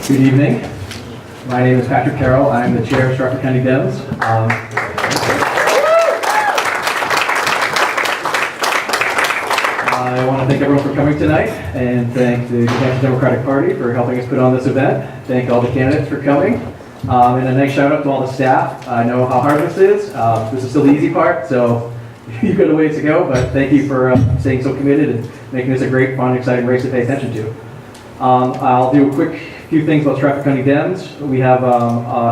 Good evening. My name is Patrick Carroll. I'm the chair of Stratford County Dems. I want to thank everyone for coming tonight and thank the New Hampshire Democratic Party for helping us put on this event. Thank all the candidates for coming. And a nice shout out to all the staff. I know how hard this is. This is still the easy part, so you've got a ways to go, but thank you for staying so committed and making this a great, fun, exciting race to pay attention to. I'll do a quick few things about Stratford County Dems. We have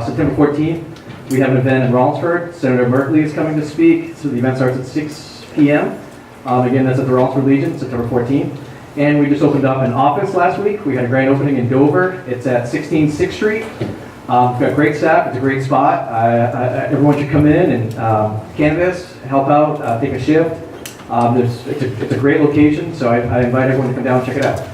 September 14th, we have an event in Rollinsford. Senator Merkley is coming to speak, so the event starts at 6 p.m. Again, that's at the Rollinsford Legion, September 14th. And we just opened up an office last week. We had a grand opening in Dover. It's at 16 6th Street. We've got great staff. It's a great spot. Everyone should come in and canvass, help out, take a shift. It's a great location, so I invite everyone to come down and check it out.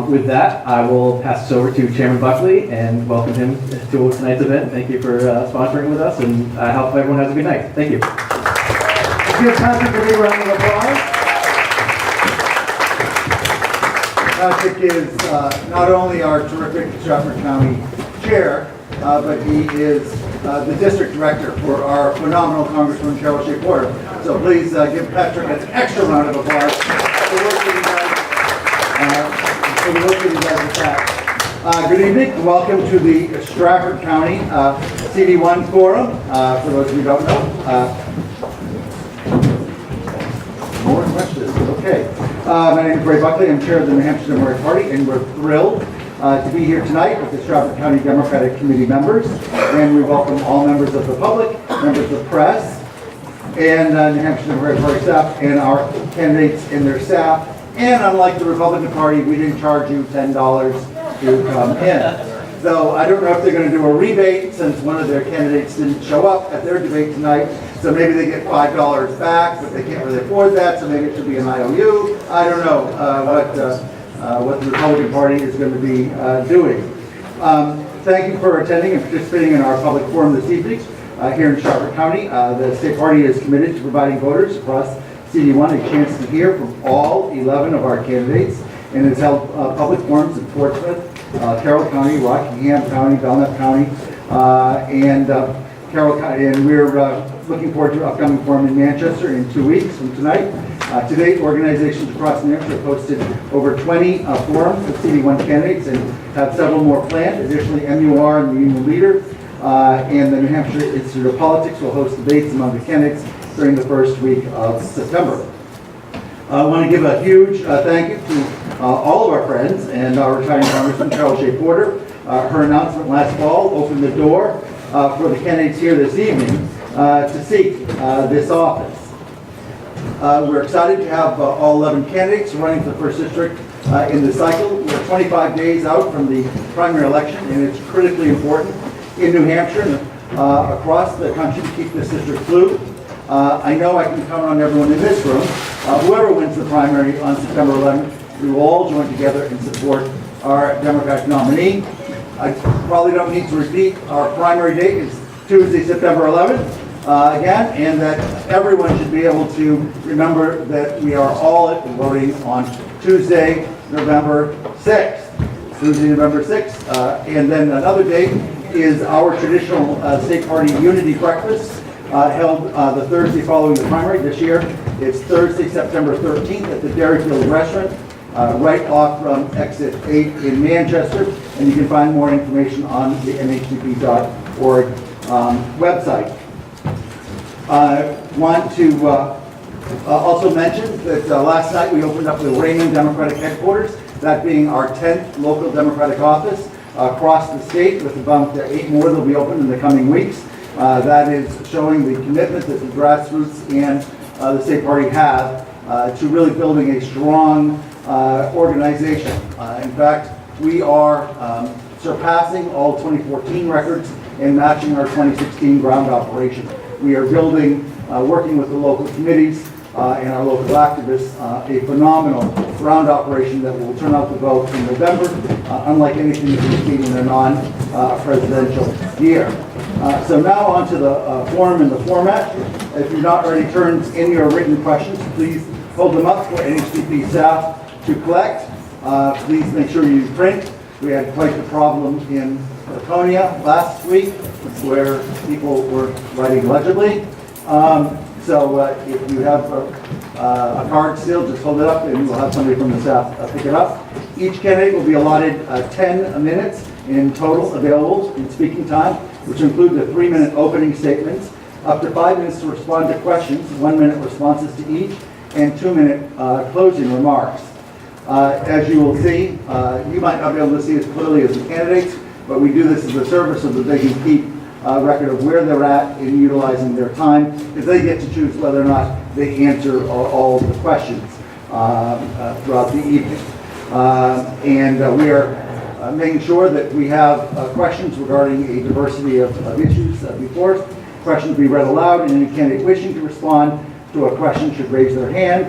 With that, I will pass this over to Chairman Buckley and welcome him to tonight's event. Thank you for sponsoring with us, and I hope everyone has a good night. Thank you. Give Patrick a big round of applause. Patrick is not only our terrific Stratford County Chair, but he is the District Director for our phenomenal Congressman Cheryl Shea Porter. So please give Patrick an extra round of applause for the work that he does Good evening. Welcome to the Stratford County CD1 Forum. For those of you who don't know, more questions. Okay. My name is Ray Buckley. I'm chair of the New Hampshire Democratic Party, and we're thrilled to be here tonight with the Stratford County Democratic Committee members. And we welcome all members of the public, members of the press, and New Hampshire Democratic Party staff, and our candidates and their staff. And unlike the Republican Party, we didn't charge you $10 to come in. So I don't know if they're going to do a rebate since one of their candidates didn't show up at their debate tonight. So maybe they get $5 back, but they can't really afford that, so maybe it should be an IOU. I don't know what the Republican Party is going to be doing. Thank you for attending and participating in our public forum this evening here in Stratford County. The state party is committed to providing voters across CD1 a chance to hear from all 11 of our candidates, and has held public forums in Portsmouth, Carroll County, Rockingham County, Belknap County, and Carroll County, and we're looking forward to an upcoming forum in Manchester in 2 weeks from tonight. To date, organizations across New Hampshire have hosted over 20 forums with CD1 candidates and have several more planned. Additionally, MUR and the Union Leader and the New Hampshire Institute of Politics will host debates among the candidates during the first week of September. I want to give a huge thank you to all of our friends and our retiring Congressman Cheryl Shea Porter. Her announcement last fall opened the door for the candidates here this evening to seek this office. We're excited to have all 11 candidates running for the first district in the cycle. We're 25 days out from the primary election, and it's critically important in New Hampshire and across the country to keep this district fluid. I know I can count on everyone in this room. Whoever wins the primary on September 11th, we will all join together and support our Democratic nominee. I probably don't need to repeat, our primary date is Tuesday, September 11th, again, and that everyone should be able to remember that we are all voting on Tuesday, November 6th. Tuesday, November 6th. And then another date is our traditional state party unity breakfast, held the Thursday following the primary. This year, it's Thursday, September 13th at the Dairyfield Restaurant, right off from exit 8 in Manchester. And you can find more information on the nhcp.org website. I want to also mention that last night we opened up the Raymond Democratic Headquarters, that being our 10th local Democratic office across the state, with about 8 more that will be open in the coming weeks. That is showing the commitment that the grassroots and the state party have to really building a strong organization. In fact, we are surpassing all 2014 records and matching our 2016 ground operation. We are building, working with the local committees and our local activists, a phenomenal ground operation that will turn out the vote in November, unlike anything that we've seen in a non-presidential year. So now on to the forum and the format. If you've not already turned in your written questions, please hold them up for NHCP staff to collect. Please make sure you print We had quite the problem in Laconia last week where people were writing legibly. So if you have a card still, just hold it up and we'll have somebody from the staff pick it up. Each candidate will be allotted 10 minutes in total available in speaking time, which include the 3-minute opening statements, up to 5 minutes to respond to questions, 1-minute responses to each, and 2-minute closing remarks. As you will see, you might not be able to see as clearly as the candidates, but we do this as a service so that they can keep record of where they're at in utilizing their time, because they get to choose whether or not they answer all of the questions throughout the evening. We are making sure that we have questions regarding a diversity of issues before us. Questions be read aloud, and any candidate wishing to respond to a question should raise their hand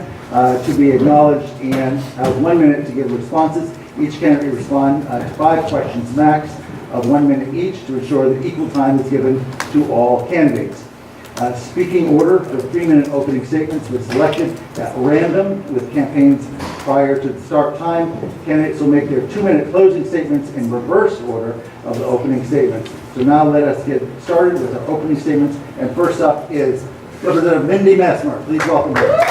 to be acknowledged and have 1 minute to give responses. Each candidate respond to 5 questions max of 1 minute each to ensure that equal time is given to all candidates. Speaking order for 3-minute opening statements was selected at random with campaigns prior to the start time. Candidates will make their 2-minute closing statements in reverse order of the opening statements. So now let us get started with our opening statements. And first up is Representative Mindy Messmer. Please welcome her.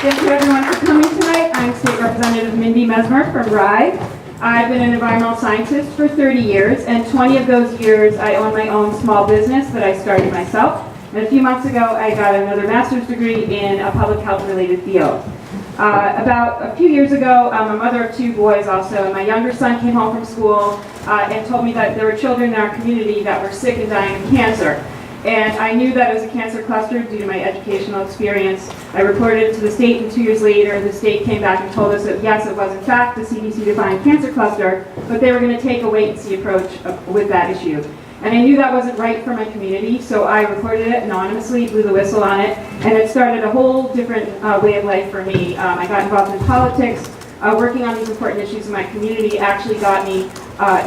Thank you everyone for coming tonight. I'm State Representative Mindy Messmer from Rye. I've been an environmental scientist for 30 years, and 20 of those years I own my own small business that I started myself. And a few months ago I got another master's degree in a public health related field. About a few years ago, I'm a mother of 2 boys also, and my younger son came home from school and told me that there were children in our community that were sick and dying of cancer. And I knew that it was a cancer cluster due to my educational experience. I reported it to the state, and 2 years later, the state came back and told us that yes, it was in fact the CDC-defined cancer cluster, but they were going to take a wait-and-see approach with that issue. And I knew that wasn't right for my community, so I reported it anonymously, blew the whistle on it, and it started a whole different way of life for me. I got involved in politics. Working on these important issues in my community actually got me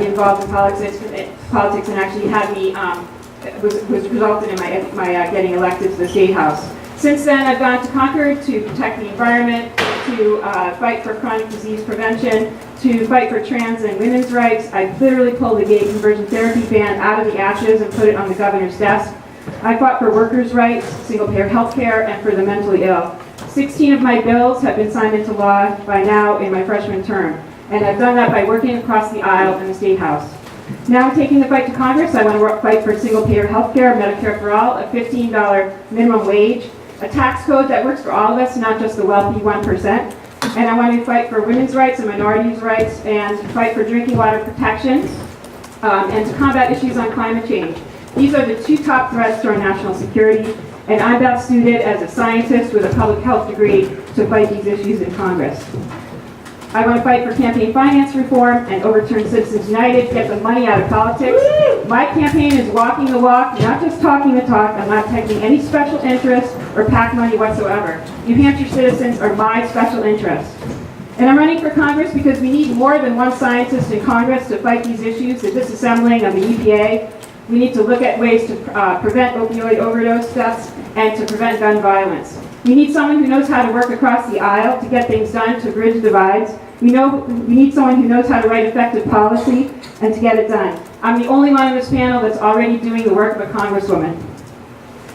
involved in politics and actually had me was resulted in my getting elected to the State House. Since then, I've gone to Concord to protect the environment, to fight for chronic disease prevention, to fight for trans and women's rights. I literally pulled the gay conversion therapy ban out of the ashes and put it on the governor's desk. I fought for workers' rights, single-payer health care, and for the mentally ill. 16 of my bills have been signed into law by now in my freshman term, and I've done that by working across the aisle in the State House. Now taking the fight to Congress, I want to fight for single-payer health care, Medicare for all, a $15 minimum wage, a tax code that works for all of us, not just the wealthy 1%. And I want to fight for women's rights and minorities' rights, and fight for drinking water protection, and to combat issues on climate change. These are the 2 top threats to our national security, and I'm best suited as a scientist with a public health degree to fight these issues in Congress. I want to fight for campaign finance reform and overturn Citizens United, get the money out of politics. My campaign is walking the walk, not just talking the talk. I'm not taking any special interest or PAC money whatsoever. New Hampshire citizens are my special interest. And I'm running for Congress because we need more than one scientist in Congress to fight these issues, the disassembling of the EPA. We need to look at ways to prevent opioid overdose deaths and to prevent gun violence. We need someone who knows how to work across the aisle to get things done, to bridge divides. We need someone who knows how to write effective policy and to get it done. I'm the only one on this panel that's already doing the work of a congresswoman.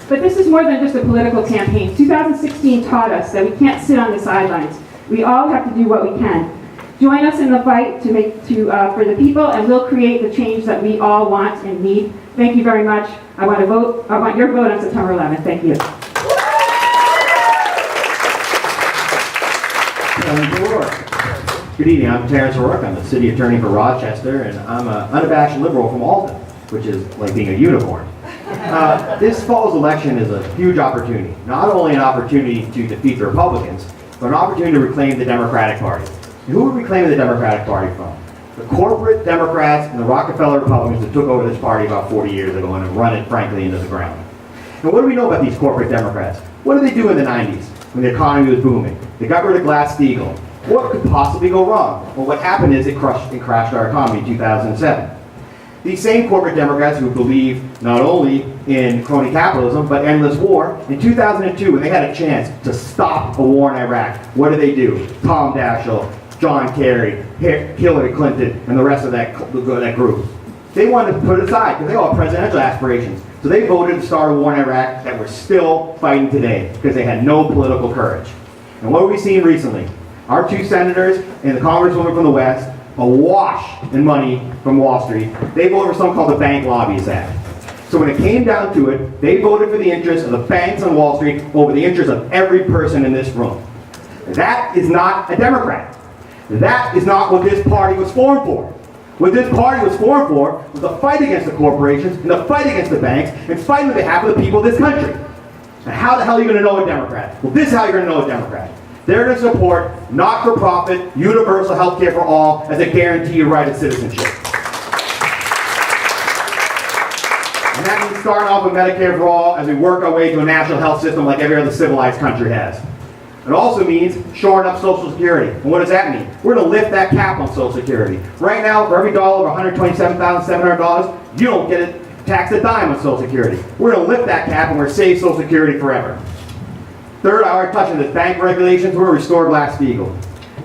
But this is more than just a political campaign. 2016 taught us that we can't sit on the sidelines. We all have to do what we can. Join us in the fight for the people, and we'll create the change that we all want and need. Thank you very much. I want your vote on September 11th. Thank you. Good evening, I'm Terrence O'Rourke. I'm the city attorney for Rochester, and I'm an unabashed liberal from Alton, which is like being a unicorn. This fall's election is a huge opportunity. Not only an opportunity to defeat the Republicans, but an opportunity to reclaim the Democratic Party. And who are we reclaiming the Democratic Party from? The corporate Democrats and the Rockefeller Republicans that took over this party about 40 years ago and have run it, frankly, into the ground. And what do we know about these corporate Democrats? What did they do in the 90s when the economy was booming? They got rid of Glass-Steagall. What could possibly go wrong? Well, what happened is it crashed our economy in 2007. These same corporate Democrats who believe not only in crony capitalism, but endless war. In 2002, when they had a chance to stop a war in Iraq, what did they do? Tom Daschle, John Kerry, Hillary Clinton, and the rest of that group. They wanted to put it aside because they all had presidential aspirations. So they voted to start a war in Iraq that we're still fighting today because they had no political courage. And what have we seen recently? Our two senators and the congresswoman from the West, awash in money from Wall Street, they voted for something called the Bank Lobbyist Act. So when it came down to it, they voted for the interests of the banks on Wall Street over the interests of every person in this room. That is not a Democrat. That is not what this party was formed for. What this party was formed for was the fight against the corporations and the fight against the banks and fight on behalf of the people of this country. And how the hell are you going to know a Democrat? Well, this is how you're going to know a Democrat. They're to support not-for-profit, universal health care for all as a guaranteed right of citizenship. And that means starting off with Medicare for all as we work our way to a national health system like every other civilized country has. It also means shoring up Social Security. And what does that mean? We're going to lift that cap on Social Security. Right now, for every dollar over $127,700, you don't get it taxed a dime on Social Security. We're going to lift that cap and we're going to save Social Security forever. Third, I already touched on this, bank regulations, we're going to restore Glass-Steagall.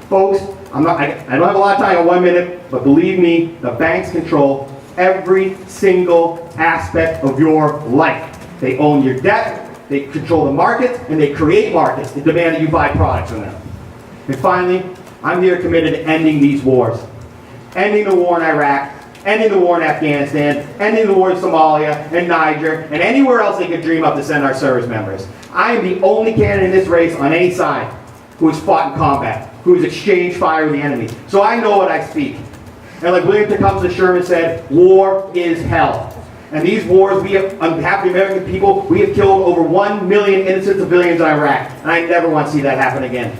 Folks, I don't have a lot of time in 1 minute, but believe me, the banks control every single aspect of your life. They own your debt, they control the markets, and they create markets that demand that you buy products from them. And finally, I'm here committed to ending these wars. Ending the war in Iraq, ending the war in Afghanistan, ending the war in Somalia and Niger, and anywhere else they could dream up to send our service members. I am the only candidate in this race on any side who has fought in combat, who has exchanged fire with the enemy. So I know what I speak. And like William Tecumseh Sherman said, war is hell. And these wars, we have, on behalf of the American people, we have killed over 1 million innocent civilians in Iraq. And I never want to see that happen again.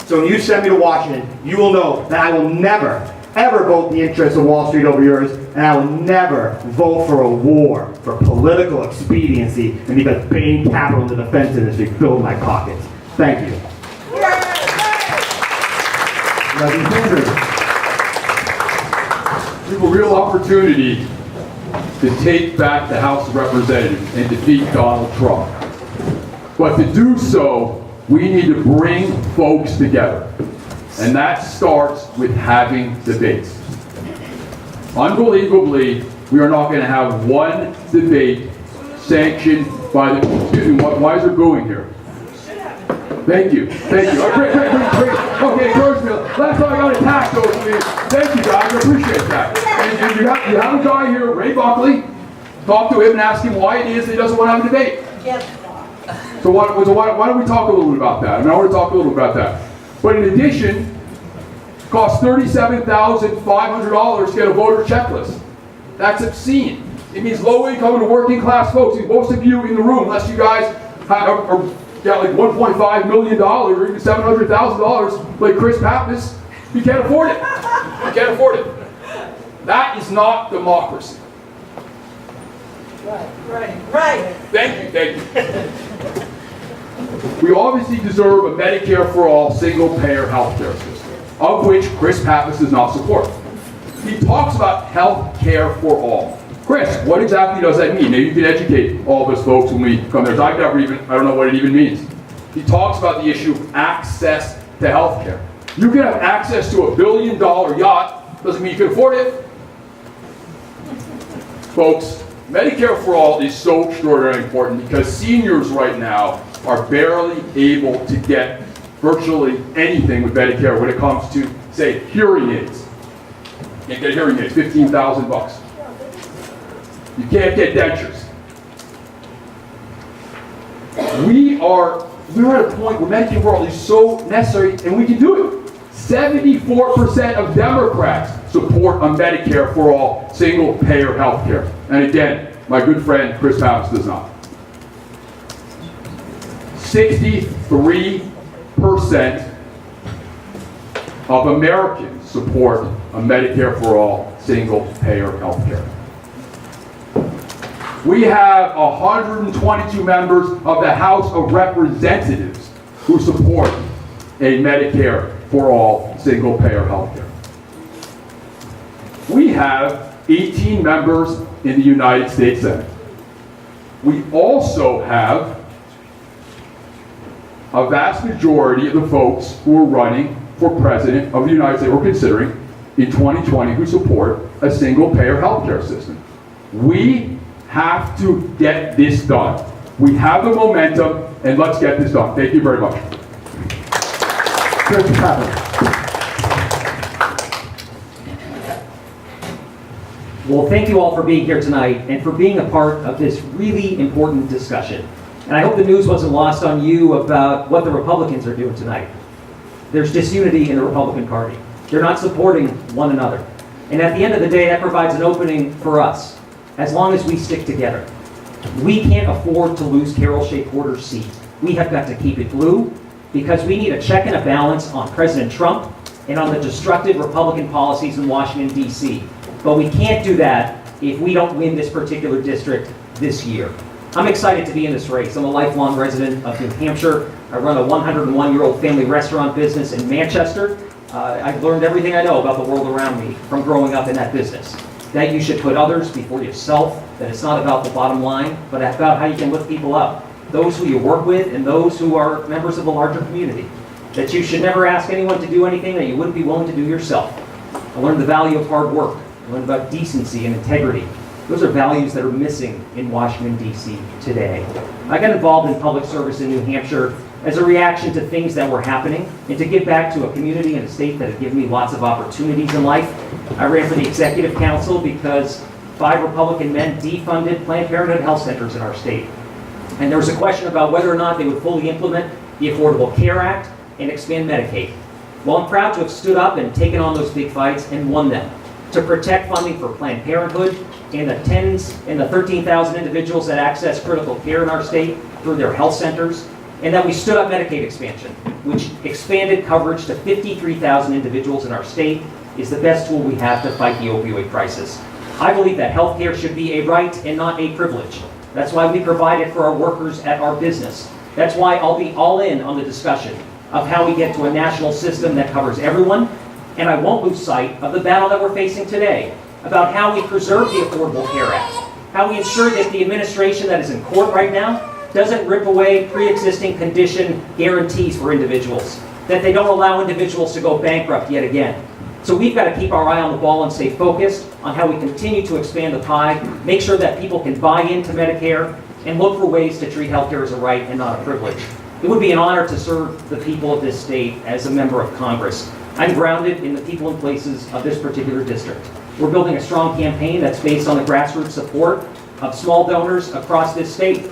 So when you send me to Washington, you will know that I will never, ever vote in the interests of Wall Street over yours, and I will never vote for a war for political expediency and because Bain capital in the defense industry filled my pockets. Thank you. We have a real opportunity to take back the House of Representatives and defeat Donald Trump. But to do so, we need to bring folks together. And that starts with having debates. Unbelievably, we are not going to have one debate sanctioned by the, excuse me, why is there booing here? Thank you, thank you. Great. Okay, encouragement. Last time I got attacked, so thank you guys, I appreciate that. And you have a guy here, Ray Buckley, talk to him and ask him why it is that he doesn't want to have a debate. So why don't we talk a little bit about that? I mean, I want to talk a little bit about that. But in addition, it costs $37,500 to get a voter checklist. That's obscene. It means low income and working class folks. And most of you in the room, unless you guys got like $1.5 million or even $700,000 like Chris Pappas, you can't afford it. You can't afford it. That is not democracy. Right. Thank you. We obviously deserve a Medicare for all single-payer health care system, of which Chris Pappas does not support. He talks about health care for all. Chris, what exactly does that mean? Maybe you can educate all of us folks when we come there. I don't know what it even means. He talks about the issue of access to health care. You can have access to $1 billion yacht, doesn't mean you can afford it. Folks, Medicare for all is so extraordinarily important because seniors right now are barely able to get virtually anything with Medicare when it comes to, say, hearing aids. You can't get hearing aids, $15,000. You can't get dentures. We're at a point where Medicare for all is so necessary, and we can do it. 74% of Democrats support a Medicare for all single-payer health care. And again, my good friend Chris Pappas does not. 63% of Americans support a Medicare for all single-payer health care. We have 122 members of the House of Representatives who support a Medicare for all single-payer health care. We have 18 members in the United States Senate. we also have a vast majority of the folks who are running for president of the United States, or considering, in 2020, who support a single-payer healthcare system. We have to get this done. We have the momentum, and let's get this done. Thank you very much. Chris Pepper. Well, thank you all for being here tonight and for being a part of this really important discussion. And I hope the news wasn't lost on you about what the Republicans are doing tonight. There's disunity in the Republican Party. They're not supporting one another. And at the end of the day, that provides an opening for us, as long as we stick together. We can't afford to lose Carol Shea Porter's seat. We have got to keep it blue, because we need a check and a balance on President Trump and on the destructive Republican policies in Washington, D.C. But we can't do that if we don't win this particular district this year. I'm excited to be in this race. I'm a lifelong resident of New Hampshire. I run a 101-year-old family restaurant business in Manchester. I've learned everything I know about the world around me from growing up in that business. That you should put others before yourself, that it's not about the bottom line, but about how you can lift people up. Those who you work with and those who are members of the larger community. That you should never ask anyone to do anything that you wouldn't be willing to do yourself. I learned the value of hard work. I learned about decency and integrity. Those are values that are missing in Washington, D.C. today. I got involved in public service in New Hampshire as a reaction to things that were happening and to give back to a community and a state that had given me lots of opportunities in life. I ran for the executive council because 5 Republican men defunded Planned Parenthood health centers in our state. And there was a question about whether or not they would fully implement the Affordable Care Act and expand Medicaid. Well, I'm proud to have stood up and taken on those big fights and won them. To protect funding for Planned Parenthood and the 13,000 individuals that access critical care in our state through their health centers, and that we stood up Medicaid expansion, which expanded coverage to 53,000 individuals in our state, is the best tool we have to fight the opioid crisis. I believe that health care should be a right and not a privilege. That's why we provide it for our workers at our business. That's why I'll be all in on the discussion of how we get to a national system that covers everyone. And I won't lose sight of the battle that we're facing today about how we preserve the Affordable Care Act, how we ensure that the administration that is in court right now doesn't rip away pre-existing condition guarantees for individuals, that they don't allow individuals to go bankrupt yet again. So we've got to keep our eye on the ball and stay focused on how we continue to expand the pie, make sure that people can buy into Medicare, and look for ways to treat healthcare as a right and not a privilege. It would be an honor to serve the people of this state as a member of Congress. I'm grounded in the people and places of this particular district. We're building a strong campaign that's based on the grassroots support of small donors across this state.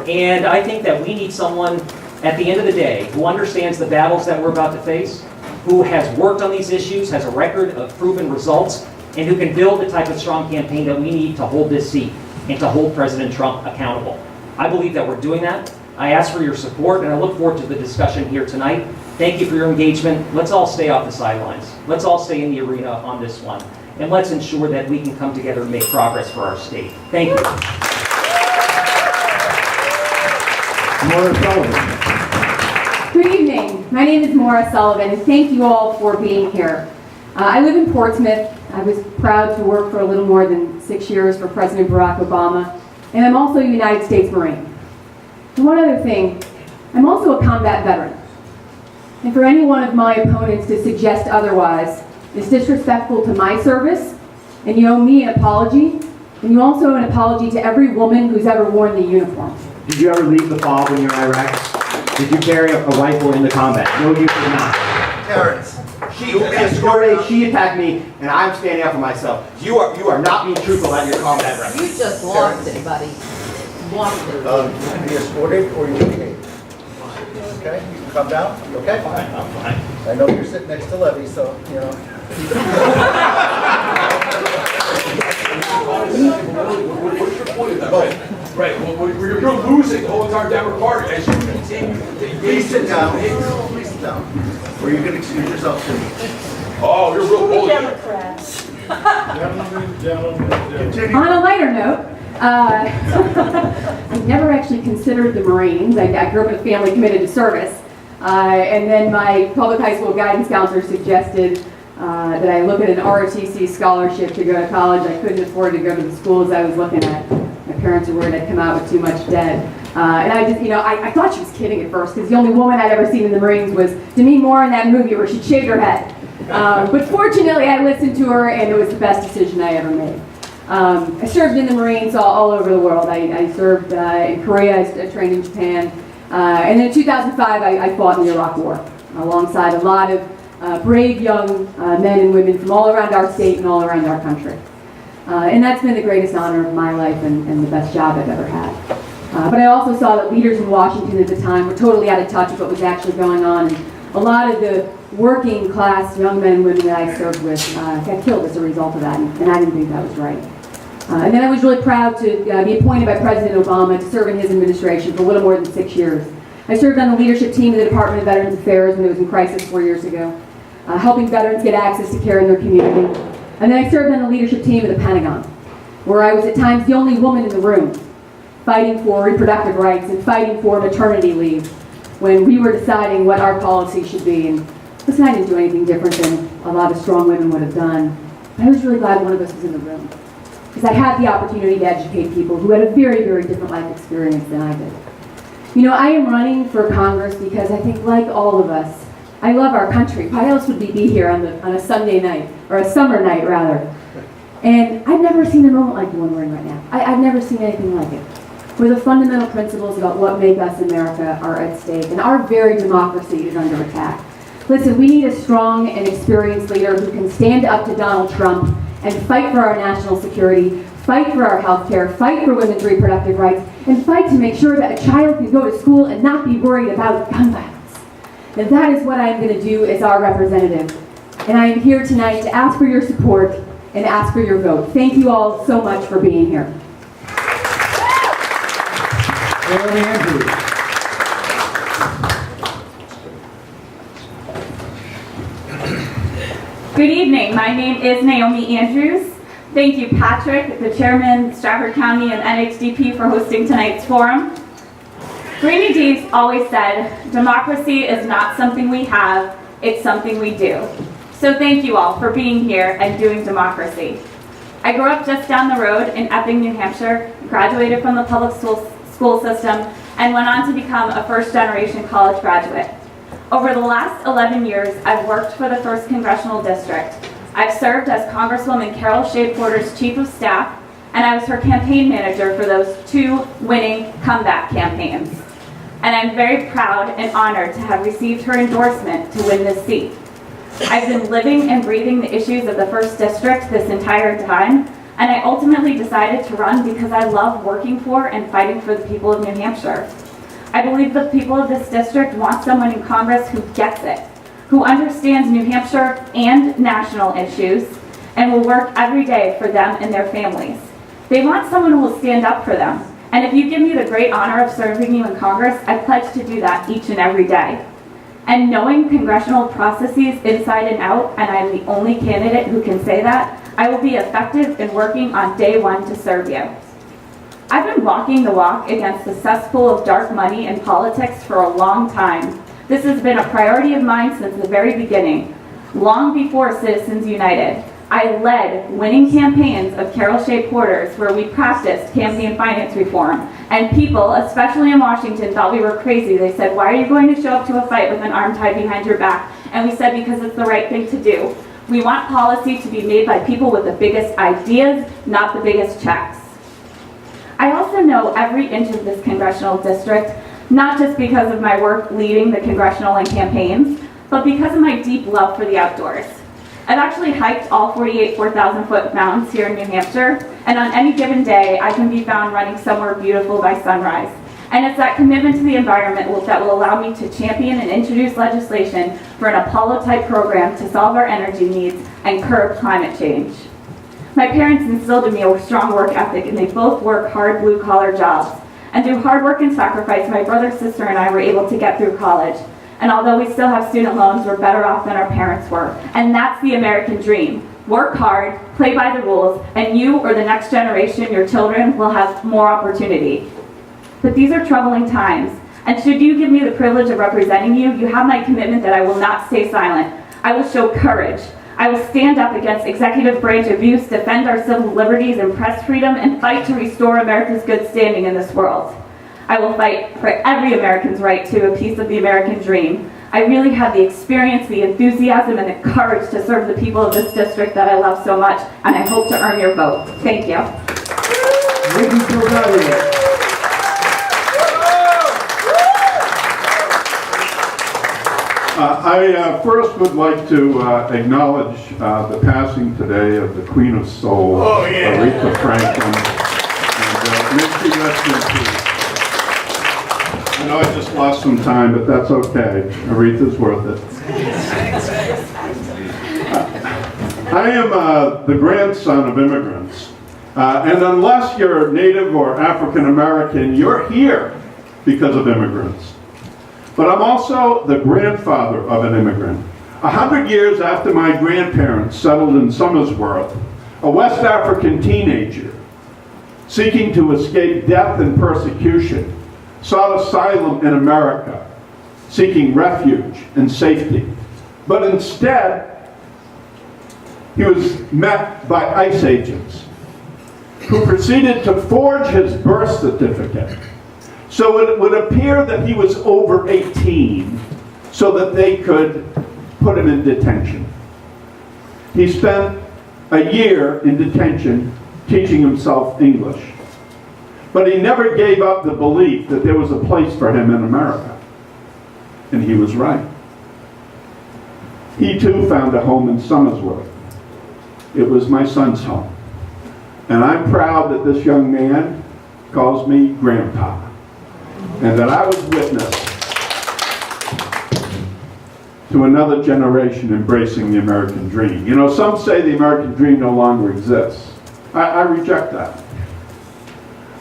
And I think that we need someone at the end of the day who understands the battles that we're about to face, who has worked on these issues, has a record of proven results, and who can build the type of strong campaign that we need to hold this seat and to hold President Trump accountable. I believe that we're doing that. I ask for your support, and I look forward to the discussion here tonight. Thank you for your engagement. Let's all stay off the sidelines. Let's all stay in the arena on this one. And let's ensure that we can come together and make progress for our state. Thank you. Maura Sullivan. Good evening. My name is Maura Sullivan, and thank you all for being here. I live in Portsmouth. I was proud to work for a little more than 6 years for President Barack Obama, and I'm also a United States Marine. And one other thing, I'm also a combat veteran. And for any one of my opponents to suggest otherwise is disrespectful to my service, and you owe me an apology, and you also owe an apology to every woman who's ever worn the uniform. Did you ever leave the fob when you were in Iraq? Did you carry a rifle in the combat? No, you did not. Terrence, She attacked me, and I'm standing up for myself. You are not being truthful about your combat record. You just lost it, buddy. Lost it. be escorted or you behave. Okay, you can come down, you okay? Fine, I'm fine. I know you're sitting next to Levy, so, you know. What's your point of that? Right, well, you're losing the whole entire Democratic Party as you continue to Please sit down, please sit down, or you can excuse yourself too. Oh, you're a real bully. Continue. On a lighter note, I never actually considered the Marines. I grew up in a family committed to service. And then my public high school guidance counselor suggested that I look at an ROTC scholarship to go to college. I couldn't afford to go to the schools I was looking at. My parents were worried I'd come out with too much debt. And I just, I thought she was kidding at first, because the only woman I'd ever seen in the Marines was Demi Moore in that movie where she shaved her head. But fortunately, I listened to her, and it was the best decision I ever made. I served in the Marines all over the world. I served in Korea, I trained in Japan, and then in 2005, I fought in the Iraq War, alongside a lot of brave young men and women from all around our state and all around our country. And that's been the greatest honor of my life and the best job I've ever had. But I also saw that leaders in Washington at the time were totally out of touch with what was actually going on. And a lot of the working class young men and women that I served with got killed as a result of that, and I didn't think that was right. And then I was really proud to be appointed by President Obama to serve in his administration for a little more than 6 years. I served on the leadership team of the Department of Veterans Affairs when it was in crisis 4 years ago, helping veterans get access to care in their community. And then I served on the leadership team of the Pentagon, where I was at times the only woman in the room, fighting for reproductive rights and fighting for maternity leave when we were deciding what our policy should be. And listen, I didn't do anything different than a lot of strong women would have done. I was really glad one of us was in the room, because I had the opportunity to educate people who had a very, very different life experience than I did. I am running for Congress because I think, like all of us, I love our country. Why else would we be here on a Sunday night, or a summer night, rather? And I've never seen a moment like the one we're in right now. I've never seen anything like it, where the fundamental principles about what make us America are at stake, and our very democracy is under attack. Listen, we need a strong and experienced leader who can stand up to Donald Trump and fight for our national security, fight for our health care, fight for women's reproductive rights, and fight to make sure that a child can go to school and not be worried about gun violence. And that is what I am going to do as our representative. And I am here tonight to ask for your support and ask for your vote. Thank you all so much for being here. Naomi Andrews. Good evening. My name is Naomi Andrews. Thank you, Patrick, the chairman, Stratford County, and NHDP for hosting tonight's forum. Rainy Days always said, democracy is not something we have, it's something we do. So thank you all for being here and doing democracy. I grew up just down the road in Epping, New Hampshire, graduated from the public school system, and went on to become a first-generation college graduate. Over the last 11 years, I've worked for the 1st Congressional District. I've served as Congresswoman Carol Shea Porter's Chief of Staff, and I was her campaign manager for those 2 winning comeback campaigns. And I'm very proud and honored to have received her endorsement to win this seat. I've been living and breathing the issues of the 1st District this entire time, and I ultimately decided to run because I love working for and fighting for the people of New Hampshire. I believe the people of this district want someone in Congress who gets it, who understands New Hampshire and national issues, and will work every day for them and their families. They want someone who will stand up for them. And if you give me the great honor of serving you in Congress, I pledge to do that each and every day. And knowing congressional processes inside and out, and I'm the only candidate who can say that, I will be effective in working on day one to serve you. I've been walking the walk against the cesspool of dark money in politics for a long time. This has been a priority of mine since the very beginning, long before Citizens United. I led winning campaigns of Carol Shea Porter's where we practiced campaign finance reform. And people, especially in Washington, thought we were crazy. They said, why are you going to show up to a fight with an arm tied behind your back? And we said, because it's the right thing to do. We want policy to be made by people with the biggest ideas, not the biggest checks. I also know every inch of this congressional district, not just because of my work leading the congressional and campaigns, but because of my deep love for the outdoors. I've actually hiked all 48 4,000-foot mountains here in New Hampshire, and on any given day, I can be found running somewhere beautiful by sunrise. And it's that commitment to the environment that will allow me to champion and introduce legislation for an Apollo-type program to solve our energy needs and curb climate change. My parents instilled in me a strong work ethic, and they both work hard blue-collar jobs. And through hard work and sacrifice, my brother, sister, and I were able to get through college. And although we still have student loans, we're better off than our parents were. And that's the American dream. Work hard, play by the rules, and you or the next generation, your children, will have more opportunity. But these are troubling times. And should you give me the privilege of representing you, you have my commitment that I will not stay silent. I will show courage. I will stand up against executive branch abuse, defend our civil liberties and press freedom, and fight to restore America's good standing in this world. I will fight for every American's right to a piece of the American dream. I really have the experience, the enthusiasm, and the courage to serve the people of this district that I love so much, and I hope to earn your vote. Thank you. I first would like to acknowledge the passing today of the Queen of Soul, Aretha Franklin, and may she rest in peace. I know I just lost some time, but that's okay. Aretha's worth it. I am the grandson of immigrants, and unless you're Native or African American, you're here because of immigrants. But I'm also the grandfather of an immigrant. 100 years after my grandparents settled in Somersworth, a West African teenager seeking to escape death and persecution sought asylum in America, seeking refuge and safety. But instead, he was met by ICE agents who proceeded to forge his birth certificate so it would appear that he was over 18 so that they could put him in detention. He spent a year in detention teaching himself English. But he never gave up the belief that there was a place for him in America. And he was right. He too found a home in Somersworth. It was my son's home. And I'm proud that this young man calls me Grandpa. And that I was witness to another generation embracing the American dream. You know, some say the American dream no longer exists. I reject that.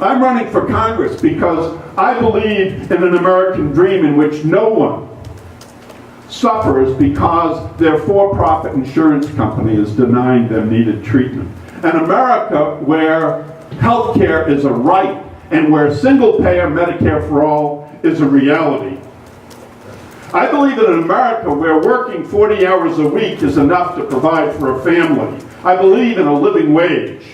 I'm running for Congress because I believe in an American dream in which no one suffers because their for-profit insurance company is denying them needed treatment. An America where health care is a right and where single-payer Medicare for all is a reality. I believe in an America where working 40 hours a week is enough to provide for a family. I believe in a living wage.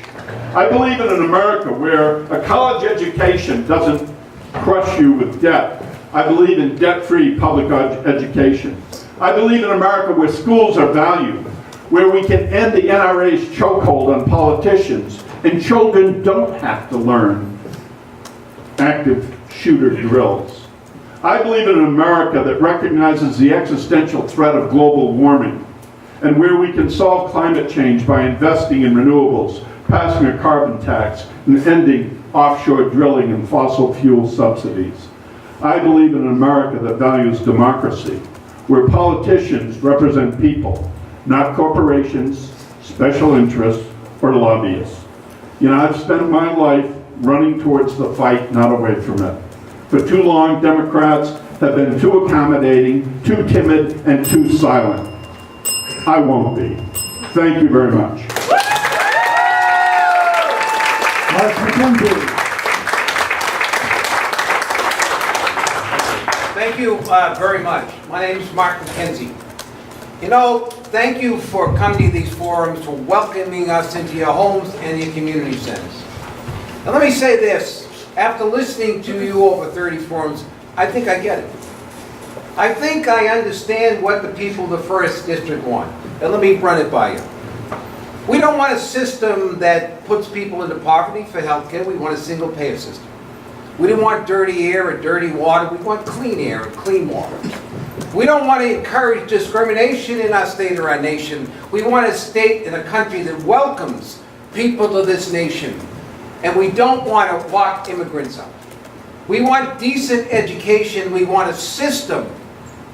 I believe in an America where a college education doesn't crush you with debt. I believe in debt-free public education. I believe in America where schools are valued, where we can end the NRA's chokehold on politicians, and children don't have to learn active shooter drills. I believe in an America that recognizes the existential threat of global warming, and where we can solve climate change by investing in renewables, passing a carbon tax, and ending offshore drilling and fossil fuel subsidies. I believe in an America that values democracy, where politicians represent people, not corporations, special interests, or lobbyists. You know, I've spent my life running towards the fight, not away from it. For too long, Democrats have been too accommodating, too timid, and too silent. I won't be. Thank you very much. Thank you very much. My name is Mark McKenzie. You know, thank you for coming to these forums, for welcoming us into your homes and your community centers. And let me say this, after listening to you over 30 forums, I think I get it. I think I understand what the people of the 1st District want. And let me run it by you. We don't want a system that puts people into poverty for health care. We want a single-payer system. We don't want dirty air or dirty water. We want clean air and clean water. We don't want to encourage discrimination in our state or our nation. We want a state and a country that welcomes people to this nation. And we don't want to lock immigrants up. We want decent education. We want a system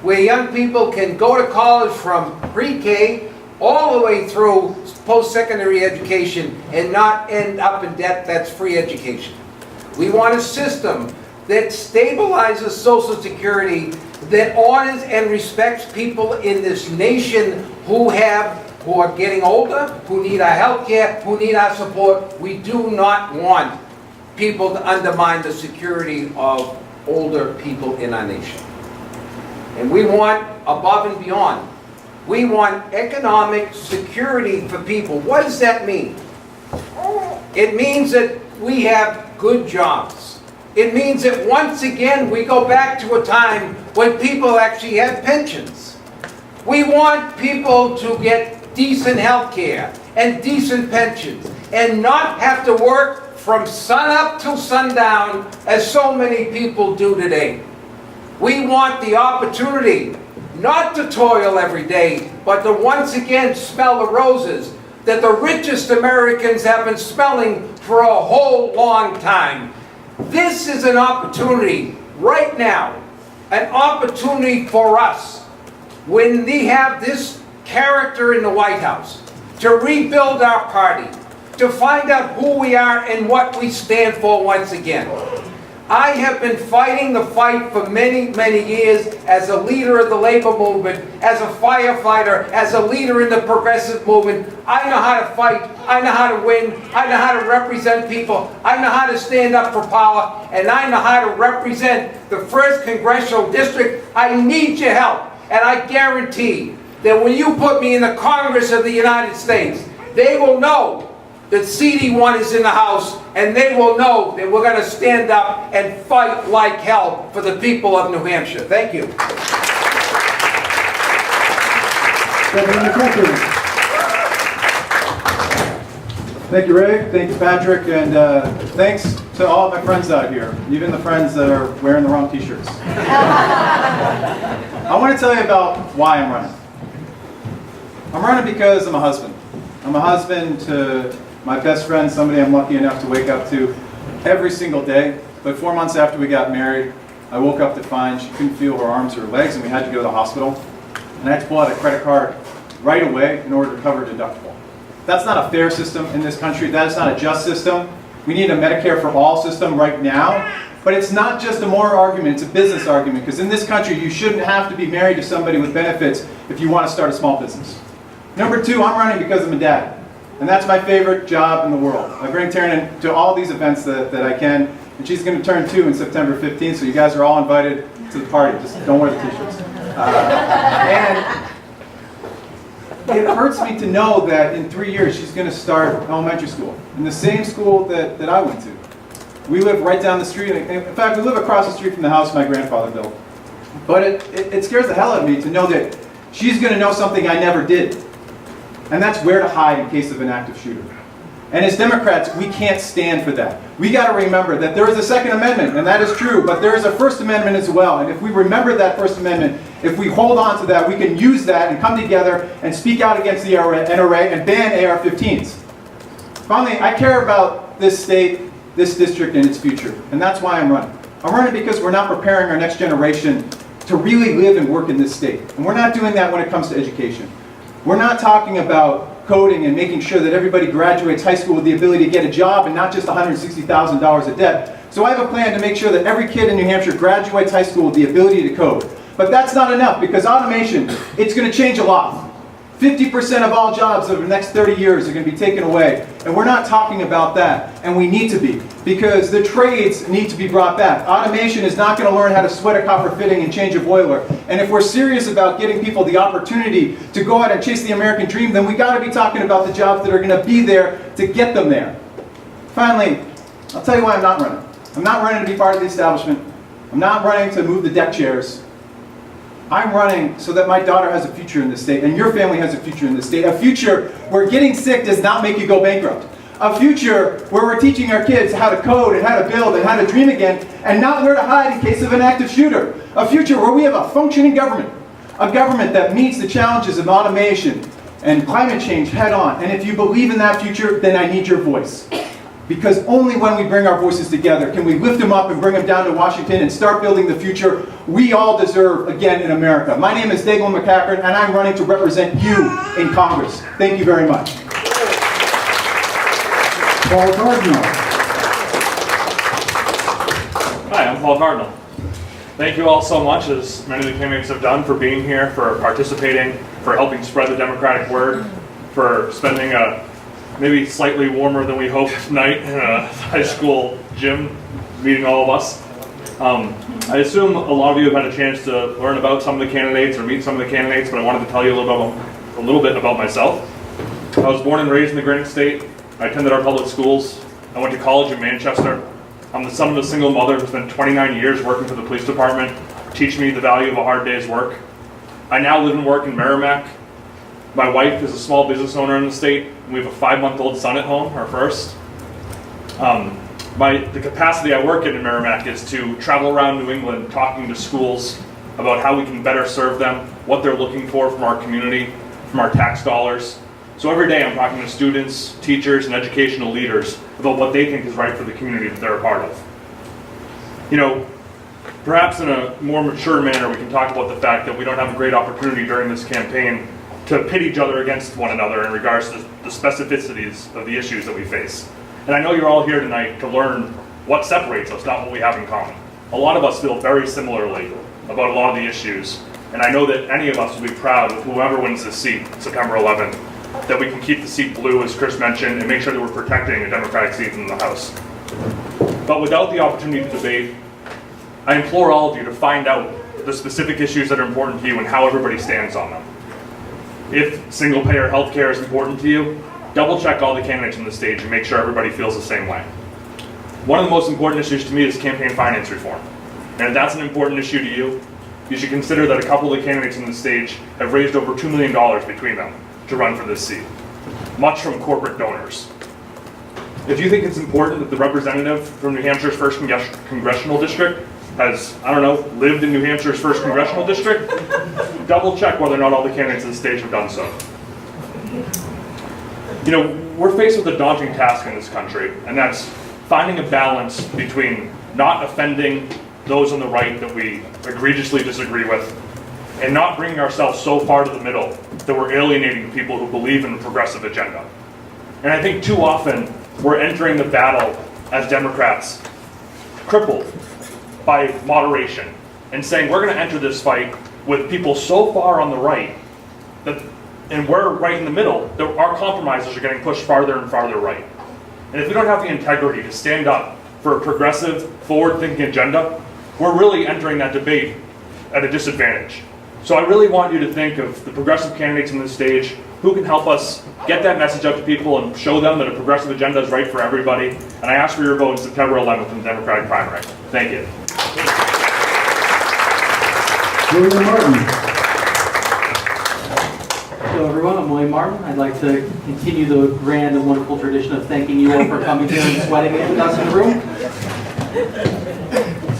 where young people can go to college from pre-K all the way through post-secondary education and not end up in debt. That's free education. We want a system that stabilizes Social Security, that honors and respects people in this nation who are getting older, who need our health care, who need our support. We do not want people to undermine the security of older people in our nation. And we want, above and beyond, We want economic security for people. What does that mean? It means that we have good jobs. It means that once again we go back to a time when people actually had pensions. We want people to get decent health care and decent pensions and not have to work from sun up till sundown as so many people do today. We want the opportunity not to toil every day, but to once again smell the roses that the richest Americans have been smelling for a whole long time. This is an opportunity right now, an opportunity for us when we have this character in the White House to rebuild our party, to find out who we are and what we stand for once again. I have been fighting the fight for many, many years as a leader of the labor movement, as a firefighter, as a leader in the progressive movement. I know how to fight, I know how to win, I know how to represent people, I know how to stand up for power, and I know how to represent the 1st Congressional District. I need your help, and I guarantee that when you put me in the Congress of the United States, they will know that CD1 is in the House, and they will know that we're going to stand up and fight like hell for the people of New Hampshire. Thank you. Thank you, Ray. Thank you, Patrick. And thanks to all of my friends out here, even the friends that are wearing the wrong t-shirts. I want to tell you about why I'm running. I'm running because I'm a husband. I'm a husband to my best friend, somebody I'm lucky enough to wake up to every single day. But 4 months after we got married, I woke up to find she couldn't feel her arms or her legs, and we had to go to the hospital. And I had to pull out a credit card right away in order to cover a deductible. That's not a fair system in this country. That is not a just system. We need a Medicare for all system right now. But it's not just a moral argument, it's a business argument. Because in this country, you shouldn't have to be married to somebody with benefits if you want to start a small business. Number 2, I'm running because I'm a dad. And that's my favorite job in the world. I bring Taryn to all these events that I can. And she's going to turn 2 on September 15th, so you guys are all invited to the party. Just don't wear the t-shirts. And it hurts me to know that in 3 years she's going to start elementary school in the same school that I went to. We live right down the street. In fact, we live across the street from the house my grandfather built. But it scares the hell out of me to know that she's going to know something I never did. And that's where to hide in case of an active shooter. And as Democrats, we can't stand for that. We got to remember that there is a Second Amendment, and that is true, but there is a First Amendment as well. And if we remember that First Amendment, if we hold on to that, we can use that and come together and speak out against the NRA and ban AR-15s. Finally, I care about this state, this district, and its future. And that's why I'm running. I'm running because we're not preparing our next generation to really live and work in this state. And we're not doing that when it comes to education. We're not talking about coding and making sure that everybody graduates high school with the ability to get a job and not just $160,000 of debt. So I have a plan to make sure that every kid in New Hampshire graduates high school with the ability to code. But that's not enough, because automation, it's going to change a lot. 50% of all jobs over the next 30 years are going to be taken away. And we're not talking about that. And we need to be, because the trades need to be brought back. Automation is not going to learn how to sweat a copper fitting and change a boiler. And if we're serious about getting people the opportunity to go out and chase the American dream, then we got to be talking about the jobs that are going to be there to get them there. Finally, I'll tell you why I'm not running. I'm not running to be part of the establishment. I'm not running to move the deck chairs. I'm running so that my daughter has a future in this state, and your family has a future in this state. A future where getting sick does not make you go bankrupt. A future where we're teaching our kids how to code and how to build and how to dream again, and not where to hide in case of an active shooter. A future where we have a functioning government. A government that meets the challenges of automation and climate change head on. And if you believe in that future, then I need your voice. Because only when we bring our voices together can we lift them up and bring them down to Washington and start building the future we all deserve again in America. My name is Daigle McCaffrey, and I'm running to represent you in Congress. Thank you very much. Paul Cardinal. Hi, I'm Paul Cardinal. Thank you all so much, as many of the candidates have done, for being here, for participating, for helping spread the Democratic word, for spending a maybe slightly warmer than we hoped night in a high school gym, meeting all of us. I assume a lot of you have had a chance to learn about some of the candidates or meet some of the candidates, but I wanted to tell you a little bit about myself. I was born and raised in the Granite State. I attended our public schools. I went to college in Manchester. I'm the son of a single mother who spent 29 years working for the police department, teaching me the value of a hard day's work. I now live and work in Merrimack. My wife is a small business owner in the state, and we have a 5-month-old son at home, our first. The capacity I work in Merrimack is to travel around New England talking to schools about how we can better serve them, what they're looking for from our community, from our tax dollars. So every day I'm talking to students, teachers, and educational leaders about what they think is right for the community that they're a part of. You know, perhaps in a more mature manner we can talk about the fact that we don't have a great opportunity during this campaign to pit each other against one another in regards to the specificities of the issues that we face. And I know you're all here tonight to learn what separates us, not what we have in common. A lot of us feel very similarly about a lot of the issues, and I know that any of us will be proud of whoever wins this seat September 11th, that we can keep the seat blue, as Chris mentioned, and make sure that we're protecting a Democratic seat in the House. But without the opportunity to debate, I implore all of you to find out the specific issues that are important to you and how everybody stands on them. If single-payer health care is important to you, double-check all the candidates on the stage and make sure everybody feels the same way. One of the most important issues to me is campaign finance reform. And if that's an important issue to you, you should consider that a couple of the candidates on the stage have raised over $2 million between them to run for this seat, much from corporate donors. If you think it's important that the representative from New Hampshire's 1st congressional district has, I don't know, lived in New Hampshire's 1st congressional district, double check whether or not all the candidates on the stage have done so. You know, we're faced with a daunting task in this country, and that's finding a balance between not offending those on the right that we egregiously disagree with, and not bringing ourselves so far to the middle that we're alienating people who believe in a progressive agenda. And I think too often we're entering the battle as Democrats crippled by moderation and saying we're going to enter this fight with people so far on the right that, and we're right in the middle, that our compromises are getting pushed farther and farther right. And if we don't have the integrity to stand up for a progressive, forward-thinking agenda, we're really entering that debate at a disadvantage. So I really want you to think of the progressive candidates on this stage who can help us get that message out to people and show them that a progressive agenda is right for everybody. And I ask for your vote September 11th in the Democratic primary. Thank you. William Martin. Hello everyone, I'm William Martin. I'd like to continue the grand and wonderful tradition of thanking you all for coming here and sweating in with us in the room.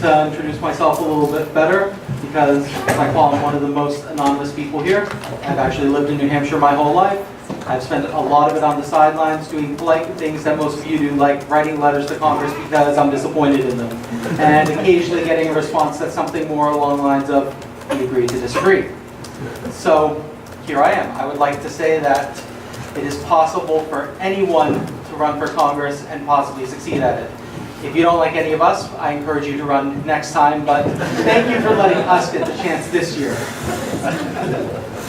To introduce myself a little bit better, because I call I'm one of the most anonymous people here. I've actually lived in New Hampshire my whole life. I've spent a lot of it on the sidelines doing polite things that most of you do, like writing letters to Congress because I'm disappointed in them. And occasionally getting a response that's something more along the lines of, we agree to disagree. So here I am. I would like to say that it is possible for anyone to run for Congress and possibly succeed at it. If you don't like any of us, I encourage you to run next time, but thank you for letting us get the chance this year.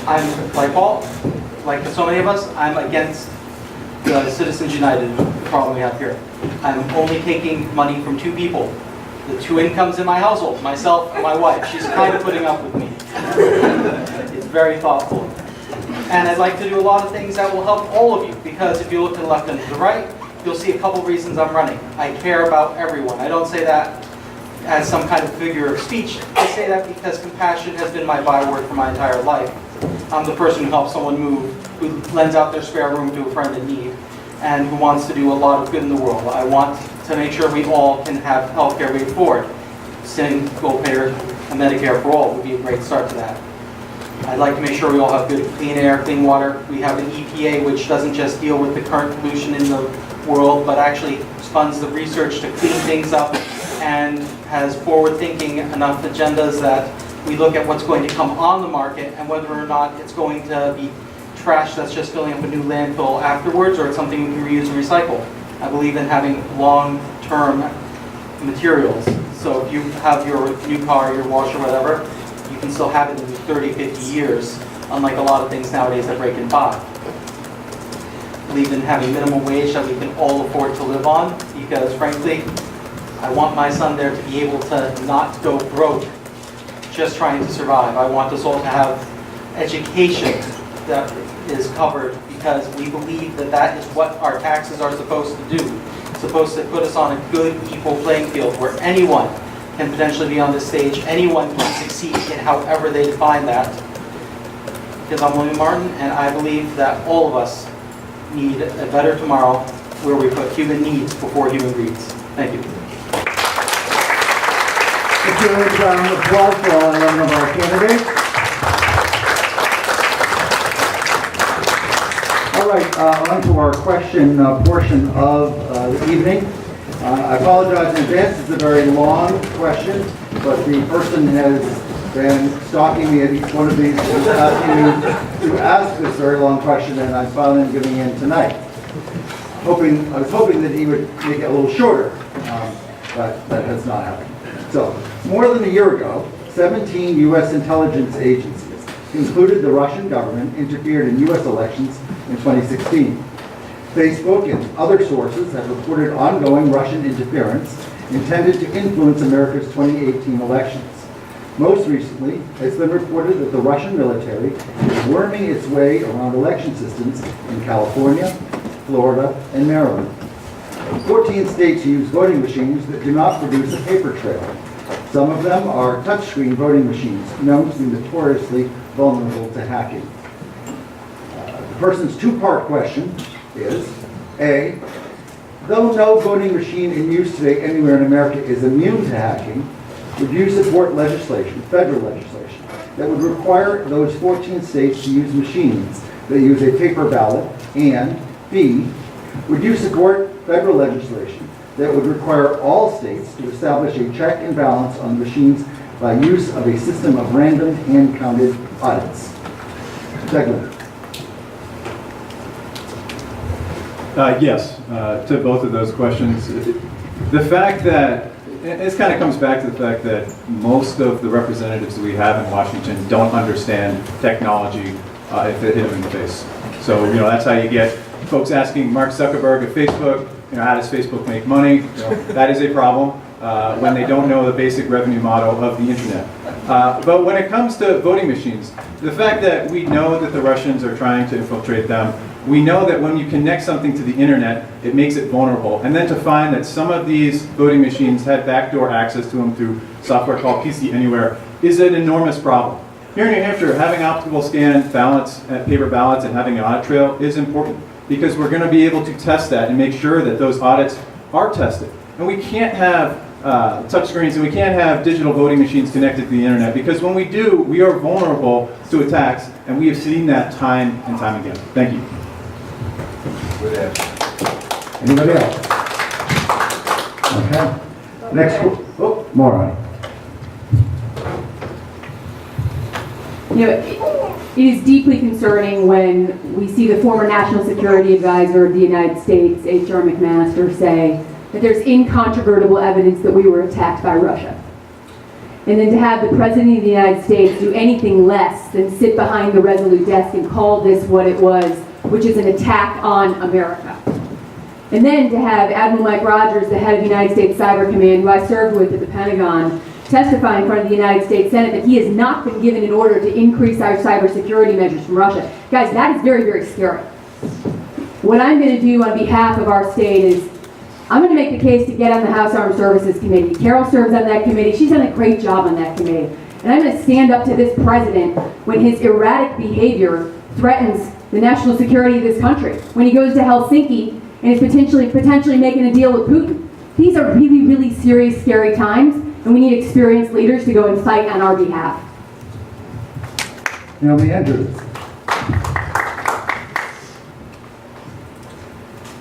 I'm, like Paul, like so many of us, I'm against the Citizens United problem we have here. I'm only taking money from 2 people. The 2 incomes in my household, myself and my wife. She's kind of putting up with me. It's very thoughtful. And I'd like to do a lot of things that will help all of you, because if you look to the left and to the right, you'll see a couple reasons I'm running. I care about everyone. I don't say that as some kind of figure of speech. I say that because compassion has been my byword for my entire life. I'm the person who helps someone move, who lends out their spare room to a friend in need, and who wants to do a lot of good in the world. I want to make sure we all can have health care we afford. Single-payer and Medicare for all would be a great start to that. I'd like to make sure we all have good clean air, clean water. We have an EPA which doesn't just deal with the current pollution in the world, but actually funds the research to clean things up and has forward-thinking enough agendas that we look at what's going to come on the market and whether or not it's going to be trash that's just filling up a new landfill afterwards, or it's something we can reuse and recycle. I believe in having long-term materials. So if you have your new car, your washer, whatever, you can still have it in 30, 50 years, unlike a lot of things nowadays that break in 5. I believe in having minimum wage that we can all afford to live on, because frankly, I want my son there to be able to not go broke just trying to survive. I want us all to have education that is covered, because we believe that that is what our taxes are supposed to do. It's supposed to put us on a good, equal playing field where anyone can potentially be on this stage, anyone can succeed in however they define that. Because I'm William Martin, and I believe that all of us need a better tomorrow where we put human needs before human greeds. Thank you. Let's give a round of applause for all 11 of our candidates. All right, on to our question portion of the evening. I apologize in advance, it's a very long question, but the person has been stalking me at each one of these to ask this very long question, and I'm finally giving in tonight. I was hoping that he would make it a little shorter, but that has not happened. So, more than a year ago, 17 U.S. intelligence agencies concluded the Russian government interfered in U.S. elections in 2016. Facebook and other sources have reported ongoing Russian interference intended to influence America's 2018 elections. Most recently, it's been reported that the Russian military is worming its way around election systems in California, Florida, and Maryland. 14 states use voting machines that do not produce a paper trail. Some of them are touchscreen voting machines, known to be notoriously vulnerable to hacking. The person's two-part question is, A, though no voting machine in use today anywhere in America is immune to hacking, would you support legislation, federal legislation, that would require those 14 states to use machines that use a paper ballot? And B, would you support federal legislation that would require all states to establish a check and balance on machines by use of a system of random hand-counted audits? Douglas. Yes, to both of those questions. The fact that, this kind of comes back to the fact that most of the representatives that we have in Washington don't understand technology if it hit them in the face. So, that's how you get folks asking Mark Zuckerberg of Facebook, how does Facebook make money? That is a problem when they don't know the basic revenue model of the internet. But when it comes to voting machines, the fact that we know that the Russians are trying to infiltrate them, we know that when you connect something to the internet, it makes it vulnerable. And then to find that some of these voting machines had backdoor access to them through software called PC Anywhere is an enormous problem. Here in New Hampshire, having optical scan ballots, paper ballots, and having an audit trail is important, because we're going to be able to test that and make sure that those audits are tested. And we can't have touchscreens and we can't have digital voting machines connected to the internet, because when we do, we are vulnerable to attacks, and we have seen that time and time again. Thank you. Anybody else? Okay. Next, Maura. It is deeply concerning when we see the former National Security Advisor of the United States, H.R. McMaster, say that there's incontrovertible evidence that we were attacked by Russia. And then to have the President of the United States do anything less than sit behind the Resolute desk and call this what it was, which is an attack on America. And then to have Admiral Mike Rogers, the head of the United States Cyber Command, who I served with at the Pentagon, testify in front of the United States Senate that he has not been given an order to increase our cybersecurity measures from Russia. Guys, that is very, very scary. What I'm going to do on behalf of our state is I'm going to make the case to get on the House Armed Services Committee. Carol serves on that committee. She's done a great job on that committee. And I'm going to stand up to this president when his erratic behavior threatens the national security of this country. When he goes to Helsinki and is potentially making a deal with Putin. These are really, really serious, scary times, and we need experienced leaders to go and fight on our behalf. Naomi Andrews.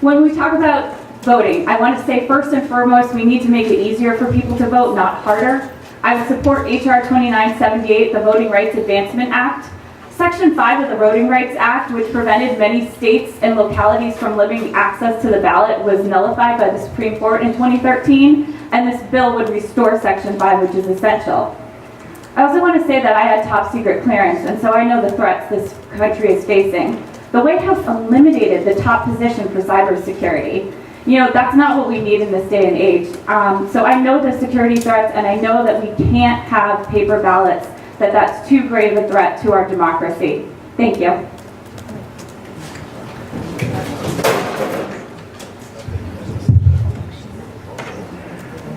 When we talk about voting, I want to say first and foremost, we need to make it easier for people to vote, not harder. I would support H.R. 2978, the Voting Rights Advancement Act. Section 5 of the Voting Rights Act, which prevented many states and localities from limiting access to the ballot, was nullified by the Supreme Court in 2013, and this bill would restore Section 5, which is essential. I also want to say that I had top secret clearance, and so I know the threats this country is facing. The White House eliminated the top position for cybersecurity. That's not what we need in this day and age. So I know the security threats, and I know that we can't have paper ballots, that's too great of a threat to our democracy. Thank you.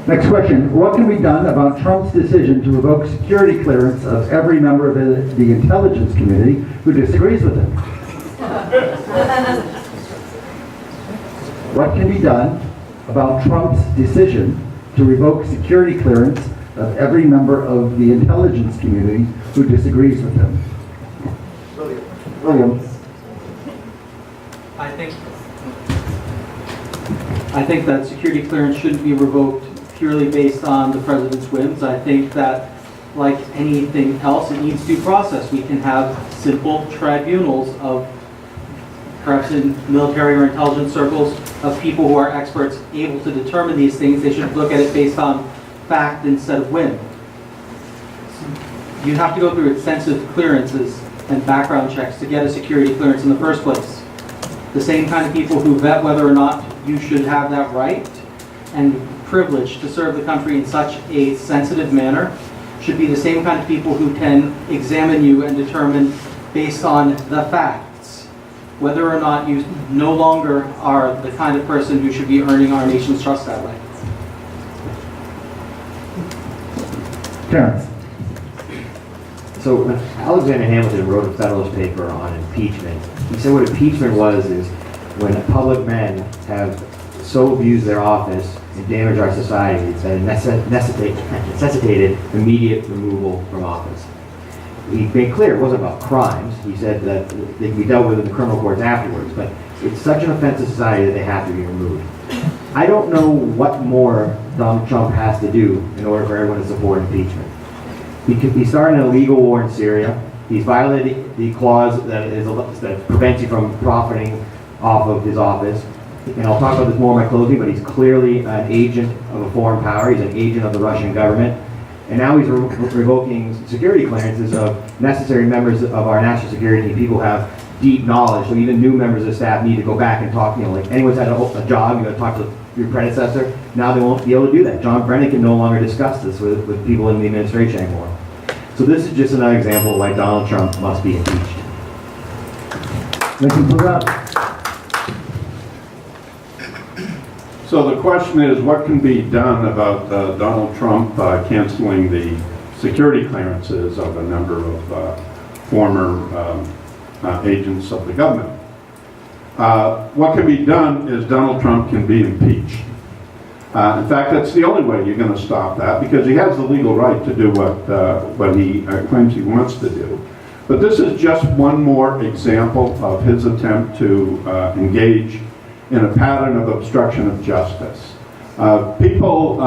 Next question. What can be done about Trump's decision to revoke security clearance of every member of the Intelligence Committee who disagrees with him? What can be done about Trump's decision to revoke security clearance of every member of the Intelligence Community who disagrees with him? William. I think that security clearance shouldn't be revoked purely based on the president's whims. I think that, like anything else, it needs due process. We can have simple tribunals of, perhaps in military or intelligence circles, of people who are experts able to determine these things. They should look at it based on fact instead of whim. You have to go through extensive clearances and background checks to get a security clearance in the first place. The same kind of people who vet whether or not you should have that right and privilege to serve the country in such a sensitive manner should be the same kind of people who can examine you and determine based on the facts whether or not you no longer are the kind of person who should be earning our nation's trust that way. Terrence. So when Alexander Hamilton wrote a Federalist paper on impeachment, he said what impeachment was is when public men have so abused their office and damaged our society that it necessitated immediate removal from office. He made clear it wasn't about crimes. He said that they can be dealt with in the criminal courts afterwards, but it's such an offense to society that they have to be removed. I don't know what more Donald Trump has to do in order for everyone to support impeachment. He started an illegal war in Syria. He's violated the clause that prevents you from profiting off of his office. And I'll talk about this more in my closing, but he's clearly an agent of a foreign power. He's an agent of the Russian government. And now he's revoking security clearances of necessary members of our national security team. People have deep knowledge, so even new members of staff need to go back and talk. Like anyone's had a job, you got to talk to your predecessor. Now they won't be able to do that. John Brennan can no longer discuss this with people in the administration anymore. So this is just another example of why Donald Trump must be impeached. Thank you for that. So the question is, what can be done about Donald Trump canceling the security clearances of a number of former agents of the government? What can be done is Donald Trump can be impeached. In fact, that's the only way you're going to stop that, because he has the legal right to do what he claims he wants to do. But this is just one more example of his attempt to engage in a pattern of obstruction of justice. People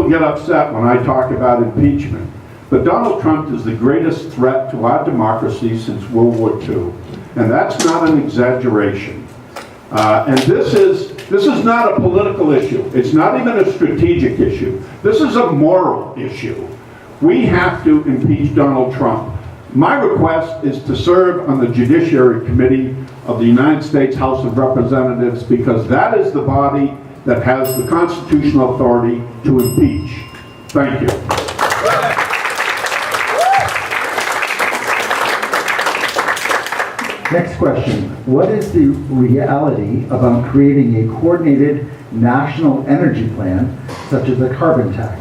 get upset when I talk about impeachment, but Donald Trump is the greatest threat to our democracy since World War II, and that's not an exaggeration. And this is not a political issue. It's not even a strategic issue. This is a moral issue. We have to impeach Donald Trump. My request is to serve on the Judiciary Committee of the United States House of Representatives, because that is the body that has the constitutional authority to impeach. Thank you. Next question. What is the reality about creating a coordinated national energy plan, such as a carbon tax?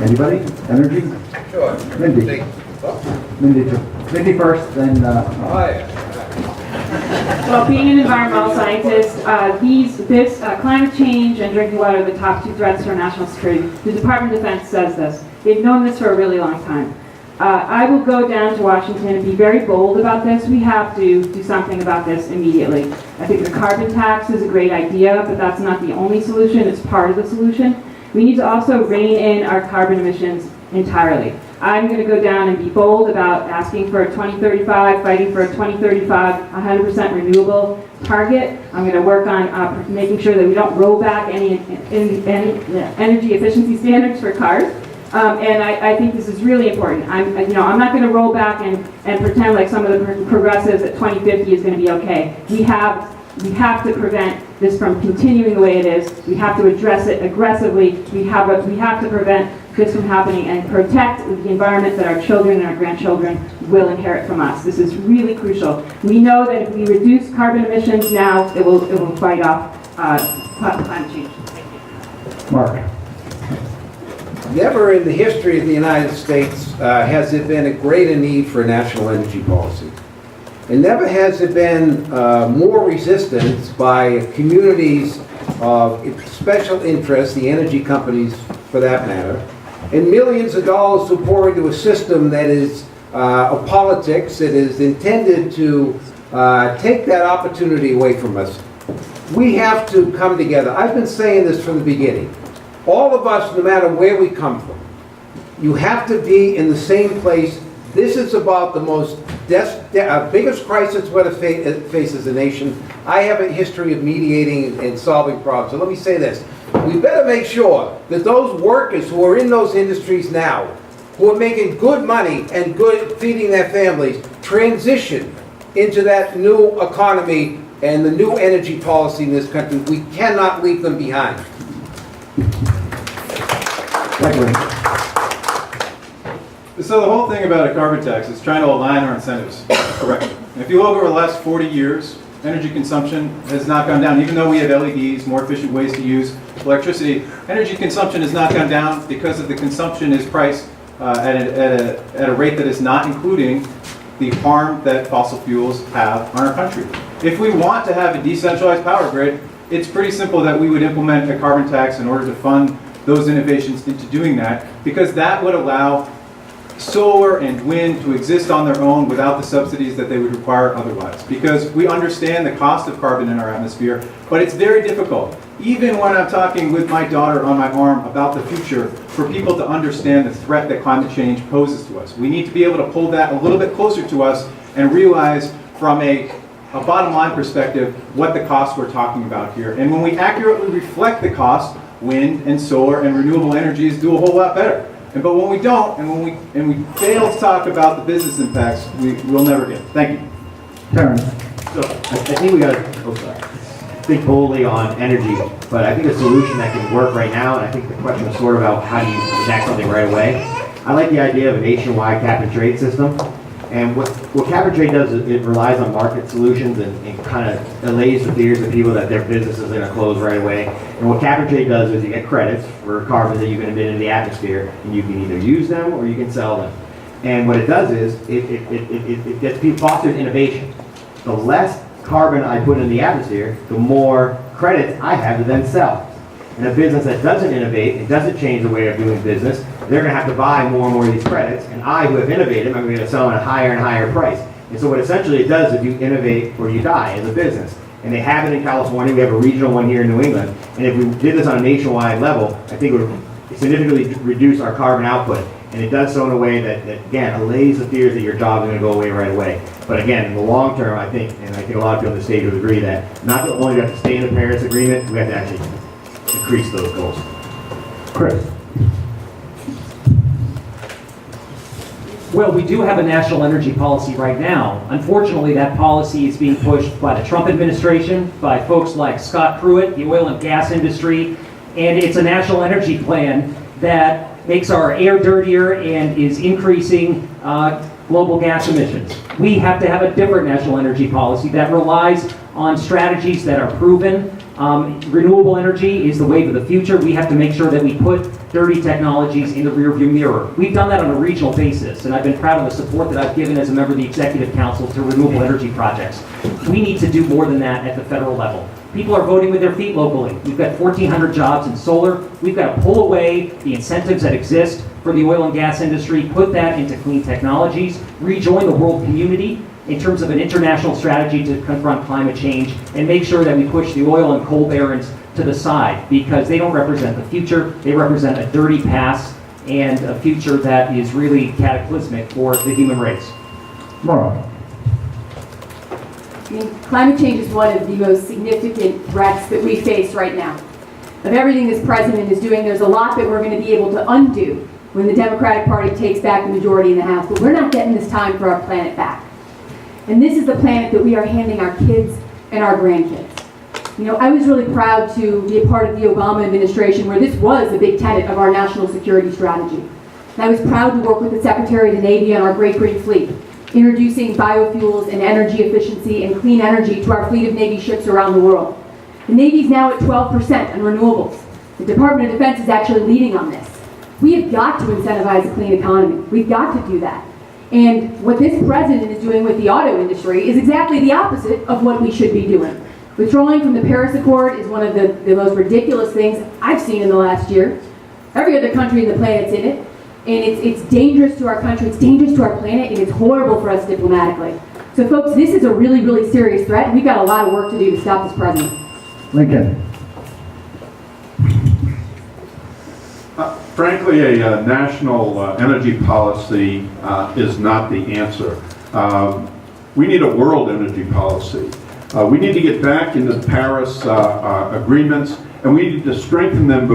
Anybody? Energy? Sure. Mindy. Mindy first, then... Well, being an environmental scientist, climate change and drinking water are the top two threats to our national security. The Department of Defense says this. They've known this for a really long time. I will go down to Washington and be very bold about this. We have to do something about this immediately. I think the carbon tax is a great idea, but that's not the only solution. It's part of the solution. We need to also rein in our carbon emissions entirely. I'm going to go down and be bold about asking for a 2035, fighting for a 2035 100% renewable target. I'm going to work on making sure that we don't roll back any energy efficiency standards for cars. And I think this is really important. I'm not going to roll back and pretend like some of the progressives at 2050 is going to be okay. We have to prevent this from continuing the way it is. We have to address it aggressively. We have to prevent this from happening and protect the environment that our children and our grandchildren will inherit from us. This is really crucial. We know that if we reduce carbon emissions now, it will fight off climate change. Mark. Never in the history of the United States has there been a greater need for a national energy policy. And never has there been more resistance by communities of special interest, the energy companies for that matter, and millions of dollars to pour into a system that is of politics that is intended to take that opportunity away from us. We have to come together. I've been saying this from the beginning. All of us, no matter where we come from, you have to be in the same place. This is about the most biggest crisis we're going to face as a nation. I have a history of mediating and solving problems. So let me say this. We better make sure that those workers who are in those industries now, who are making good money and good feeding their families, transition into that new economy and the new energy policy in this country. We cannot leave them behind. So the whole thing about a carbon tax is trying to align our incentives correctly. And if you look over the last 40 years, energy consumption has not gone down. Even though we have LEDs, more efficient ways to use electricity, energy consumption has not gone down because of the consumption is priced at a rate that is not including the harm that fossil fuels have on our country. If we want to have a decentralized power grid, it's pretty simple that we would implement a carbon tax in order to fund those innovations into doing that, because that would allow solar and wind to exist on their own without the subsidies that they would require otherwise. Because we understand the cost of carbon in our atmosphere, but it's very difficult, even when I'm talking with my daughter on my arm about the future, for people to understand the threat that climate change poses to us. We need to be able to pull that a little bit closer to us and realize from a bottom line perspective what the costs we're talking about here. And when we accurately reflect the cost, wind and solar and renewable energies do a whole lot better. But when we don't, and when we fail to talk about the business impacts, we'll never get it. Thank you. Terrence. So I think we got to think boldly on energy, but I think a solution that can work right now, and I think the question is sort of about how do you enact something right away. I like the idea of a nationwide cap and trade system. And what cap and trade does is it relies on market solutions and kind of allays the fears of people that their business is going to close right away. And what cap and trade does is you get credits for carbon that you can emit into the atmosphere, and you can either use them or you can sell them. And what it does is it fosters innovation. The less carbon I put in the atmosphere, the more credits I have to then sell. And a business that doesn't innovate and doesn't change the way of doing business, they're going to have to buy more and more of these credits, and I, who have innovated, I'm going to sell at a higher and higher price. And so what essentially it does is you innovate or you die as a business. And they have it in California, we have a regional one here in New England, and if we did this on a nationwide level, I think it would significantly reduce our carbon output. And it does so in a way that again, allays the fears that your job is going to go away right away. But again, in the long term, I think, and I think a lot of people on the stage would agree that not only do we have to stay in the Paris Agreement, we have to actually increase those goals. Chris. Well, we do have a national energy policy right now. Unfortunately, that policy is being pushed by the Trump administration, by folks like Scott Pruitt, the oil and gas industry, and it's a national energy plan that makes our air dirtier and is increasing global gas emissions. We have to have a different national energy policy that relies on strategies that are proven. Renewable energy is the wave of the future. We have to make sure that we put dirty technologies in the rearview mirror. We've done that on a regional basis, and I've been proud of the support that I've given as a member of the Executive Council to renewable energy projects. We need to do more than that at the federal level. People are voting with their feet locally. We've got 1,400 jobs in solar. We've got to pull away the incentives that exist for the oil and gas industry, put that into clean technologies, rejoin the world community in terms of an international strategy to confront climate change, and make sure that we push the oil and coal barons to the side, because they don't represent the future. They represent a dirty past and a future that is really cataclysmic for the human race. Maura. I mean, climate change is one of the most significant threats that we face right now. Of everything this president is doing, there's a lot that we're going to be able to undo when the Democratic Party takes back the majority in the House, but we're not getting this time for our planet back. And this is the planet that we are handing our kids and our grandkids. You know, I was really proud to be a part of the Obama administration where this was a big tenet of our national security strategy. And I was proud to work with the Secretary of the Navy on our Great Green Fleet, introducing biofuels and energy efficiency and clean energy to our fleet of Navy ships around the world. The Navy's now at 12% on renewables. The Department of Defense is actually leading on this. We have got to incentivize a clean economy. We've got to do that. And what this president is doing with the auto industry is exactly the opposite of what we should be doing. Withdrawing from the Paris Accord is one of the most ridiculous things I've seen in the last year. Every other country on the planet's in it, and it's dangerous to our country, it's dangerous to our planet, and it's horrible for us diplomatically. So folks, this is a really, really serious threat, and we've got a lot of work to do to stop this president. Lincoln. Frankly, a national energy policy is not the answer. We need a world energy policy. We need to get back into the Paris agreements, and we need to strengthen them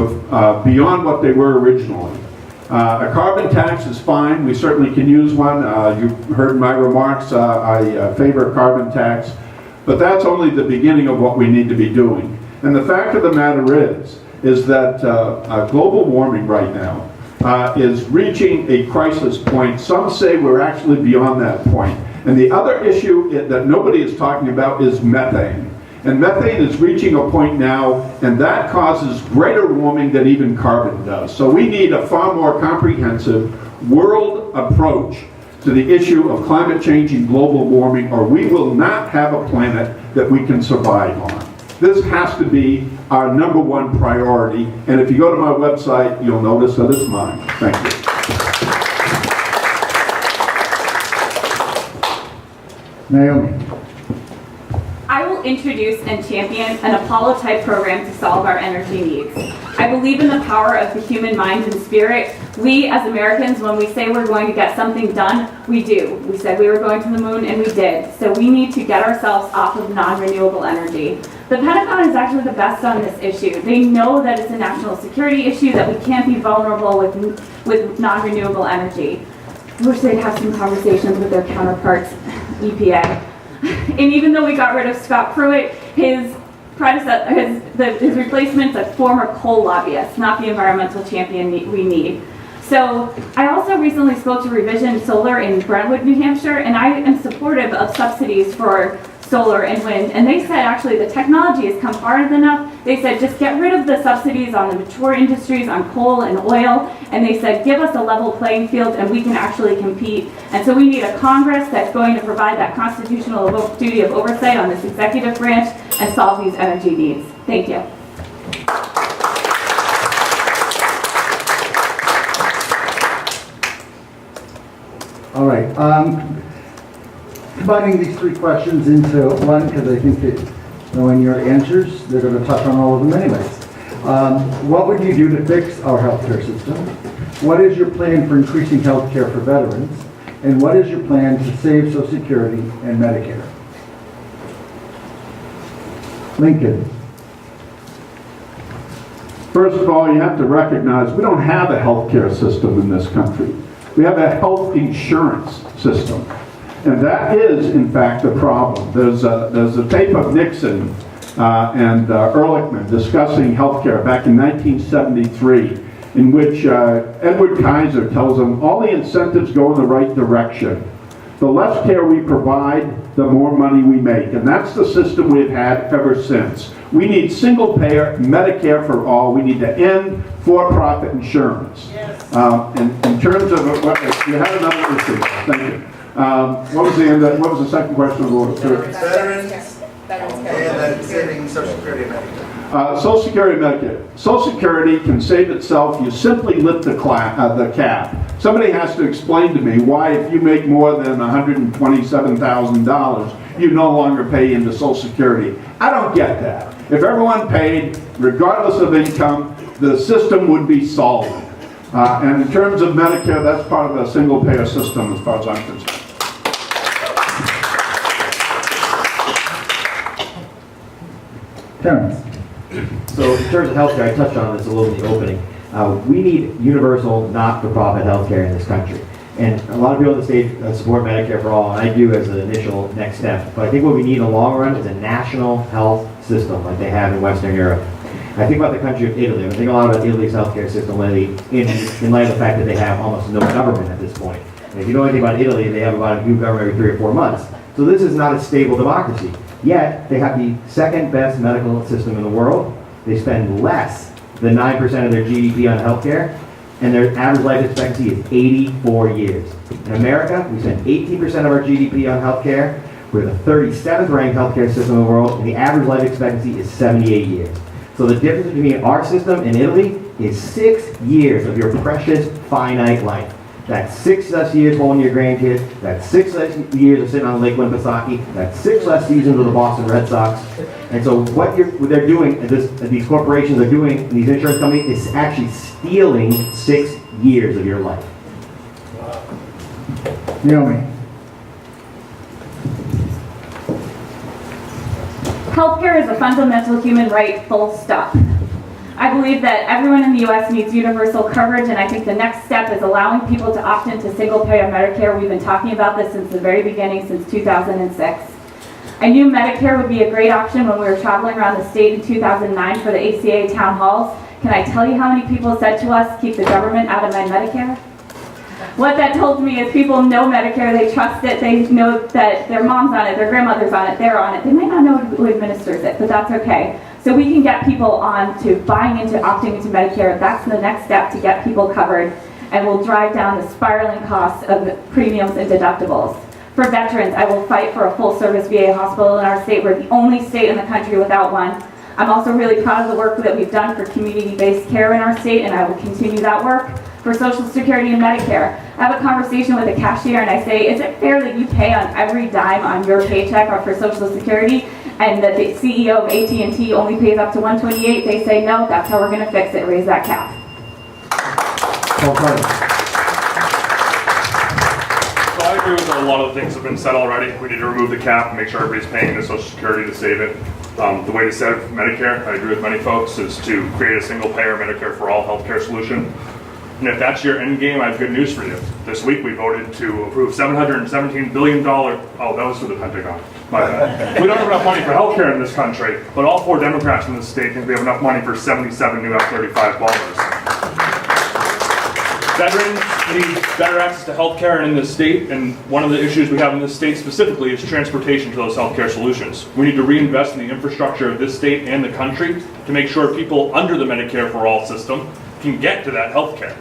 beyond what they were originally. A carbon tax is fine. We certainly can use one. You heard my remarks. I favor a carbon tax. But that's only the beginning of what we need to be doing. And the fact of the matter is that global warming right now is reaching a crisis point. Some say we're actually beyond that point. And the other issue that nobody is talking about is methane. And methane is reaching a point now, and that causes greater warming than even carbon does. So we need a far more comprehensive world approach to the issue of climate change and global warming, or we will not have a planet that we can survive on. This has to be our #1 priority, and if you go to my website, you'll notice that it's mine. Thank you. Naomi. I will introduce and champion an Apollo-type program to solve our energy needs. I believe in the power of the human mind and spirit. We, as Americans, when we say we're going to get something done, we do. We said we were going to the moon, and we did. So we need to get ourselves off of non-renewable energy. The Pentagon is actually the best on this issue. They know that it's a national security issue, that we can't be vulnerable with non-renewable energy. I wish they'd have some conversations with their counterparts, EPA. And even though we got rid of Scott Pruitt, his replacement's a former coal lobbyist, not the environmental champion we need. So I also recently spoke to Revision Solar in Brentwood, New Hampshire, and I am supportive of subsidies for solar and wind. And they said actually the technology has come far enough. They said just get rid of the subsidies on the mature industries, on coal and oil. And they said give us a level playing field and we can actually compete. And so we need a Congress that's going to provide that constitutional duty of oversight on this executive branch and solve these energy needs. Thank you. All right. Combining these three questions into one, because I think that knowing your answers, they're going to touch on all of them anyways. What would you do to fix our healthcare system? What is your plan for increasing healthcare for veterans? And what is your plan to save Social Security and Medicare? Lincoln. First of all, you have to recognize we don't have a healthcare system in this country. We have a health insurance system. And that is, in fact, the problem. There's a tape of Nixon and Ehrlichman discussing healthcare back in 1973, in which Edward Kaiser tells them all the incentives go in the right direction. The less care we provide, the more money we make. And that's the system we've had ever since. We need single-payer Medicare for all. We need to end for-profit insurance. Yes. In terms of what you had another issue. Thank you. What was the end? What was the second question? Veterans and saving Social Security and Medicare. Social Security and Medicare. Social Security can save itself. You simply lift the cap. Somebody has to explain to me why, if you make more than $127,000, you no longer pay into Social Security. I don't get that. If everyone paid, regardless of income, the system would be solid. And in terms of Medicare, that's part of a single-payer system as far as I'm concerned. Terrence. So in terms of healthcare, I touched on this a little in the opening. We need universal, not-for-profit healthcare in this country. And a lot of people on the stage support Medicare for all, and I do as an initial next step. But I think what we need in the long run is a national health system like they have in Western Europe. I think about the country of Italy. I think a lot about Italy's healthcare system lately in light of the fact that they have almost no government at this point. And if you know anything about Italy, they have about a new government every 3 or 4 months. So this is not a stable democracy. Yet, they have the second best medical system in the world. They spend less than 9% of their GDP on healthcare, and their average life expectancy is 84 years. In America, we spend 18% of our GDP on healthcare. We're the 37th ranked healthcare system in the world, and the average life expectancy is 78 years. So the difference between our system and Italy is 6 years of your precious, finite life. That's 6 less years holding your grandkids. That's 6 less years of sitting on Lake Winnipesaukee. That's 6 less seasons with the Boston Red Sox. And so what they're doing, these corporations are doing, these insurance companies, is actually stealing 6 years of your life. Naomi. Healthcare is a fundamental human right, full stop. I believe that everyone in the U.S. needs universal coverage, and I think the next step is allowing people to opt into single-payer Medicare. We've been talking about this since the very beginning, since 2006. I knew Medicare would be a great option when we were traveling around the state in 2009 for the ACA town halls. Can I tell you how many people said to us, keep the government out of my Medicare? What that told me is people know Medicare, they trust it, they know that their mom's on it, their grandmother's on it, they're on it. They might not know who administers it, but that's okay. So we can get people on to buying into, opting into Medicare. That's the next step to get people covered, and we'll drive down the spiraling costs of premiums and deductibles. For veterans, I will fight for a full-service VA hospital in our state. We're the only state in the country without one. I'm also really proud of the work that we've done for community-based care in our state, and I will continue that work. For Social Security and Medicare, I have a conversation with a cashier and I say, is it fair that you pay on every dime on your paycheck or for Social Security, and that the CEO of AT&T only pays up to $128? They say, no, that's how we're going to fix it, raise that cap. So I agree with a lot of the things that have been said already. We need to remove the cap and make sure everybody's paying into Social Security to save it. The way to save Medicare, I agree with many folks, is to create a single-payer Medicare for all healthcare solution. And if that's your end game, I have good news for you. This week we voted to approve $717 billion. Oh, that was for the Pentagon. My bad. We don't have enough money for healthcare in this country, but all 4 Democrats in this state think we have enough money for 77 new F-35 bombers. Veterans need better access to healthcare in this state, and one of the issues we have in this state specifically is transportation to those healthcare solutions. We need to reinvest in the infrastructure of this state and the country to make sure people under the Medicare for All system can get to that healthcare.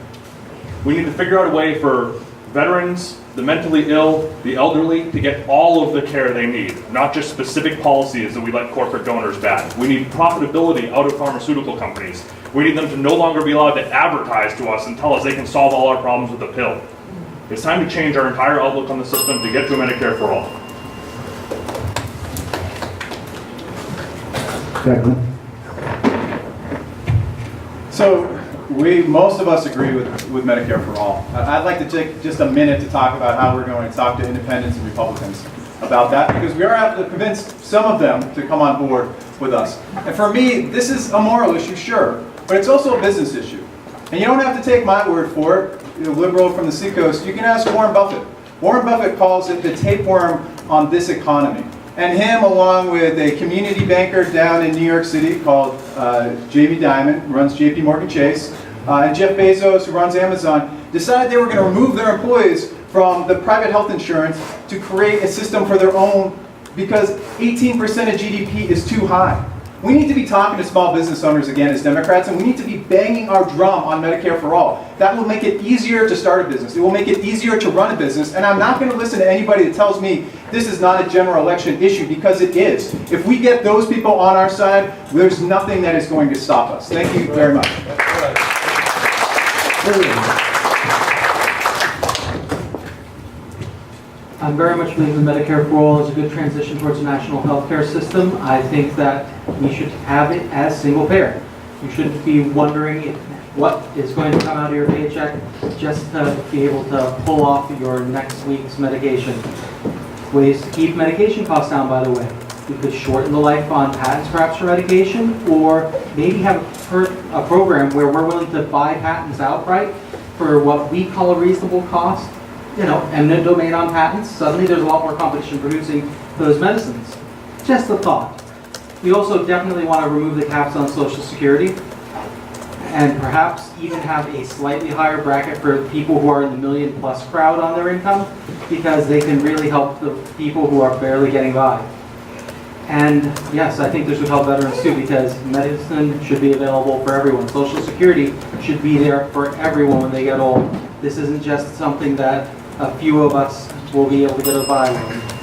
We need to figure out a way for veterans, the mentally ill, the elderly, to get all of the care they need, not just specific policies that we let corporate donors bag. We need profitability out of pharmaceutical companies. We need them to no longer be allowed to advertise to us and tell us they can solve all our problems with a pill. It's time to change our entire outlook on the system to get to a Medicare for all. So most of us agree with Medicare for all. I'd like to take just a minute to talk about how we're going to talk to independents and Republicans about that, because we are able to convince some of them to come on board with us. And for me, this is a moral issue, sure, but it's also a business issue. And you don't have to take my word for it, the liberal from the seacoast. You can ask Warren Buffett. Warren Buffett calls it the tapeworm on this economy. And him, along with a community banker down in New York City called Jamie Dimon, who runs JP Morgan Chase, and Jeff Bezos, who runs Amazon, decided they were going to remove their employees from the private health insurance to create a system for their own, because 18% of GDP is too high. We need to be talking to small business owners again as Democrats, and we need to be banging our drum on Medicare for all. That will make it easier to start a business. It will make it easier to run a business, and I'm not going to listen to anybody that tells me this is not a general election issue, because it is. If we get those people on our side, there's nothing that is going to stop us. Thank you very much. I'm very much believe in Medicare for all as a good transition towards a national health care system. I think that we should have it as single payer. You shouldn't be wondering what is going to come out of your paycheck just to be able to pull off your next week's medication. Ways to keep medication costs down, by the way. We could shorten the life on patents perhaps for medication, or maybe have a program where we're willing to buy patents outright for what we call a reasonable cost. You know, eminent domain on patents, suddenly there's a lot more competition producing those medicines. Just a thought. We also definitely want to remove the caps on Social Security, and perhaps even have a slightly higher bracket for people who are in the million-plus crowd on their income, because they can really help the people who are barely getting by. And yes, I think this would help veterans too, because medicine should be available for everyone. Social Security should be there for everyone when they get old. This isn't just something that a few of us will be able to get by with.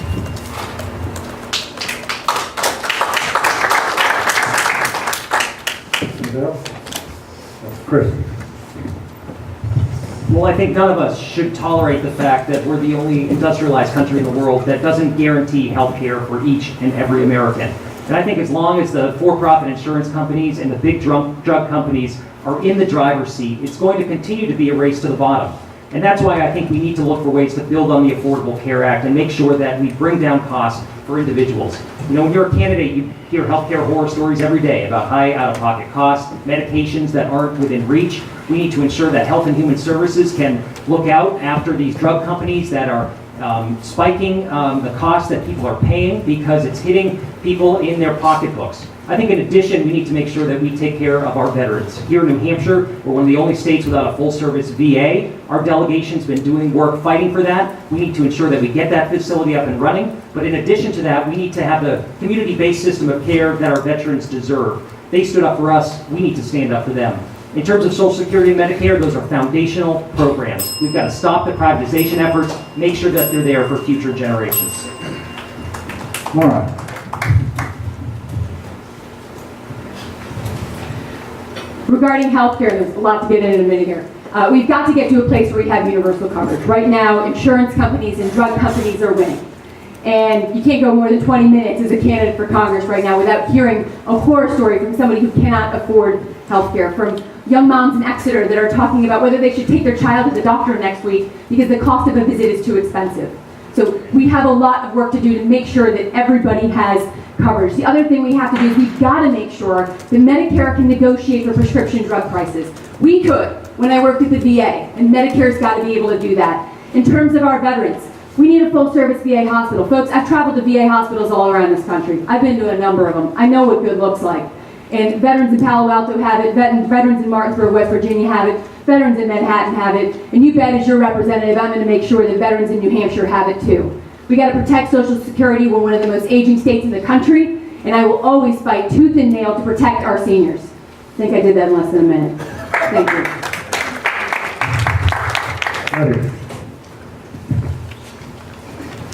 Chris. Well, I think none of us should tolerate the fact that we're the only industrialized country in the world that doesn't guarantee health care for each and every American. And I think as long as the for-profit insurance companies and the big drug companies are in the driver's seat, it's going to continue to be a race to the bottom. And that's why I think we need to look for ways to build on the Affordable Care Act and make sure that we bring down costs for individuals. You know, when you're a candidate, you hear healthcare horror stories every day about high out-of-pocket costs, medications that aren't within reach. We need to ensure that Health and Human Services can look out after these drug companies that are spiking the cost that people are paying because it's hitting people in their pocketbooks. I think in addition, we need to make sure that we take care of our veterans. Here in New Hampshire, we're one of the only states without a full-service VA. Our delegation's been doing work fighting for that. We need to ensure that we get that facility up and running. But in addition to that, we need to have the community-based system of care that our veterans deserve. They stood up for us. We need to stand up for them. In terms of Social Security and Medicare, those are foundational programs. We've got to stop the privatization efforts, make sure that they're there for future generations. Maura. Regarding healthcare, there's a lot to get in a minute here. We've got to get to a place where we have universal coverage. Right now, insurance companies and drug companies are winning. And you can't go more than 20 minutes as a candidate for Congress right now without hearing a horror story from somebody who cannot afford healthcare, from young moms in Exeter that are talking about whether they should take their child to the doctor next week because the cost of a visit is too expensive. So we have a lot of work to do to make sure that everybody has coverage. The other thing we have to do is we've got to make sure that Medicare can negotiate for prescription drug prices. We could when I worked at the VA, and Medicare's got to be able to do that. In terms of our veterans, we need a full-service VA hospital. Folks, I've traveled to VA hospitals all around this country. I've been to a number of them. I know what good looks like. And veterans in Palo Alto have it, veterans in Martinsburg, West Virginia have it, veterans in Manhattan have it, and you bet as your representative, I'm going to make sure that veterans in New Hampshire have it too. We got to protect Social Security. We're one of the most aging states in the country, and I will always fight tooth and nail to protect our seniors. I think I did that in less than a minute. Thank you.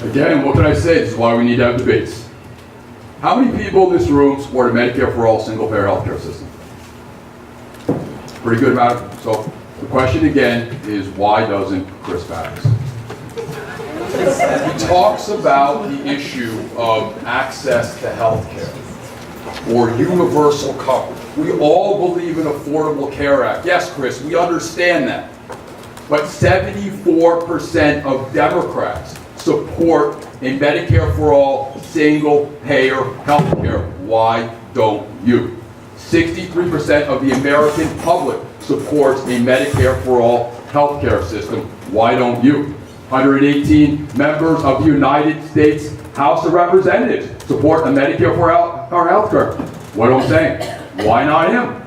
Again, what can I say? This is why we need to have debates. How many people in this room support a Medicare for all single-payer healthcare system? Pretty good amount. So the question again is, why doesn't Chris Backus? He talks about the issue of access to healthcare or universal coverage. We all believe in Affordable Care Act. Yes, Chris, we understand that. But 74% of Democrats support a Medicare for all single-payer healthcare. Why don't you? 63% of the American public supports a Medicare for all healthcare system. Why don't you? 118 members of the United States House of Representatives support a Medicare for all healthcare. What am I saying? Why not him?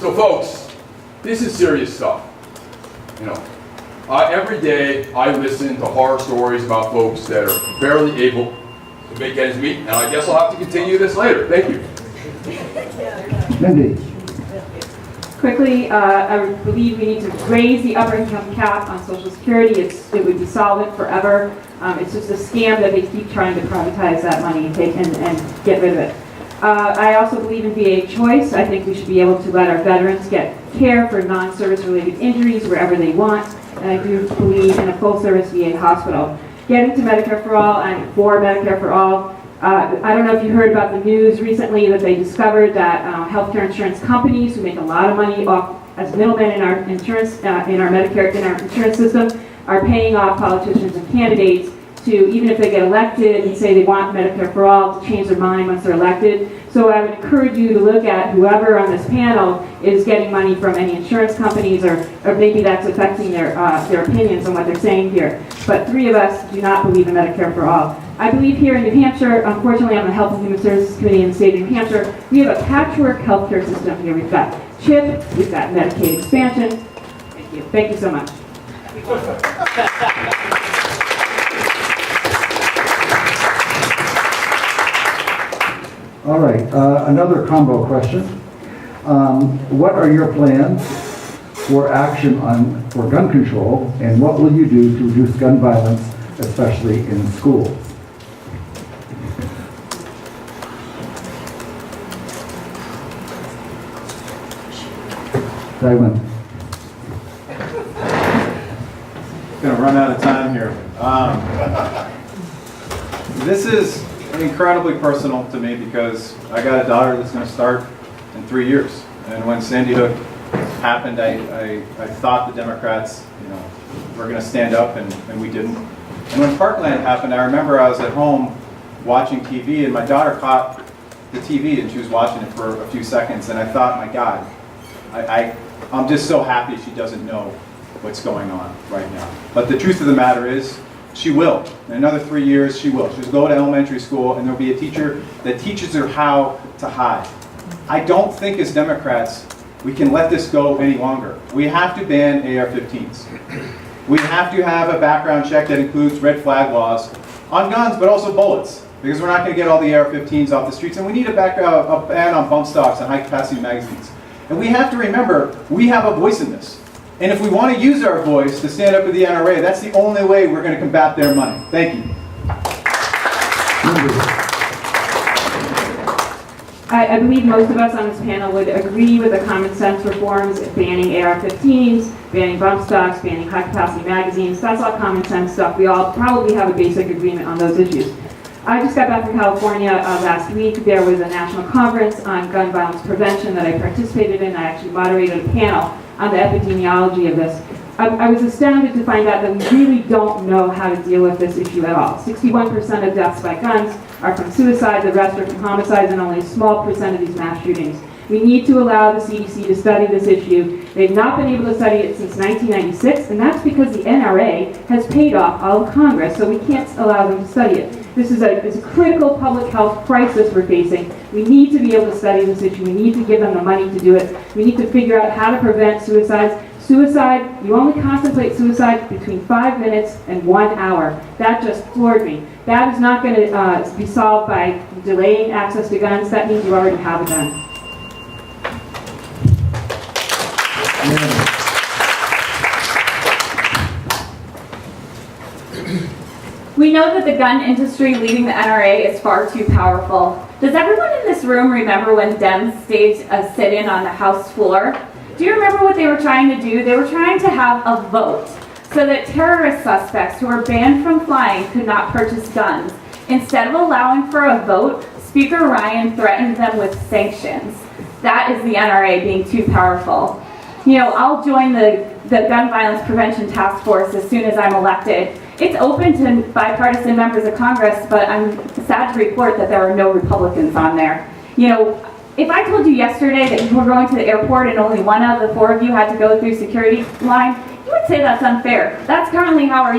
So folks, this is serious stuff. You know, every day I listen to horror stories about folks that are barely able to make ends meet, and I guess I'll have to continue this later. Thank you. Mindy. Quickly, I believe we need to raise the upper income cap on Social Security. It would be solvent forever. It's just a scam that they keep trying to privatize that money and get rid of it. I also believe in VA choice. I think we should be able to let our veterans get care for non-service related injuries wherever they want. And I do believe in a full-service VA hospital. Getting to Medicare for all, I'm for Medicare for all. I don't know if you heard about the news recently that they discovered that healthcare insurance companies who make a lot of money off as middlemen in our insurance, in our Medicare, in our insurance system, are paying off politicians and candidates to, even if they get elected and say they want Medicare for all, to change their mind once they're elected. So I would encourage you to look at whoever on this panel is getting money from any insurance companies, or maybe that's affecting their opinions on what they're saying here. But 3 of us do not believe in Medicare for all. I believe here in New Hampshire, unfortunately on the Health and Human Services Committee in the state of New Hampshire, we have a patchwork healthcare system here. We've got CHIP, we've got Medicaid expansion. Thank you. Thank you so much. All right, another combo question. What are your plans for action for gun control, and what will you do to reduce gun violence, especially in schools? Dylan. Gonna run out of time here. This is incredibly personal to me because I got a daughter that's going to start in 3 years. And when Sandy Hook happened, I thought the Democrats, were going to stand up, and we didn't. And when Parkland happened, I remember I was at home watching TV, and my daughter caught the TV, and she was watching it for a few seconds, and I thought, my God, I'm just so happy she doesn't know what's going on right now. But the truth of the matter is, she will. In another 3 years, she will. She'll go to elementary school, and there'll be a teacher that teaches her how to hide. I don't think as Democrats we can let this go any longer. We have to ban AR-15s. We have to have a background check that includes red flag laws on guns, but also bullets, because we're not going to get all the AR-15s off the streets, and we need a ban on bump stocks and high-capacity magazines. And we have to remember, we have a voice in this. And if we want to use our voice to stand up with the NRA, that's the only way we're going to combat their money. Thank you. I believe most of us on this panel would agree with the common sense reforms, banning AR-15s, banning bump stocks, banning high-capacity magazines. That's all common sense stuff. We all probably have a basic agreement on those issues. I just got back from California last week. There was a national conference on gun violence prevention that I participated in. I actually moderated a panel on the epidemiology of this. I was astounded to find out that we really don't know how to deal with this issue at all. 61% of deaths by guns are from suicide, the rest are from homicides, and only a small percent of these mass shootings. We need to allow the CDC to study this issue. They've not been able to study it since 1996, and that's because the NRA has paid off all of Congress, so we can't allow them to study it. This is a critical public health crisis we're facing. We need to be able to study this issue. We need to give them the money to do it. We need to figure out how to prevent suicides. Suicide, you only contemplate suicide between 5 minutes and 1 hour. That just floored me. That is not going to be solved by delaying access to guns. That means you already have a gun. We know that the gun industry leading the NRA is far too powerful. Does everyone in this room remember when Dems staged a sit-in on the House floor? Do you remember what they were trying to do? They were trying to have a vote so that terrorist suspects who were banned from flying could not purchase guns. Instead of allowing for a vote, Speaker Ryan threatened them with sanctions. That is the NRA being too powerful. I'll join the Gun Violence Prevention Task Force as soon as I'm elected. It's open to bipartisan members of Congress, but I'm sad to report that there are no Republicans on there. If I told you yesterday that you were going to the airport and only 1 out of the 4 of you had to go through security line, you would say that's unfair. That's currently how our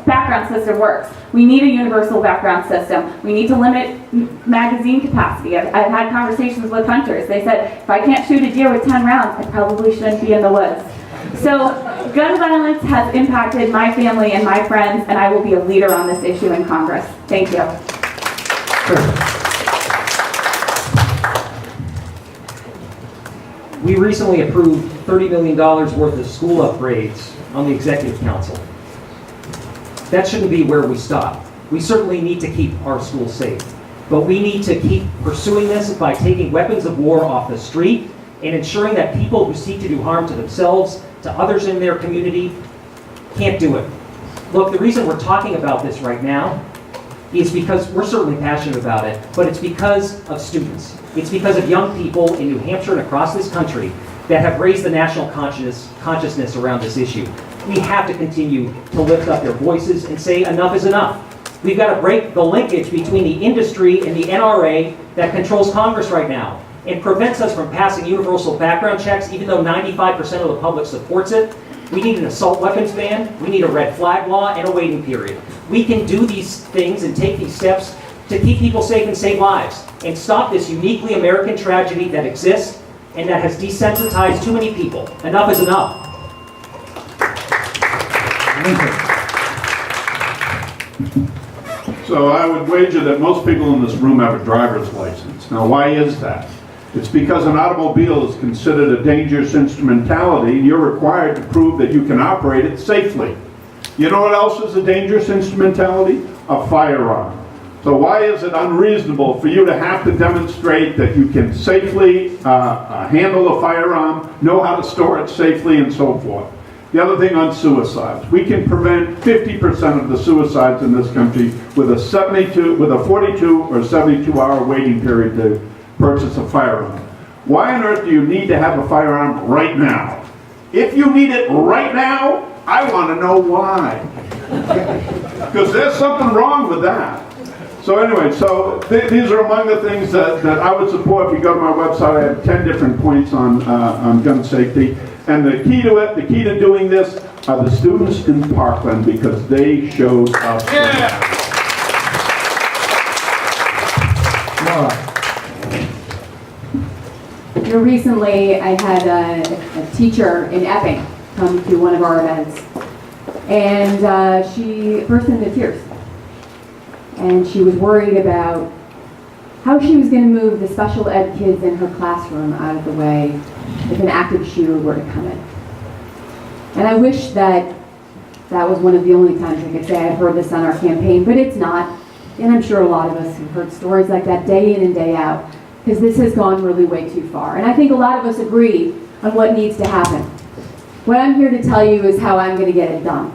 background system works. We need a universal background system. We need to limit magazine capacity. I've had conversations with hunters. They said, if I can't shoot a deer with 10 rounds, I probably shouldn't be in the woods. So gun violence has impacted my family and my friends, and I will be a leader on this issue in Congress. Thank you. We recently approved $30 million worth of school upgrades on the Executive Council. That shouldn't be where we stop. We certainly need to keep our schools safe, but we need to keep pursuing this by taking weapons of war off the street and ensuring that people who seek to do harm to themselves, to others in their community, can't do it. Look, the reason we're talking about this right now is because we're certainly passionate about it, but it's because of students. It's because of young people in New Hampshire and across this country that have raised the national consciousness around this issue. We have to continue to lift up their voices and say enough is enough. We've got to break the linkage between the industry and the NRA that controls Congress right now and prevents us from passing universal background checks, even though 95% of the public supports it. We need an assault weapons ban, we need a red flag law, and a waiting period. We can do these things and take these steps to keep people safe and save lives, and stop this uniquely American tragedy that exists and that has desensitized too many people. Enough is enough. So I would wager that most people in this room have a driver's license. Now, why is that? It's because an automobile is considered a dangerous instrumentality, and you're required to prove that you can operate it safely. You know what else is a dangerous instrumentality? A firearm. So why is it unreasonable for you to have to demonstrate that you can safely handle a firearm, know how to store it safely, and so forth? The other thing on suicides, we can prevent 50% of the suicides in this country with a 42 or 72-hour waiting period to purchase a firearm. Why on earth do you need to have a firearm right now? If you need it right now, I want to know why. Because there's something wrong with that. So anyway, these are among the things that I would support. If you go to my website, I have 10 different points on gun safety. And the key to doing this are the students in Parkland, because they showed us. Yeah. Recently, I had a teacher in Epping come to one of our events, and she burst into tears. And she was worried about how she was going to move the special ed kids in her classroom out of the way if an active shooter were to come in. And I wish that was one of the only times I could say I've heard this on our campaign, but it's not. And I'm sure a lot of us have heard stories like that day in and day out, because this has gone really way too far. And I think a lot of us agree on what needs to happen. What I'm here to tell you is how I'm going to get it done,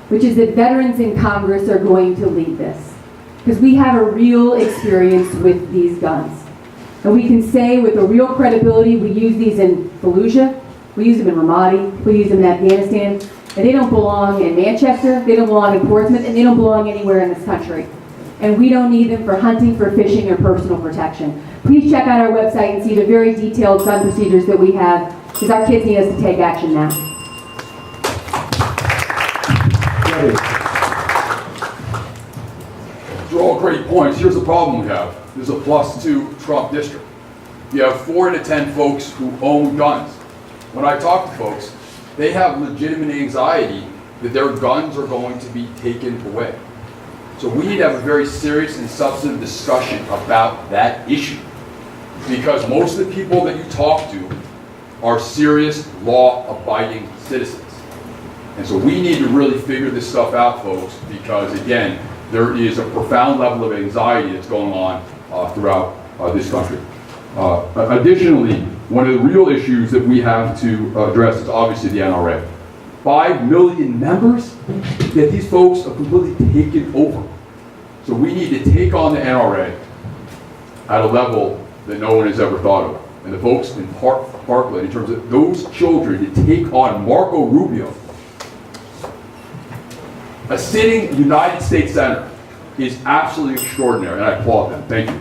which is that veterans in Congress are going to lead this, because we have a real experience with these guns. And we can say with a real credibility, we use these in Fallujah, we use them in Ramadi, we use them in Afghanistan, and they don't belong in Manchester, they don't belong in Portsmouth, and they don't belong anywhere in this country. And we don't need them for hunting, for fishing, or personal protection. Please check out our website and see the very detailed gun procedures that we have, because our kids need us to take action now. These are all great points. Here's the problem we have. There's a +2 Trump district. You have 4 to 10 folks who own guns. When I talk to folks, they have legitimate anxiety that their guns are going to be taken away. So we need to have a very serious and substantive discussion about that issue, because most of the people that you talk to are serious, law-abiding citizens. And so we need to really figure this stuff out, folks, because again, there is a profound level of anxiety that's going on throughout this country. Additionally, one of the real issues that we have to address is obviously the NRA. 5 million members that these folks are completely taken over. So we need to take on the NRA at a level that no one has ever thought of. And the folks in Parkland, in terms of those children, to take on Marco Rubio, a sitting United States Senator, is absolutely extraordinary, and I applaud them. Thank you.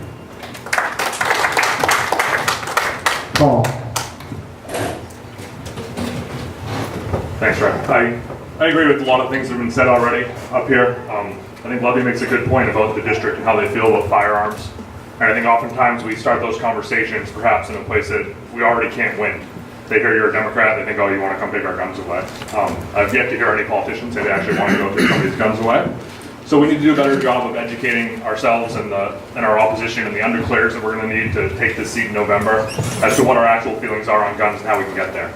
Paul. Thanks, Ryan. I agree with a lot of things that have been said already up here. I think Levy makes a good point about the district and how they feel about firearms. And I think oftentimes we start those conversations perhaps in a place that we already can't win. They hear you're a Democrat, they think, oh, you want to come take our guns away. I've yet to hear any politicians say they actually want to go take somebody's guns away. So we need to do a better job of educating ourselves and our opposition and the underclears that we're going to need to take this seat in November as to what our actual feelings are on guns and how we can get there.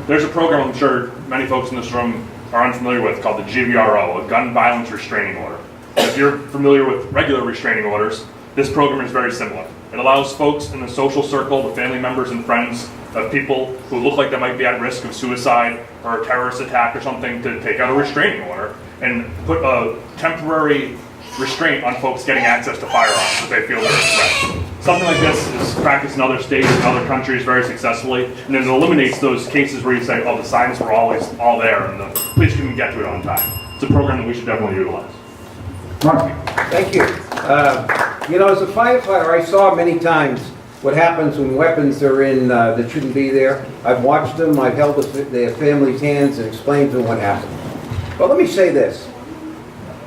There's a program I'm sure many folks in this room are unfamiliar with called the GVRO, a Gun Violence Restraining Order. If you're familiar with regular restraining orders, this program is very similar. It allows folks in the social circle, the family members and friends of people who look like they might be at risk of suicide or a terrorist attack or something to take out a restraining order and put a temporary restraint on folks getting access to firearms if they feel they're a threat. Something like this is practiced in other states and other countries very successfully, and it eliminates those cases where you say, oh, the signs were always all there and the police couldn't get to it on time. It's a program that we should definitely utilize. Mark. Thank you. You know, as a firefighter, I saw many times what happens when weapons are in that shouldn't be there. I've watched them, I've held their family's hands and explained to them what happened. But let me say this,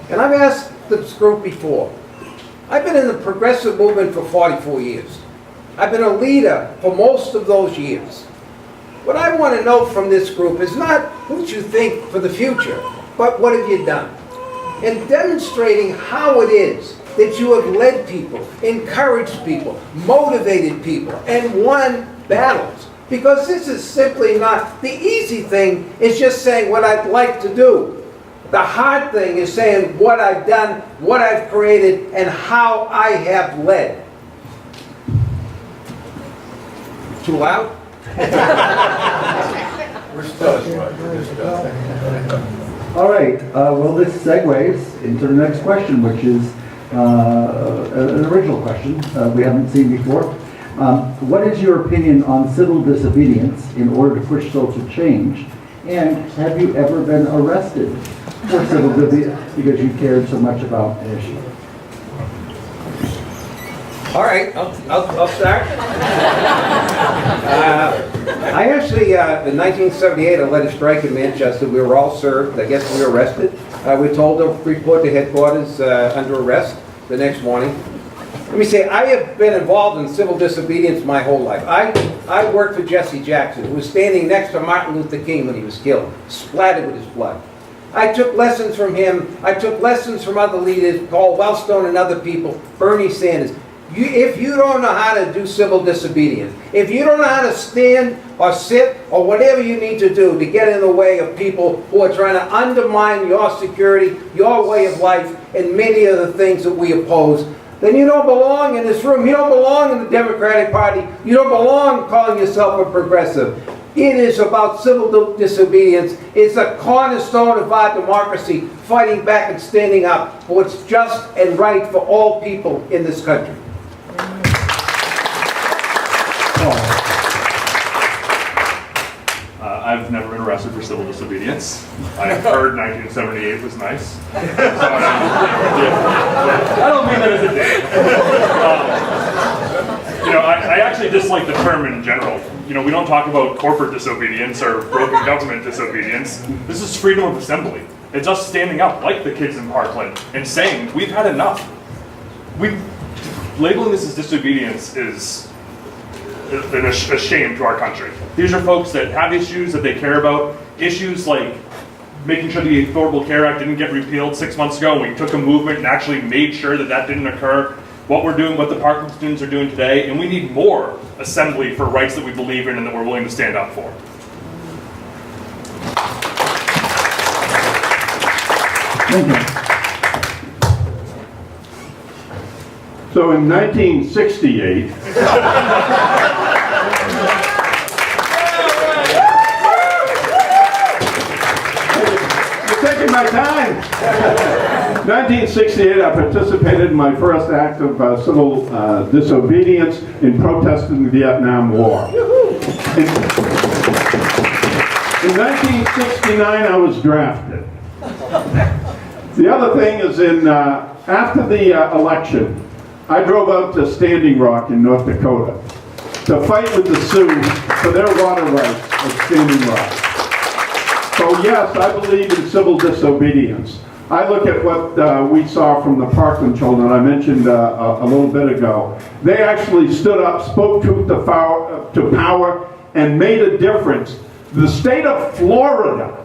and I've asked this group before. I've been in the progressive movement for 44 years. I've been a leader for most of those years. What I want to know from this group is not what you think for the future, but what have you done? And demonstrating how it is that you have led people, encouraged people, motivated people, and won battles. Because this is simply not, the easy thing is just saying what I'd like to do. The hard thing is saying what I've done, what I've created, and how I have led. Too loud? We're stuck. All right, well, this segues into the next question, which is an original question we haven't seen before. What is your opinion on civil disobedience in order to push social change? And have you ever been arrested for civil disobedience because you cared so much about an issue? All right, I'll start. I actually, in 1978, I led a strike in Manchester. We were all served. I guess we were arrested. We were told to report to headquarters under arrest the next morning. Let me say, I have been involved in civil disobedience my whole life. I worked for Jesse Jackson, who was standing next to Martin Luther King when he was killed, splattered with his blood. I took lessons from him. I took lessons from other leaders, Paul Wellstone and other people, Bernie Sanders. If you don't know how to do civil disobedience, if you don't know how to stand or sit or whatever you need to do to get in the way of people who are trying to undermine your security, your way of life, and many of the things that we oppose, then you don't belong in this room. You don't belong in the Democratic Party. You don't belong calling yourself a progressive. It is about civil disobedience. It's a cornerstone of our democracy, fighting back and standing up for what's just and right for all people in this country. I've never been arrested for civil disobedience. I've heard 1978 was nice. So I don't mean that as a dig. You know, I actually dislike the term in general. You know, we don't talk about corporate disobedience or broken government disobedience. This is freedom of assembly. It's us standing up like the kids in Parkland and saying, we've had enough. Labeling this as disobedience is a shame to our country. These are folks that have issues that they care about, issues like making sure the Affordable Care Act didn't get repealed 6 months ago, and we took a movement and actually made sure that that didn't occur, what we're doing, what the Parkland students are doing today, and we need more assembly for rights that we believe in and that we're willing to stand up for. Thank you. So in 1968, you're taking my time. 1968, I participated in my first act of civil disobedience in protesting the Vietnam War. In 1969, I was drafted. The other thing is after the election, I drove out to Standing Rock in North Dakota to fight with the Sioux for their water rights at Standing Rock. So yes, I believe in civil disobedience. I look at what we saw from the Parkland children I mentioned a little bit ago. They actually stood up, spoke truth to power, and made a difference. The state of Florida,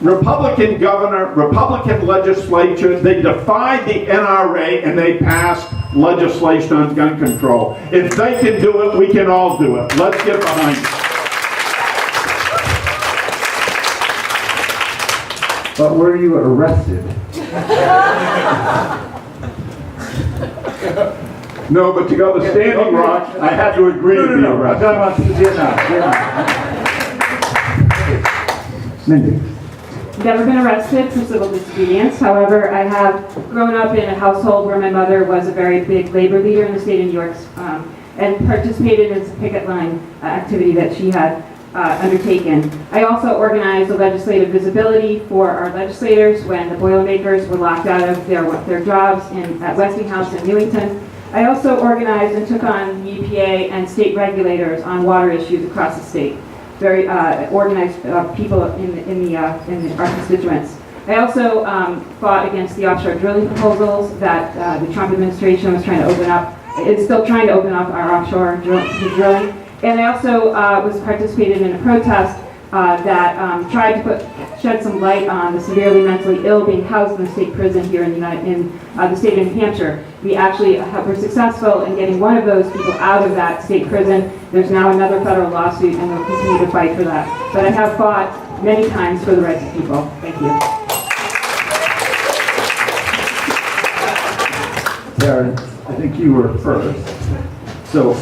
Republican governor, Republican legislature, they defied the NRA and they passed legislation on gun control. If they can do it, we can all do it. Let's get behind it. But were you arrested? No, but to go to Standing Rock, I had to agree to be arrested. I'm talking about Vietnam. Mindy. never been arrested for civil disobedience. However, I have grown up in a household where my mother was a very big labor leader in the state of New York and participated in this picket line activity that she had undertaken. I also organized a legislative visibility for our legislators when the Boilermakers were locked out of their jobs at Westinghouse and Newington. I also organized and took on the EPA and state regulators on water issues across the state. Very organized people in our constituents. I also fought against the offshore drilling proposals that the Trump administration was trying to open up. It's still trying to open up our offshore drilling. And I also participated in a protest that tried to shed some light on the severely mentally ill being housed in the state prison here in the state of New Hampshire. We actually were successful in getting one of those people out of that state prison. There's now another federal lawsuit, and we'll continue to fight for that. But I have fought many times for the rights of people. Thank you. Karen, I think you were first. So,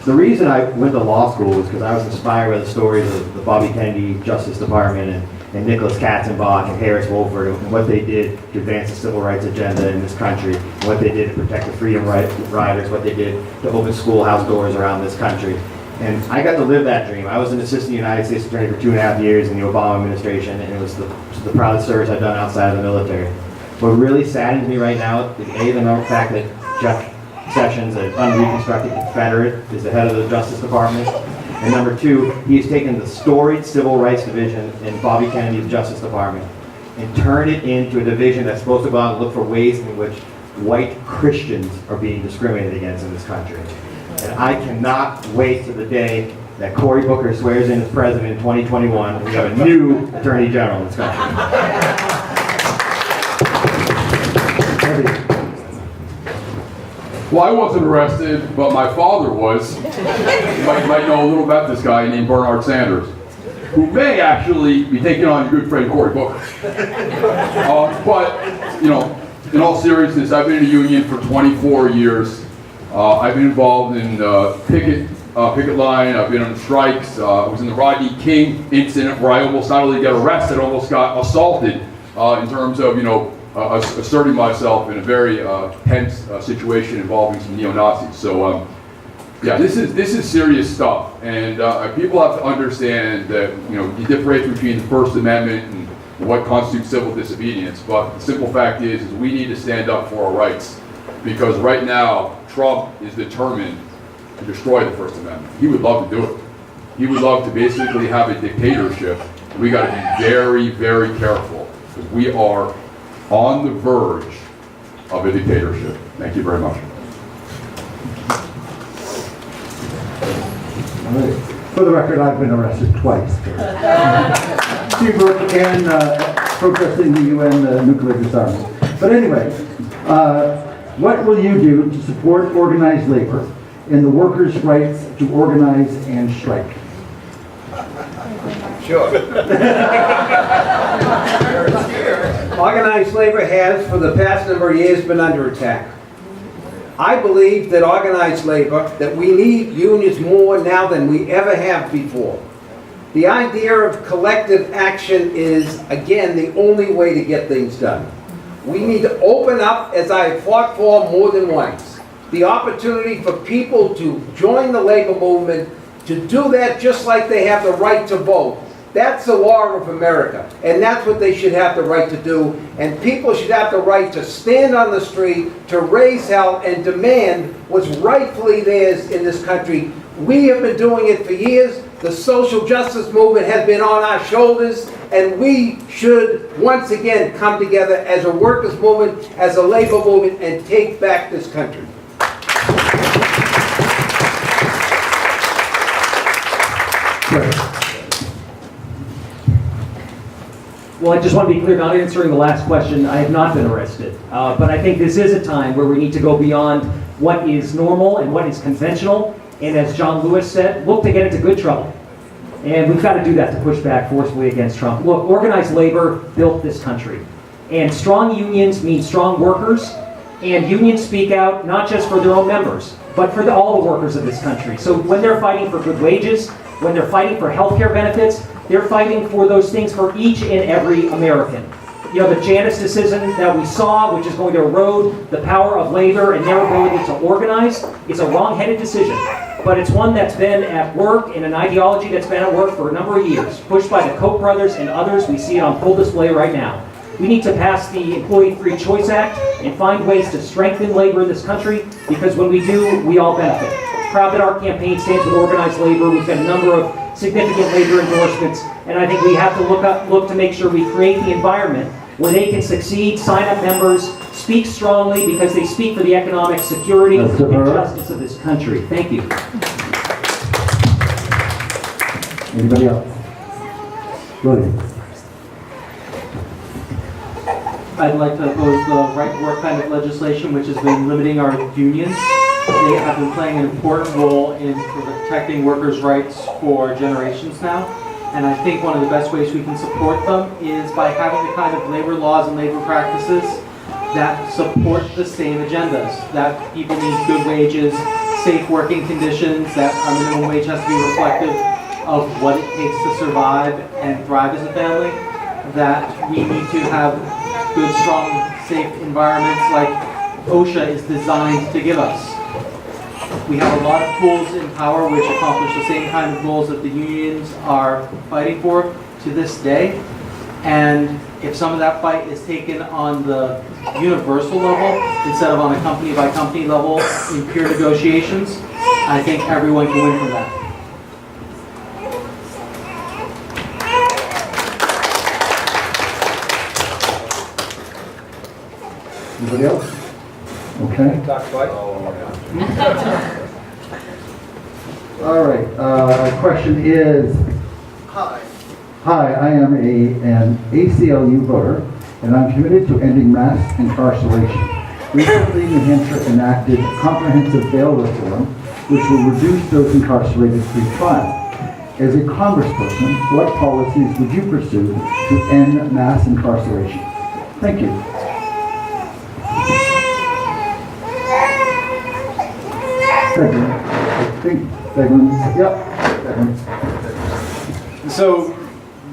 the reason I went to law school was because I was inspired by the stories of the Bobby Kennedy Justice Department and Nicholas Katzenbach and Harris Wolford and what they did to advance the civil rights agenda in this country, and what they did to protect the freedom riders, what they did to open schoolhouse doors around this country. And I got to live that dream. I was an assistant United States attorney for 2.5 years in the Obama administration, and it was the proudest service I've done outside of the military. What really saddens me right now is the fact that Jeff Sessions, an unreconstructed Confederate, is the head of the Justice Department. And number two, he has taken the storied Civil Rights Division in Bobby Kennedy's Justice Department and turned it into a division that's supposed to go out and look for ways in which white Christians are being discriminated against in this country. And I cannot wait to the day that Cory Booker swears in as president in 2021 and we have a new Attorney General in this country. Well, I wasn't arrested, but my father was. You might know a little about this guy named Bernard Sanders, who may actually be taking on your good friend Cory Booker. But, you know, in all seriousness, I've been in a union for 24 years. I've been involved in picket line. I've been on strikes. I was in the Rodney King incident where I almost not only got arrested, I almost got assaulted in terms of, asserting myself in a very tense situation involving some neo-Nazis. So, yeah, this is serious stuff, and people have to understand that you differentiate between the First Amendment and what constitutes civil disobedience. But the simple fact is we need to stand up for our rights, because right now Trump is determined to destroy the First Amendment. He would love to do it. He would love to basically have a dictatorship. We got to be very, very careful, because we are on the verge of a dictatorship. Thank you very much. All right. For the record, I've been arrested twice. Seabrook and protesting the UN nuclear disarmament. But anyway, what will you do to support organized labor and the workers' rights to organize and strike? Sure. Organized labor has, for the past number of years, been under attack. I believe that organized labor, that we need unions more now than we ever have before. The idea of collective action is, again, the only way to get things done. We need to open up, as I have fought for more than once, the opportunity for people to join the labor movement, to do that just like they have the right to vote. That's the law of America, and that's what they should have the right to do. And people should have the right to stand on the street, to raise hell, and demand what's rightfully theirs in this country. We have been doing it for years. The social justice movement has been on our shoulders, and we should once again come together as a workers' movement, as a labor movement, and take back this country. Well, I just want to be clear, not answering the last question, I have not been arrested. But I think this is a time where we need to go beyond what is normal and what is conventional. And as John Lewis said, look to get into good trouble. And we've got to do that to push back forcefully against Trump. Look, organized labor built this country. And strong unions mean strong workers. And unions speak out not just for their own members, but for all the workers of this country. So when they're fighting for good wages, when they're fighting for health care benefits, They're fighting for those things for each and every American. You know, the Janus decision that we saw, which is going to erode the power of labor and their ability to organize, is a wrong-headed decision. But it's one that's been at work in an ideology that's been at work for a number of years, pushed by the Koch brothers and others. We see it on full display right now. We need to pass the Employee Free Choice Act and find ways to strengthen labor in this country, because when we do, we all benefit. Proud that our campaign stands with organized labor. We've got a number of significant labor endorsements, and I think we have to look to make sure we create the environment where they can succeed, sign up members, speak strongly, because they speak for the economic security and justice of this country. Thank you. Anybody else? William. I'd like to oppose the right to work kind of legislation, which has been limiting our unions. They have been playing an important role in protecting workers' rights for generations now. And I think one of the best ways we can support them is by having the kind of labor laws and labor practices that support the same agendas. That people need good wages, safe working conditions, that our minimum wage has to be reflective of what it takes to survive and thrive as a family, that we need to have good, strong, safe environments like OSHA is designed to give us. We have a lot of tools in power which accomplish the same kind of goals that the unions are fighting for to this day. And if some of that fight is taken on the universal level instead of on a company by company level in peer negotiations, I think everyone can win from that. Anybody else? Okay. All right. Question is, hi, I am an ACLU voter, and I'm committed to ending mass incarceration. Recently, New Hampshire enacted comprehensive bail reform, which will reduce those incarcerated pre-trial. As a congressperson, what policies would you pursue to end mass incarceration? Thank you. I think Beglin. Yep. So,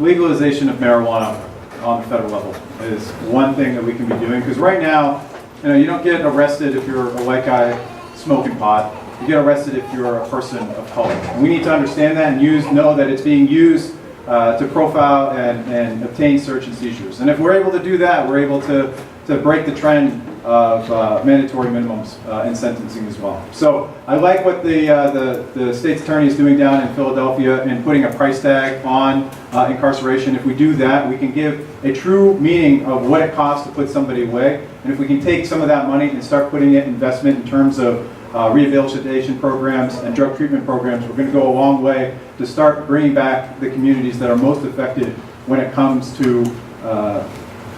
legalization of marijuana on the federal level is one thing that we can be doing, because right now, you don't get arrested if you're a white guy smoking pot. You get arrested if you're a person of color. And we need to understand that and know that it's being used to profile and obtain search and seizures. And if we're able to do that, we're able to break the trend of mandatory minimums in sentencing as well. So I like what the state's attorney is doing down in Philadelphia in putting a price tag on incarceration. If we do that, we can give a true meaning of what it costs to put somebody away. And if we can take some of that money and start putting it in investment in terms of rehabilitation programs and drug treatment programs, we're going to go a long way to start bringing back the communities that are most affected when it comes to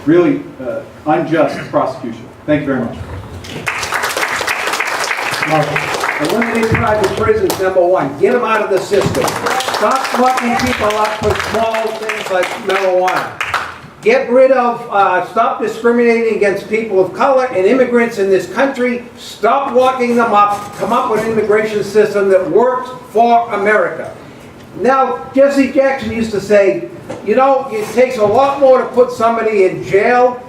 really unjust prosecution. Thank you very much. Eliminate private prisons, number one. Get them out of the system. Stop locking people up for small things like marijuana. Get rid of, stop discriminating against people of color and immigrants in this country. Stop locking them up. Come up with an immigration system that works for America. Now, Jesse Jackson used to say, it takes a lot more to put somebody in jail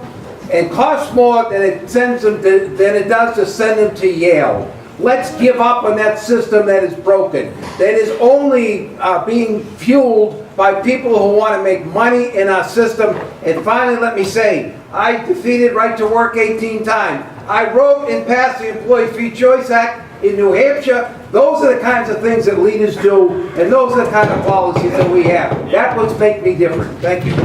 and costs more than it does to send them to Yale. Let's give up on that system that is broken, that is only being fueled by people who want to make money in our system. And finally, let me say, I defeated right to work 18 times. I wrote and passed the Employee Free Choice Act in New Hampshire. Those are the kinds of things that leaders do, and those are the kind of policies that we have. That's what's make me different. Thank you.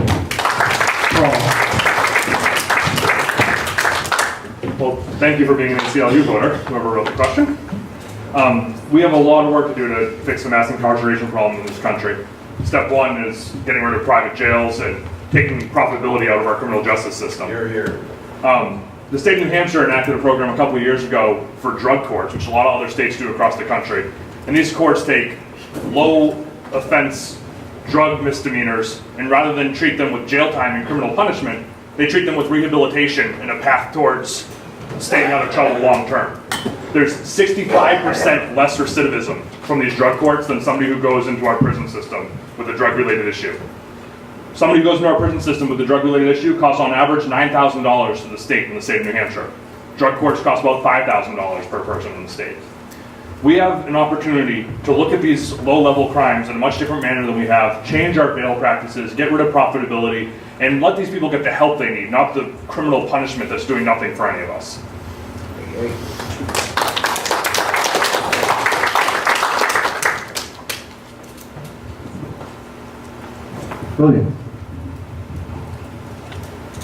Well, thank you for being an ACLU voter, whoever wrote the question. We have a lot of work to do to fix the mass incarceration problem in this country. Step one is getting rid of private jails and taking profitability out of our criminal justice system. Here, here. The state of New Hampshire enacted a program a couple of years ago for drug courts, which a lot of other states do across the country. And these courts take low offense drug misdemeanors, and rather than treat them with jail time and criminal punishment, they treat them with rehabilitation and a path towards staying out of trouble long term. There's 65% less recidivism from these drug courts than somebody who goes into our prison system. with a drug-related issue. Somebody who goes into our prison system with a drug-related issue costs on average $9,000 to the state in the state of New Hampshire. Drug courts cost about $5,000 per person in the state. We have an opportunity to look at these low-level crimes in a much different manner than we have, change our bail practices, get rid of profitability, and let these people get the help they need, not the criminal punishment that's doing nothing for any of us. Brilliant.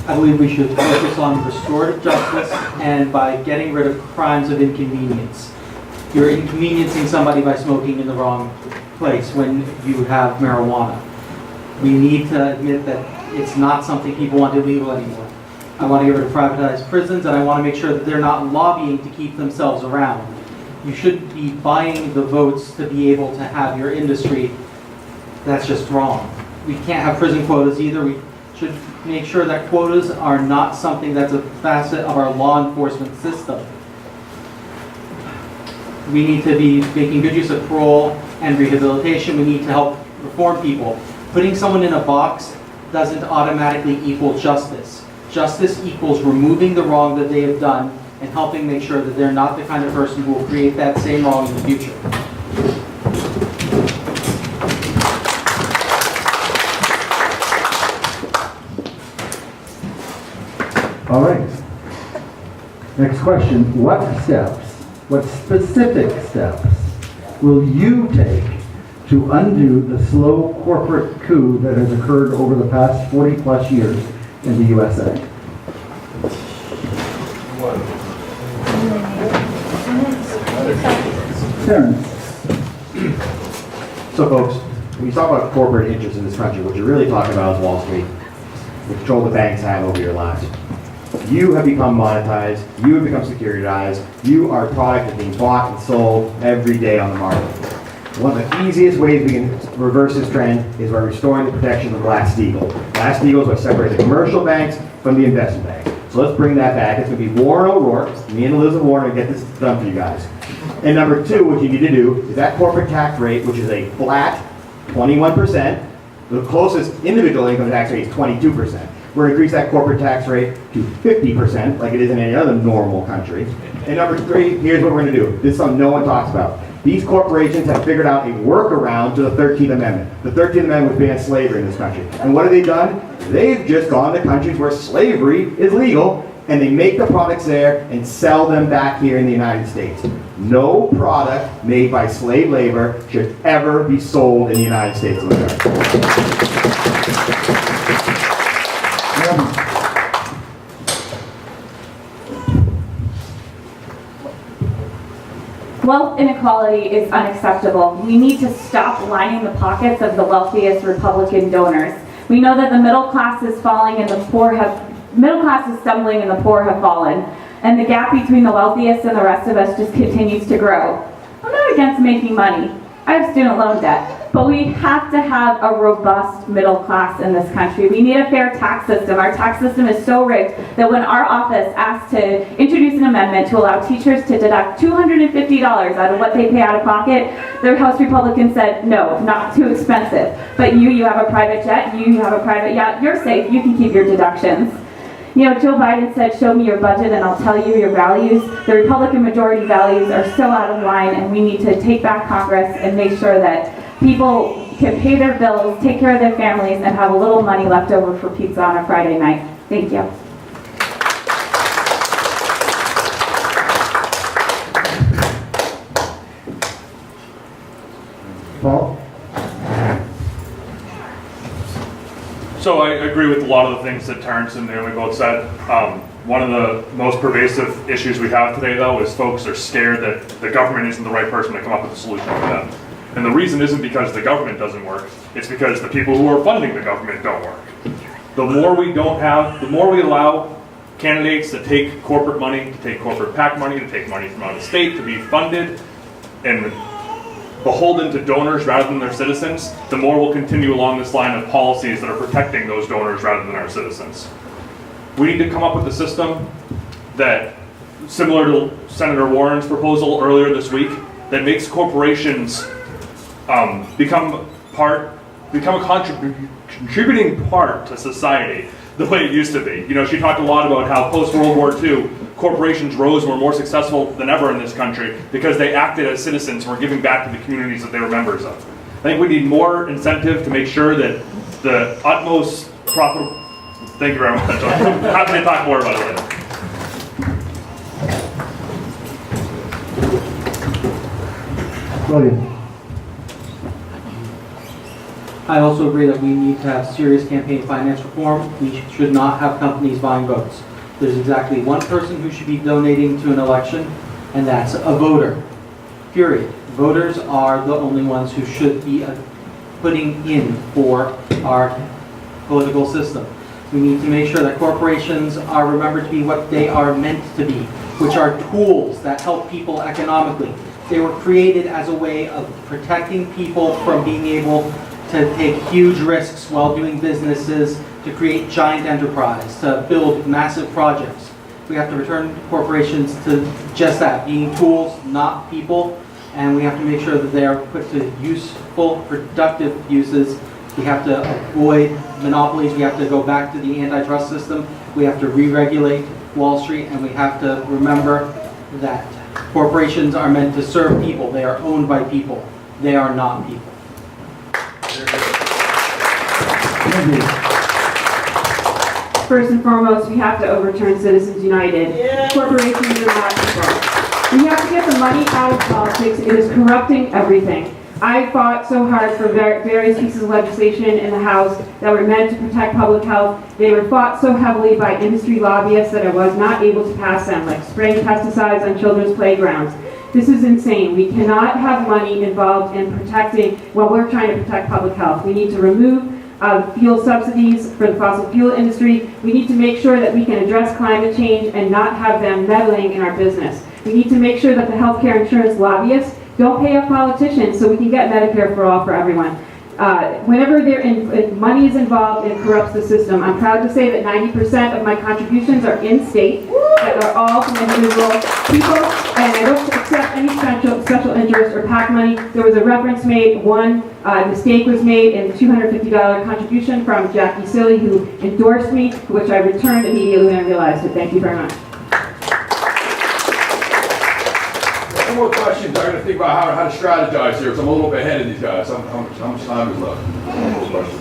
I believe we should focus on restorative justice and by getting rid of crimes of inconvenience. You're inconveniencing somebody by smoking in the wrong place when you have marijuana. We need to admit that it's not something people want illegal anymore. I want to get rid of privatized prisons, and I want to make sure that they're not lobbying to keep themselves around. You shouldn't be buying the votes to be able to have your industry. That's just wrong. We can't have prison quotas either. We should make sure that quotas are not something that's a facet of our law enforcement system. We need to be making good use of parole and rehabilitation. We need to help reform people. Putting someone in a box doesn't automatically equal justice. Justice equals removing the wrong that they have done and helping make sure that they're not the kind of person who will create that same wrong in the future. All right. Next question. What specific steps will you take to undo the slow corporate coup that has occurred over the past 40 plus years in the USA? Terrence. So folks, when you talk about corporate interests in this country, what you're really talking about is Wall Street, the control the banks have over your lives. You have become monetized, you have become securitized, you are a product that's being bought and sold every day on the market. One of the easiest ways we can reverse this trend is by restoring the protection of Glass-Steagall. Glass-Steagall is what separates the commercial banks from the investment banks. So let's bring that back. It's going to be Warren O'Rourke, me and Elizabeth Warren, and get this done for you guys. And number two, what you need to do is that corporate tax rate, which is a flat 21%, the closest individual income tax rate is 22%. We're going to increase that corporate tax rate to 50%, like it is in any other normal country. And number three, here's what we're going to do. This is something no one talks about. These corporations have figured out a workaround to the 13th Amendment. The 13th Amendment was banned slavery in this country. And what have they done? They've just gone to countries where slavery is legal, and they make the products there and sell them back here in the United States. No product made by slave labor should ever be sold in the United States of America. Wealth inequality is unacceptable. We need to stop lining the pockets of the wealthiest Republican donors. We know that the middle class is falling and the poor middle class is stumbling and the poor have fallen. And the gap between the wealthiest and the rest of us just continues to grow. I'm not against making money. I have student loan debt. But we have to have a robust middle class in this country. We need a fair tax system. Our tax system is so rigged that when our office asked to introduce an amendment to allow teachers to deduct $250 out of what they pay out of pocket, their House Republicans said, no, not too expensive. But you have a private jet, you have a private yacht, you're safe, you can keep your deductions. You know, Joe Biden said, show me your budget and I'll tell you your values. The Republican majority values are so out of line, and we need to take back Congress and make sure that people can pay their bills, take care of their families, and have a little money left over for pizza on a Friday night. Thank you. Paul? So I agree with a lot of the things that Terrence and Naomi both said. One of the most pervasive issues we have today, though, is folks are scared that the government isn't the right person to come up with a solution for them. And the reason isn't because the government doesn't work, it's because the people who are funding the government don't work. The more we allow candidates to take corporate money, to take corporate PAC money, to take money from out of state, to be funded and beholden to donors rather than their citizens, the more we'll continue along this line of policies that are protecting those donors rather than our citizens. We need to come up with a system that, similar to Senator Warren's proposal earlier this week, that makes corporations become part become a contributing part to society the way it used to be. You know, she talked a lot about how post-World War II, corporations rose and were more successful than ever in this country because they acted as citizens and were giving back to the communities that they were members of. I think we need more incentive to make sure that the utmost profitable... Thank you very much. I'm happy to talk more about it later. William. I also agree that we need to have serious campaign finance reform. We should not have companies buying votes. There's exactly one person who should be donating to an election, and that's a voter. Period. Voters are the only ones who should be putting in for our political system. We need to make sure that corporations are remembered to be what they are meant to be, which are tools that help people economically. They were created as a way of protecting people from being able to take huge risks while doing businesses, to create giant enterprise, to build massive projects. We have to return corporations to just that, being tools, not people, and we have to make sure that they are put to useful, productive uses. We have to avoid monopolies. We have to go back to the antitrust system. We have to re-regulate Wall Street, and we have to remember that corporations are meant to serve people. They are owned by people. They are not people. First and foremost, we have to overturn Citizens United. Corporations are not people. We have to get the money out of politics. It is corrupting everything. I fought so hard for various pieces of legislation in the House that were meant to protect public health. They were fought so heavily by industry lobbyists that I was not able to pass them, like spraying pesticides on children's playgrounds. This is insane. We cannot have money involved in protecting, while we're trying to protect public health. We need to remove fuel subsidies for the fossil fuel industry. We need to make sure that we can address climate change and not have them meddling in our business. We need to make sure that the healthcare insurance lobbyists don't pay off politicians so we can get Medicare for all for everyone. Whenever money is involved, it corrupts the system. I'm proud to say that 90% of my contributions are in-state, that are all from individual people, and I don't accept any special interest or PAC money. There was a reference made, one mistake was made in the $250 contribution from Jackie Silly, who endorsed me, which I returned immediately when I realized it. Thank you very much. One more questions. I got to think about how to strategize here, because I'm a little bit ahead of these guys. How much time is left? One more question.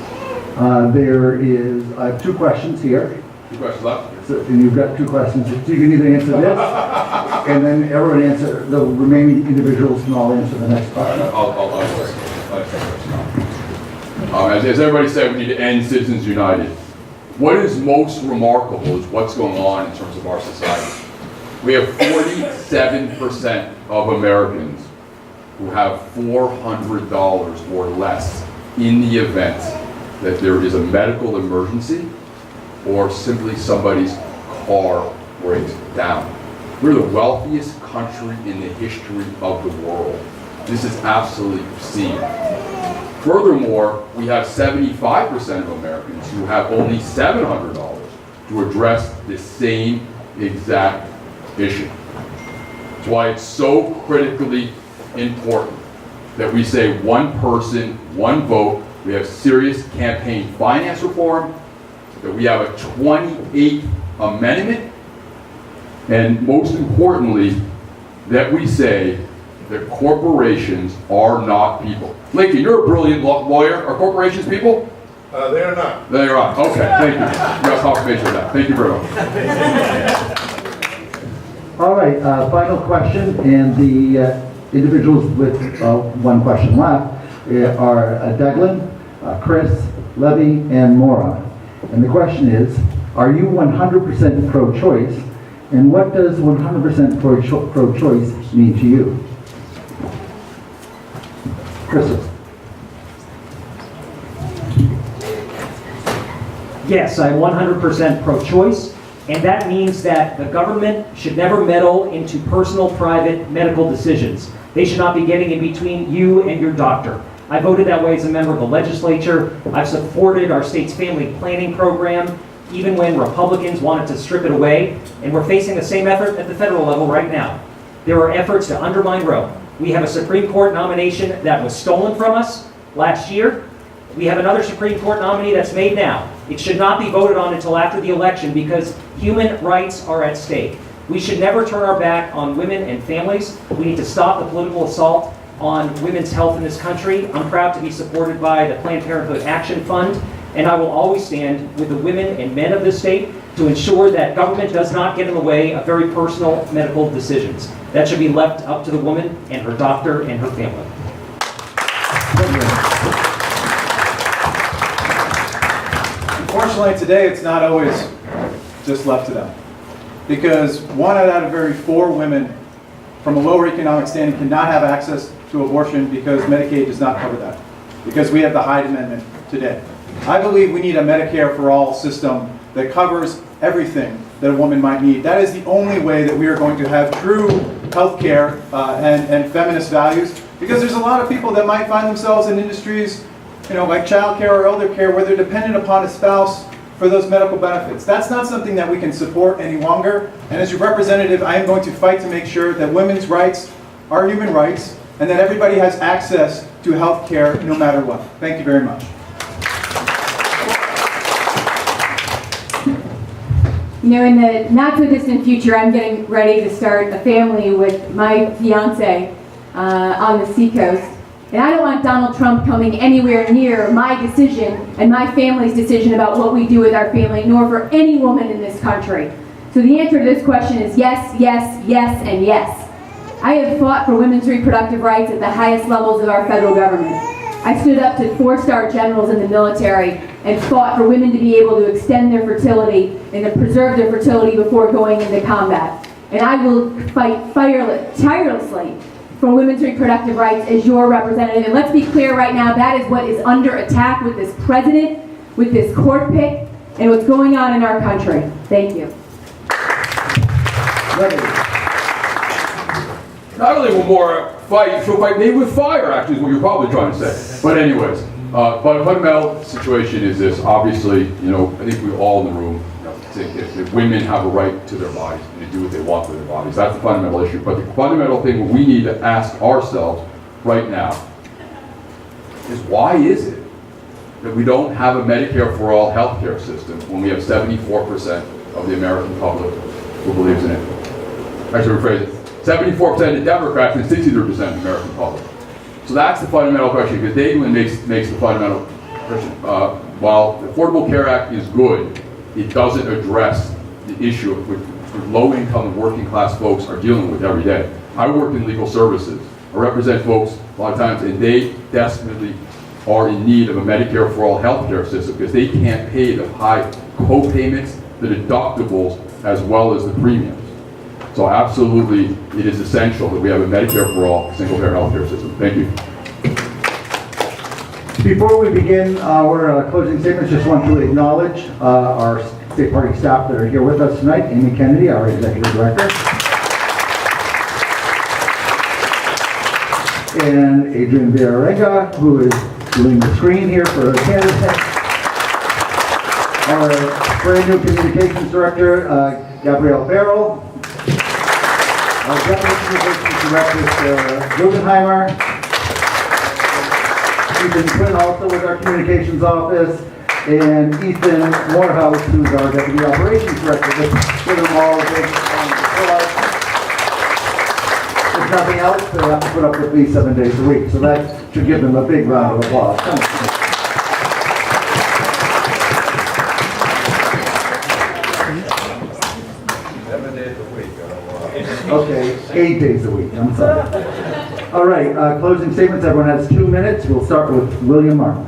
I have two questions here. 2 questions left? So, and you've got 2 questions. So you can either answer this, and then everyone answer, the remaining individuals can all answer the next question. I'll as everybody said, we need to end Citizens United. What is most remarkable is what's going on in terms of our society. We have 47% of Americans who have $400 or less in the event that there is a medical emergency or simply somebody's car breaks down. We're the wealthiest country in the history of the world. This is absolutely obscene. Furthermore, we have 75% of Americans who have only $700 to address the same exact issue. That's why it's so critically important that we say one person, one vote. We have serious campaign finance reform, that we have a 28th amendment, and most importantly, that we say that corporations are not people. Lincoln, you're a brilliant lawyer. Are corporations people? They are not. They are not. Okay, thank you. You got confirmation of that. Thank you very much. All right, final question, and the individuals with one question left are Deglin, Chris, Levy, and Mora. And the question is, are you 100% pro-choice, and what does 100% pro-choice mean to you? Chris. Yes, I'm 100% pro-choice, and that means that the government should never meddle into personal, private medical decisions. They should not be getting in between you and your doctor. I voted that way as a member of the legislature. I've supported our state's family planning program, even when Republicans wanted to strip it away, and we're facing the same effort at the federal level right now. There are efforts to undermine Roe. We have a Supreme Court nomination that was stolen from us last year, We have another Supreme Court nominee that's made now. It should not be voted on until after the election because human rights are at stake. We should never turn our back on women and families. We need to stop the political assault on women's health in this country. I'm proud to be supported by the Planned Parenthood Action Fund, and I will always stand with the women and men of this state to ensure that government does not get in the way of very personal medical decisions. That should be left up to the woman and her doctor and her family. Unfortunately, today it's not always just left to them. Because 1 out of every 4 women from a lower economic standing cannot have access to abortion because Medicaid does not cover that. Because we have the Hyde Amendment today. I believe we need a Medicare for all system that covers everything that a woman might need. That is the only way that we are going to have true health care and feminist values. Because there's a lot of people that might find themselves in industries, like child care or elder care, where they're dependent upon a spouse for those medical benefits. That's not something that we can support any longer. And as your representative, I am going to fight to make sure that women's rights are human rights and that everybody has access to health care no matter what. Thank you very much. In the not so distant future, I'm getting ready to start a family with my fiance on the seacoast. And I don't want Donald Trump coming anywhere near my decision and my family's decision about what we do with our family, nor for any woman in this country. So the answer to this question is yes, yes, yes, and yes. I have fought for women's reproductive rights at the highest levels of our federal government. I stood up to 4-star generals in the military and fought for women to be able to extend their fertility and to preserve their fertility before going into combat. And I will fight tirelessly for women's reproductive rights as your representative. And let's be clear right now, that is what is under attack with this president, with this court pick, and what's going on in our country. Thank you. Not only will more fight, she'll fight maybe with fire, actually, is what you're probably trying to say. But anyways, but a fundamental situation is this. Obviously, I think we all in the room think that women have a right to their bodies and to do what they want with their bodies. That's the fundamental issue. But the fundamental thing we need to ask ourselves right now is why is it that we don't have a Medicare for all healthcare system when we have 74% of the American public who believes in it? Actually, rephrase it. 74% of the Democrats and 63% of the American public. So that's the fundamental question, because Daglin makes the fundamental question. While the Affordable Care Act is good, it doesn't address the issue which low-income and working-class folks are dealing with every day. I work in legal services. I represent folks a lot of times, and they desperately are in need of a Medicare for all healthcare system because they can't pay the high co-payments, the deductibles, as well as the premiums. So absolutely, it is essential that we have a Medicare for all single-payer healthcare system. Thank you. Before we begin our closing statements, just want to acknowledge our state party staff that are here with us tonight. Amy Kennedy, our executive director. And Adrian Villarega, who is doing the screen here for the candidates. Our brand new communications director, Gabrielle Farrell. Our deputy communications director, Sarah Guggenheimer. Ethan Quinn, also with our communications office, and Ethan Morehouse, who's our deputy operations director. Let's give them all a big round of applause. If nothing else, they have to put up with me 7 days a week, so that should give them a big round of applause. Okay, 8 days a week, I'm sorry. All right, closing statements, everyone has 2 minutes. We'll start with William Martin.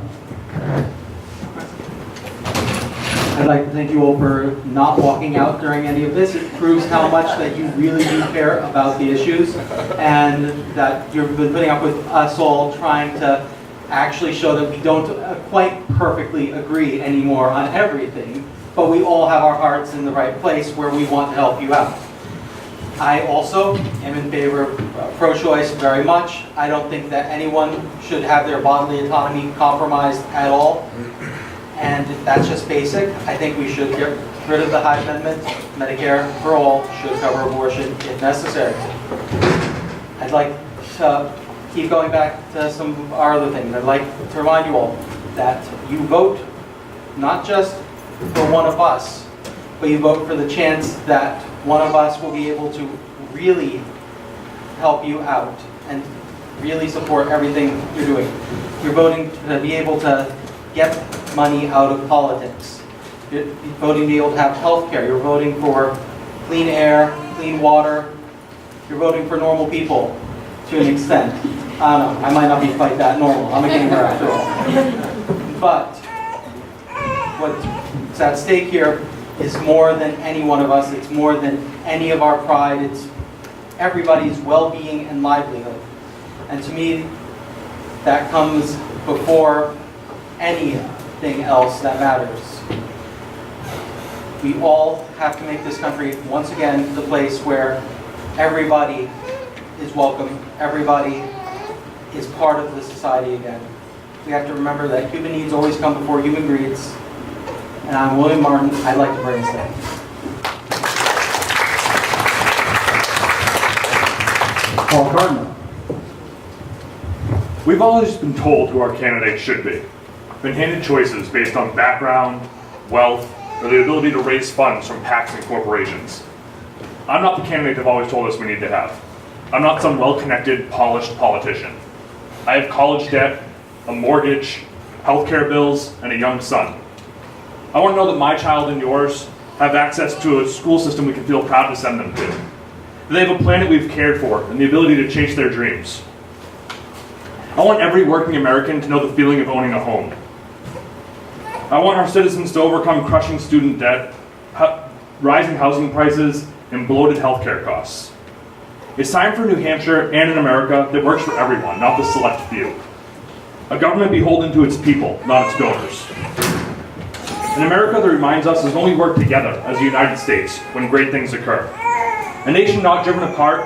I'd like to thank you all for not walking out during any of this. It proves how much that you really do care about the issues and that you've been putting up with us all trying to actually show that we don't quite perfectly agree anymore on everything, but we all have our hearts in the right place where we want to help you out. I also am in favor of pro-choice very much. I don't think that anyone should have their bodily autonomy compromised at all. And that's just basic. I think we should get rid of the Hyde Amendment. Medicare for all should cover abortion if necessary. I'd like to keep going back to some of our other things. I'd like to remind you all, that you vote not just for one of us, but you vote for the chance that one of us will be able to really help you out and really support everything you're doing. You're voting to be able to get money out of politics. You're voting to be able to have health care. You're voting for clean air, clean water. You're voting for normal people to an extent. I don't know, I might not be quite that normal. I'm a gamer after all. But what's at stake here is more than any one of us. It's more than any of our pride. It's everybody's well-being and livelihood. And to me, that comes before anything else that matters. We all have to make this country, once again, the place where everybody is welcome, everybody is part of the society again. We have to remember that human needs always come before human greeds. And I'm William Martin. I'd like to bring us there. Paul Cardinal. We've always been told who our candidates should be. Been handed choices based on background, wealth, or the ability to raise funds from PACs and corporations. I'm not the candidate they've always told us we need to have. I'm not some well-connected, polished politician. I have college debt, a mortgage, healthcare bills, and a young son. I want to know that my child and yours have access to a school system we can feel proud to send them to. That they have a planet we've cared for and the ability to chase their dreams. I want every working American to know the feeling of owning a home. I want our citizens to overcome crushing student debt, rising housing prices, and bloated healthcare costs. It's time for New Hampshire and an America that works for everyone, not the select few. A government beholden to its people, not its donors. An America that reminds us is only work together as the United States when great things occur. A nation not driven apart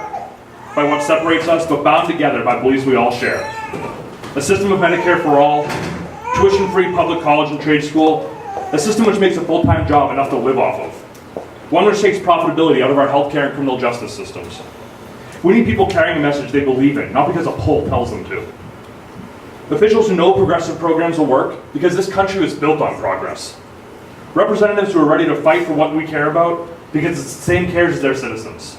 by what separates us, but bound together by beliefs we all share. A system of Medicare for all, tuition-free public college and trade school, a system which makes a full-time job enough to live off of. One which takes profitability out of our healthcare and criminal justice systems. We need people carrying a message they believe in, not because a poll tells them to. Officials who know progressive programs will work because this country was built on progress. Representatives who are ready to fight for what we care about because it's the same cares as their citizens.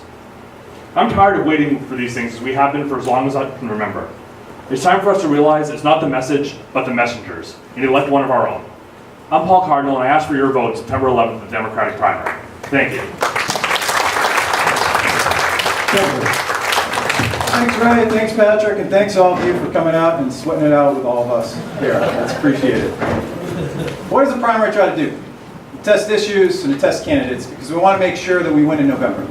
I'm tired of waiting for these things as we have been for as long as I can remember. It's time for us to realize it's not the message, but the messengers, and elect one of our own. I'm Paul Cardinal, and I ask for your vote September 11th, the Democratic primary. Thank you. Thanks, Ray. Thanks, Patrick. And thanks all of you for coming out and sweating it out with all of us here. That's appreciated. What does the primary try to do? Test issues and to test candidates because we want to make sure that we win in November.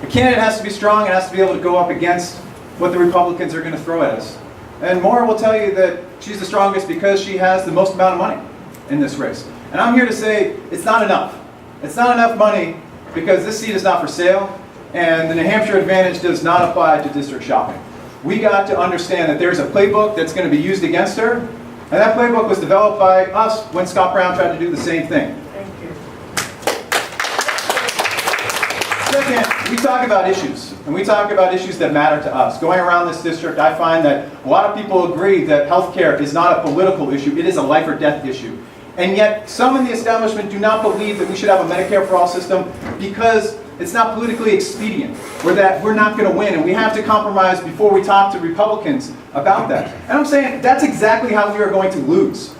A candidate has to be strong and has to be able to go up against what the Republicans are going to throw at us. And Maura will tell you that she's the strongest because she has the most amount of money in this race. And I'm here to say it's not enough. It's not enough money because this seat is not for sale and the New Hampshire advantage does not apply to district shopping. We got to understand that there's a playbook that's going to be used against her, and that playbook was developed by us when Scott Brown tried to do the same thing. Thank you. Second, we talk about issues, and we talk about issues that matter to us. Going around this district, I find that a lot of people agree that healthcare is not a political issue, it is a life or death issue. And yet, some in the establishment do not believe that we should have a Medicare for all system because it's not politically expedient, or that we're not going to win, and we have to compromise before we talk to Republicans about that. And I'm saying that's exactly how we are going to lose.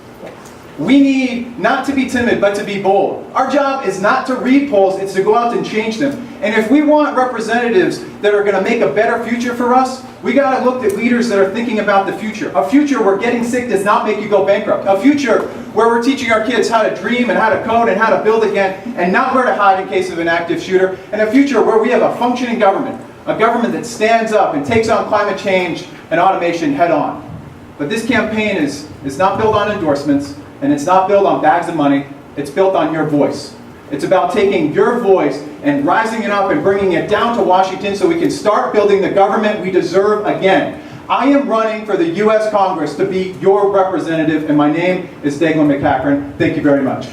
We need not to be timid, but to be bold. Our job is not to read polls, it's to go out and change them. And if we want representatives that are going to make a better future for us, we got to look at leaders that are thinking about the future. A future where getting sick does not make you go bankrupt. A future where we're teaching our kids how to dream and how to code and how to build again and not where to hide in case of an active shooter. And a future where we have a functioning government. A government that stands up and takes on climate change and automation head on. But this campaign is not built on endorsements. And it's not built on bags of money, it's built on your voice. It's about taking your voice and rising it up and bringing it down to Washington so we can start building the government we deserve again. I am running for the U.S. Congress to be your representative, and my name is Daglin McCachran. Thank you very much.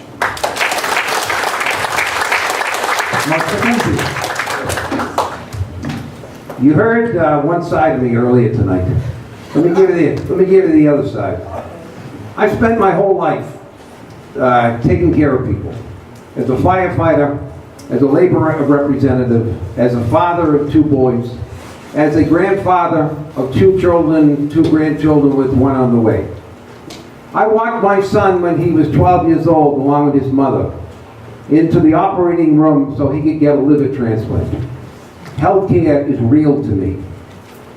You heard one side of me earlier tonight. Let me give you the other side. I spent my whole life taking care of people. As a firefighter, as a labor representative, as a father of 2 boys, as a grandfather of 2 children, 2 grandchildren with 1 on the way. I walked my son when he was 12 years old, along with his mother, into the operating room so he could get a liver transplant. Healthcare is real to me.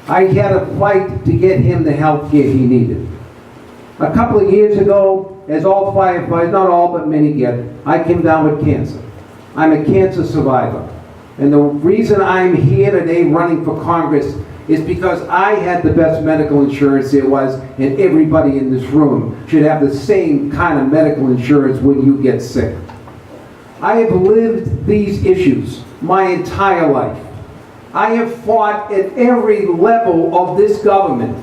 I had a fight to get him the healthcare he needed. A couple of years ago, as all firefighters, not all but many get, I came down with cancer. I'm a cancer survivor. And the reason I'm here today running for Congress is because I had the best medical insurance there was, and everybody in this room should have the same kind of medical insurance when you get sick. I have lived these issues my entire life. I have fought at every level of this government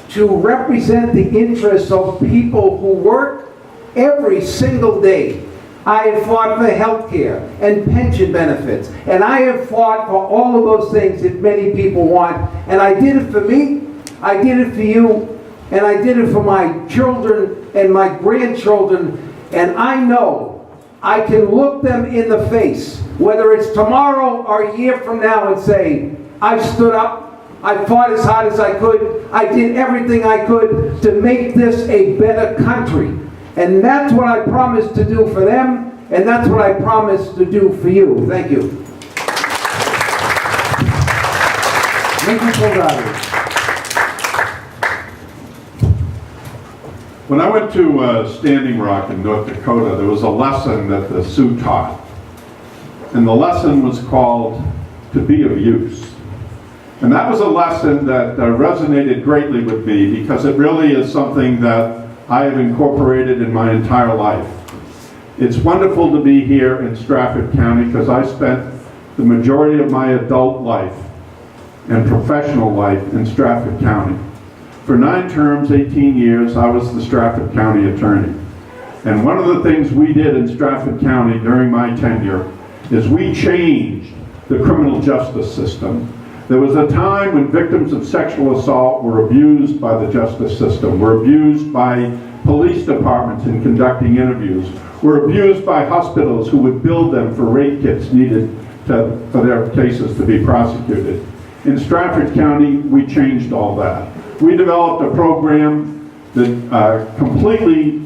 to represent the interests of people who work every single day. I have fought for health care and pension benefits, and I have fought for all of those things that many people want. And I did it for me, I did it for you, and I did it for my children and my grandchildren. And I know I can look them in the face, whether it's tomorrow or a year from now, and say, I stood up, I fought as hard as I could, I did everything I could to make this a better country. And that's what I promised to do for them, and that's what I promised to do for you. Thank you. When I went to Standing Rock in North Dakota, there was a lesson that the Sioux taught. And the lesson was called To Be of Use. And that was a lesson that resonated greatly with me because it really is something that I have incorporated in my entire life. It's wonderful to be here in Stratford County because I spent the majority of my adult life and professional life in Stratford County. For 9 terms, 18 years, I was the Stratford County attorney. And one of the things we did in Stratford County during my tenure is we changed the criminal justice system. There was a time when victims of sexual assault were abused by the justice system, were abused by police departments in conducting interviews, were abused by hospitals who would bill them for rape kits needed for their cases to be prosecuted. In Stratford County, we changed all that. We developed a program that completely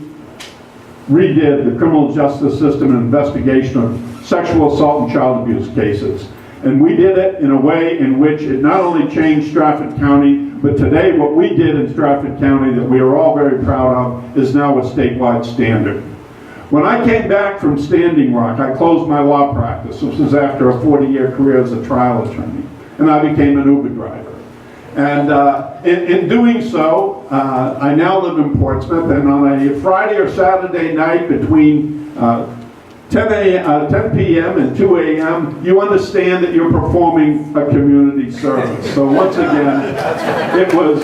redid the criminal justice system and investigation of sexual assault and child abuse cases. And we did it in a way in which it not only changed Stratford County, but today what we did in Stratford County that we are all very proud of is now a statewide standard. When I came back from Standing Rock, I closed my law practice. This was after a 40-year career as a trial attorney. And I became an Uber driver. And in doing so, I now live in Portsmouth, and on a Friday or Saturday night between 10 p.m. and 2 a.m., you understand that you're performing a community service. So once again, it was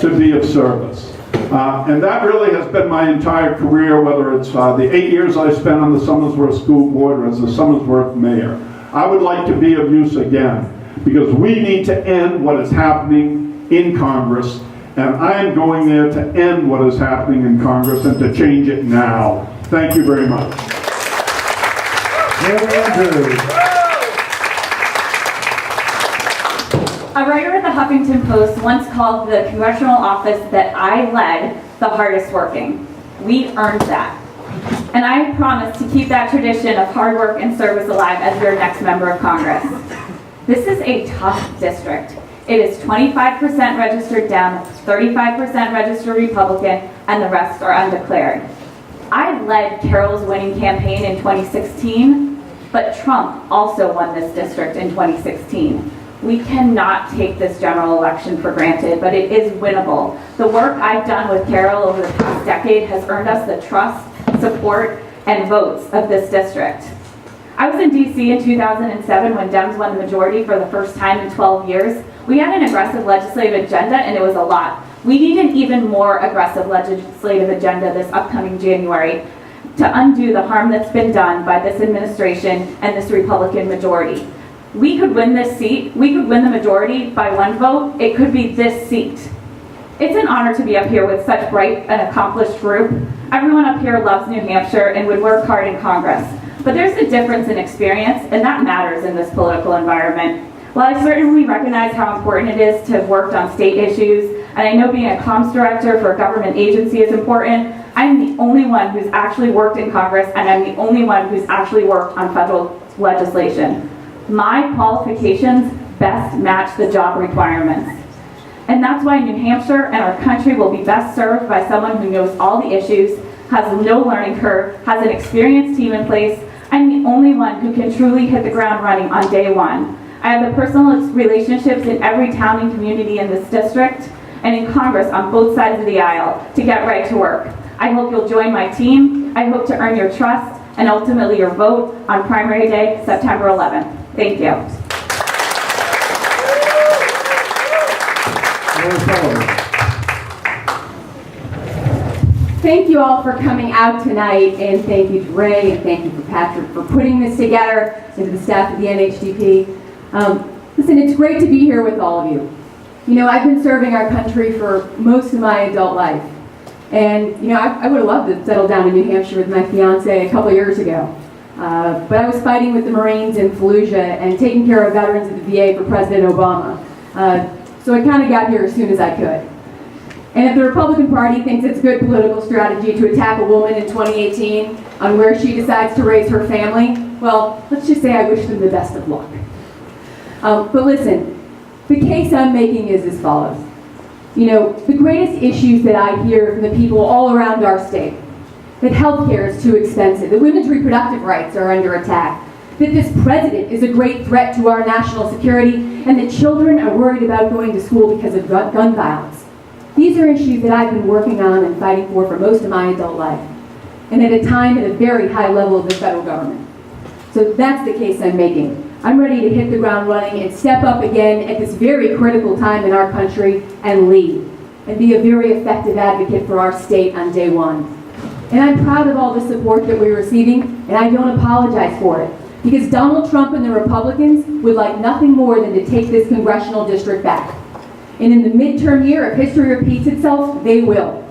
to be of service. And that really has been my entire career, whether it's the 8 years I spent on the Somersworth School Board or as the Somersworth Mayor. I would like to be of use again, because we need to end what is happening in Congress, and I am going there to end what is happening in Congress and to change it now. Thank you very much. A writer at the Huffington Post once called the congressional office that I led the hardest working. We earned that. And I promise to keep that tradition of hard work and service alive as your next member of Congress. This is a tough district. It is 25% registered Dem, 35% registered Republican, and the rest are undeclared. I led Carol's winning campaign in 2016, but Trump also won this district in 2016. We cannot take this general election for granted, but it is winnable. The work I've done with Carol over the past decade has earned us the trust, support, and votes of this district. I was in DC in 2007 when Dems won the majority for the first time in 12 years. We had an aggressive legislative agenda, and it was a lot. We need an even more aggressive legislative agenda this upcoming January to undo the harm that's been done by this administration and this Republican majority. We could win this seat, we could win the majority by 1 vote, it could be this seat. It's an honor to be up here with such bright and accomplished group. Everyone up here loves New Hampshire and would work hard in Congress. But there's a difference in experience, and that matters in this political environment. While I certainly recognize how important it is to have worked on state issues, and I know being a comms director for a government agency is important, I'm the only one who's actually worked in Congress, and I'm the only one who's actually worked on federal legislation. My qualifications best match the job requirements. And that's why New Hampshire and our country will be best served by someone who knows all the issues, has no learning curve, has an experienced team in place. I'm the only one who can truly hit the ground running on day one. I have the personal relationships in every town and community in this district and in Congress on both sides of the aisle to get right to work. I hope you'll join my team. I hope to earn your trust and ultimately your vote on primary day, September 11th. Thank you. Thank you all for coming out tonight, and thank you to Ray, and thank you for Patrick for putting this together, and to the staff of the NHDP. Listen, it's great to be here with all of you. You know, I've been serving our country for most of my adult life. And, you know, I would have loved to settle down in New Hampshire with my fiance a couple years ago. But I was fighting with the Marines in Fallujah and taking care of veterans at the VA for President Obama. So I kind of got here as soon as I could. And if the Republican Party thinks it's good political strategy to attack a woman in 2018 on where she decides to raise her family, well, let's just say I wish them the best of luck. But listen, the case I'm making is as follows. You know, the greatest issues that I hear from the people all around our state, that healthcare is too expensive, that women's reproductive rights are under attack, that this president is a great threat to our national security, and that children are worried about going to school because of gun violence. These are issues that I've been working on and fighting for most of my adult life, and at a time at a very high level of the federal government. So that's the case I'm making. I'm ready to hit the ground running and step up again at this very critical time in our country and lead, and be a very effective advocate for our state on day one. And I'm proud of all the support that we're receiving, and I don't apologize for it, because Donald Trump and the Republicans would like nothing more than to take this congressional district back. And in the midterm year, if history repeats itself, they will.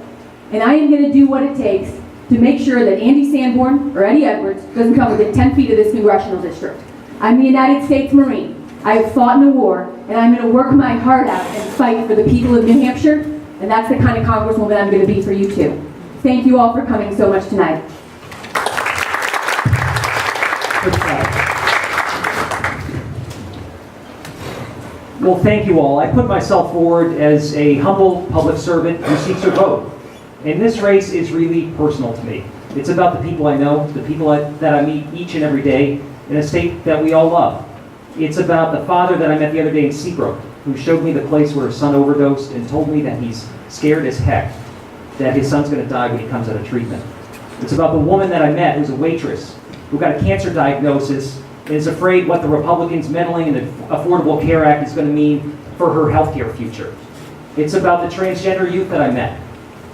And I am going to do what it takes to make sure that Andy Sanborn or Eddie Edwards doesn't come within 10 feet of this congressional district. I'm a United States Marine. I have fought in a war, and I'm going to work my heart out and fight for the people of New Hampshire, and that's the kind of Congresswoman I'm going to be for you too. Thank you all for coming so much tonight. Well, thank you all. I put myself forward as a humble public servant who seeks your vote. And this race is really personal to me. It's about the people I know, the people that I meet each and every day in a state that we all love. It's about the father that I met the other day in Seabrook, who showed me the place where his son overdosed and told me that he's scared as heck that his son's going to die when he comes out of treatment. It's about the woman that I met who's a waitress, who got a cancer diagnosis and is afraid what the Republicans meddling in the Affordable Care Act is going to mean for her healthcare future. It's about the transgender youth that I met,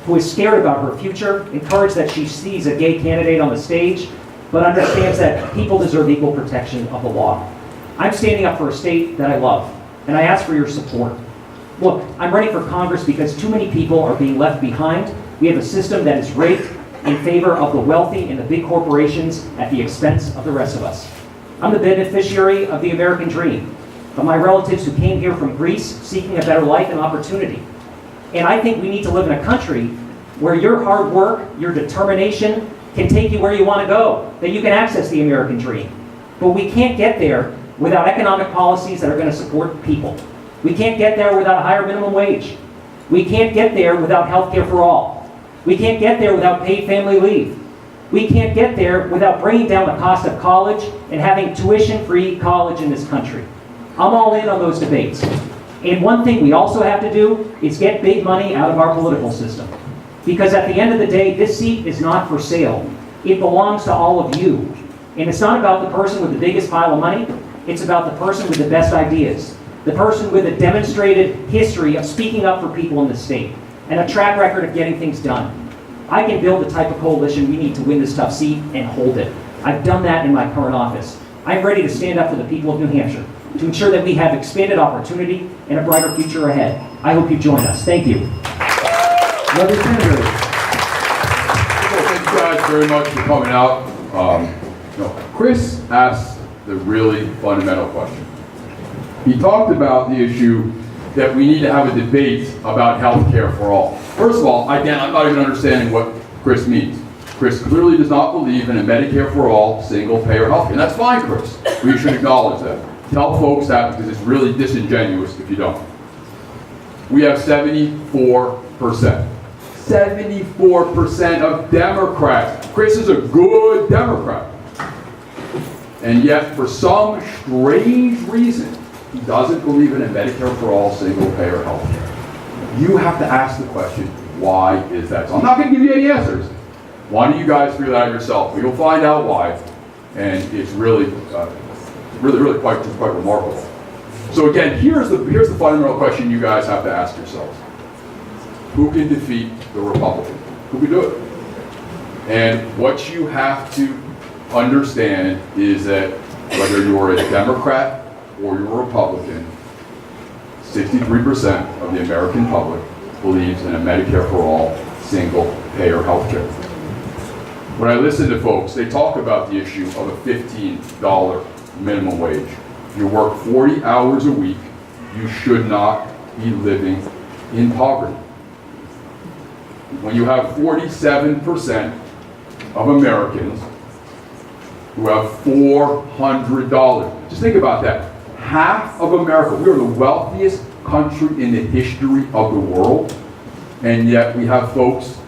who is scared about her future, encouraged that she sees a gay candidate on the stage, but understands that people deserve equal protection of the law. I'm standing up for a state that I love, and I ask for your support. Look, I'm running for Congress because too many people are being left behind. We have a system that is rigged in favor of the wealthy and the big corporations at the expense of the rest of us. I'm the beneficiary of the American dream, of my relatives who came here from Greece seeking a better life and opportunity. And I think we need to live in a country where your hard work, your determination can take you where you want to go, that you can access the American dream. But we can't get there without economic policies that are going to support people. We can't get there without a higher minimum wage. We can't get there without health care for all. We can't get there without paid family leave. We can't get there without bringing down the cost of college and having tuition-free college in this country. I'm all in on those debates. And one thing we also have to do is get big money out of our political system. Because at the end of the day, this seat is not for sale. It belongs to all of you. And it's not about the person with the biggest pile of money. It's about the person with the best ideas. The person with a demonstrated history of speaking up for people in the state. And a track record of getting things done. I can build the type of coalition we need to win this tough seat and hold it. I've done that in my current office. I'm ready to stand up for the people of New Hampshire to ensure that we have expanded opportunity and a brighter future ahead. I hope you join us. Thank you. Lovely Sanders. Well, thank you guys very much for coming out. Chris asked the really fundamental question. He talked about the issue that we need to have a debate about health care for all. First of all, again, I'm not even understanding what Chris means. Chris clearly does not believe in a Medicare for all, single-payer health care. And that's fine, Chris. We should acknowledge that. Tell folks that because it's really disingenuous if you don't. We have 74%. 74% of Democrats. Chris is a good Democrat. And yet, for some strange reason, he doesn't believe in a Medicare for all, single-payer health care. You have to ask the question, why is that? So I'm not going to give you any answers. Why don't you guys figure that out yourself? You'll find out why. And it's really quite remarkable. So again, here's the fundamental question you guys have to ask yourselves. Who can defeat the Republican? Who can do it? And what you have to understand is that whether you're a Democrat or you're a Republican, 63% of the American public believes in a Medicare for all, single-payer health care. When I listen to folks, they talk about the issue of a $15 minimum wage. You work 40 hours a week, you should not be living in poverty. When you have 47% of Americans who have $400, just think about that. Half of America, we are the wealthiest country in the history of the world, and yet we have folks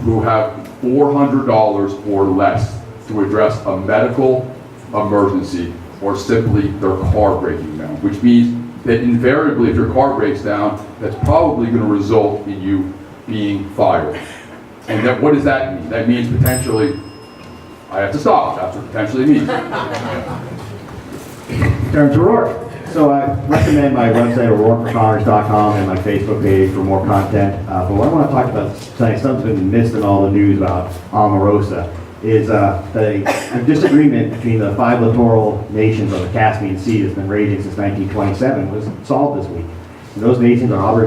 who have $400 or less to address a medical emergency or simply their car breaking down, which means that invariably if your car breaks down, that's probably going to result in you being fired. And that, what does that mean? That means potentially, I have to stop. That's what potentially means. Terrence O'Rourke. So I recommend my website, o'rourkeforcongress.com, and my Facebook page for more content. But what I want to talk about tonight, something's been missed in all the news about Omarosa, is a disagreement between the 5 littoral nations of the Caspian Sea that's been raging since 1927 was solved this week. And those nations are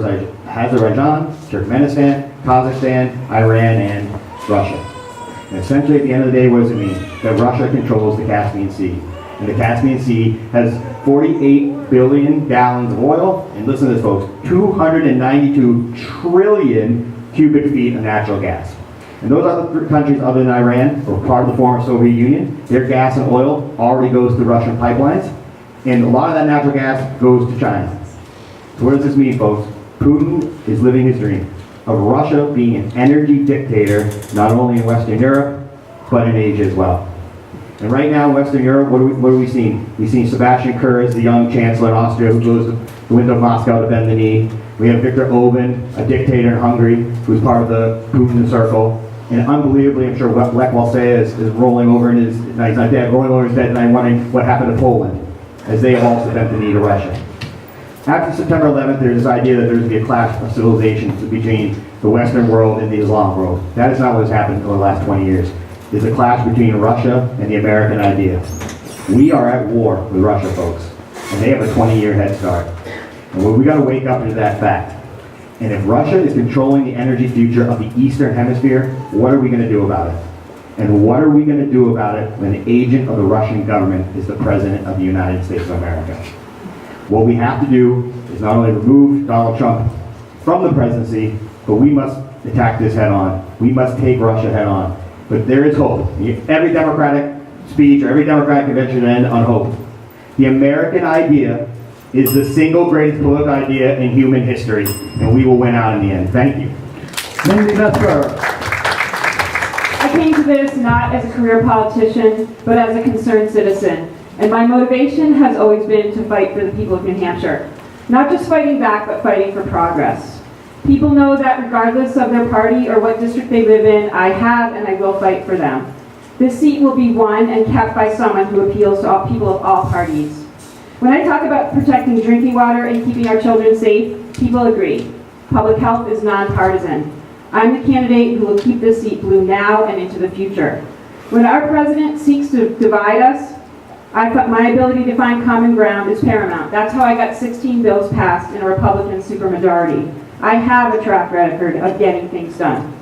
Azerbaijan, Turkmenistan, Kazakhstan, Iran, and Russia. And essentially, at the end of the day, what does it mean? That Russia controls the Caspian Sea. And the Caspian Sea has 48 billion gallons of oil, and listen to this, folks, 292 trillion cubic feet of natural gas. And those other countries other than Iran, or part of the former Soviet Union, their gas and oil already goes through Russian pipelines, and a lot of that natural gas goes to China. So what does this mean, folks? Putin is living his dream of Russia being an energy dictator, not only in Western Europe, but in Asia as well. And right now in Western Europe, what are we seeing? We've seen Sebastian Kurz, the young chancellor in Austria, who goes to the window of Moscow to bend the knee. We have Viktor Orbán, a dictator in Hungary, who's part of the Putin circle. And unbelievably, I'm sure Lech Walesa is rolling over in his, no, he's not dead, rolling over his bed tonight wondering what happened to Poland, as they have also bent the knee to Russia. After September 11th, there's this idea that there's going to be a clash of civilizations between the Western world and the Islam world. That is not what has happened over the last 20 years. There's a clash between Russia and the American idea. We are at war with Russia, folks, and they have a 20-year head start. And we got to wake up to that fact. And if Russia is controlling the energy future of the Eastern Hemisphere, what are we going to do about it? And what are we going to do about it when the agent of the Russian government is the President of the United States of America? What we have to do is not only remove Donald Trump from the presidency, but we must attack this head on. We must take Russia head on. But there is hope. Every Democratic speech or every Democratic convention ends on hope. The American idea is the single greatest political idea in human history, and we will win out in the end. Thank you. Mindy Metzger. I came to this not as a career politician, but as a concerned citizen. And my motivation has always been to fight for the people of New Hampshire. Not just fighting back, but fighting for progress. People know that regardless of their party or what district they live in, I have and I will fight for them. This seat will be won and kept by someone who appeals to all people of all parties. When I talk about protecting drinking water and keeping our children safe, people agree. Public health is nonpartisan. I'm the candidate who will keep this seat blue now and into the future. When our president seeks to divide us, my ability to find common ground is paramount. That's how I got 16 bills passed in a Republican supermajority. I have a track record of getting things done.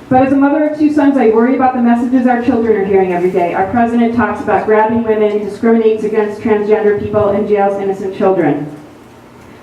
But as a mother of 2 sons, I worry about the messages our children are hearing every day. Our president talks about grabbing women, discriminates against transgender people, and jails innocent children.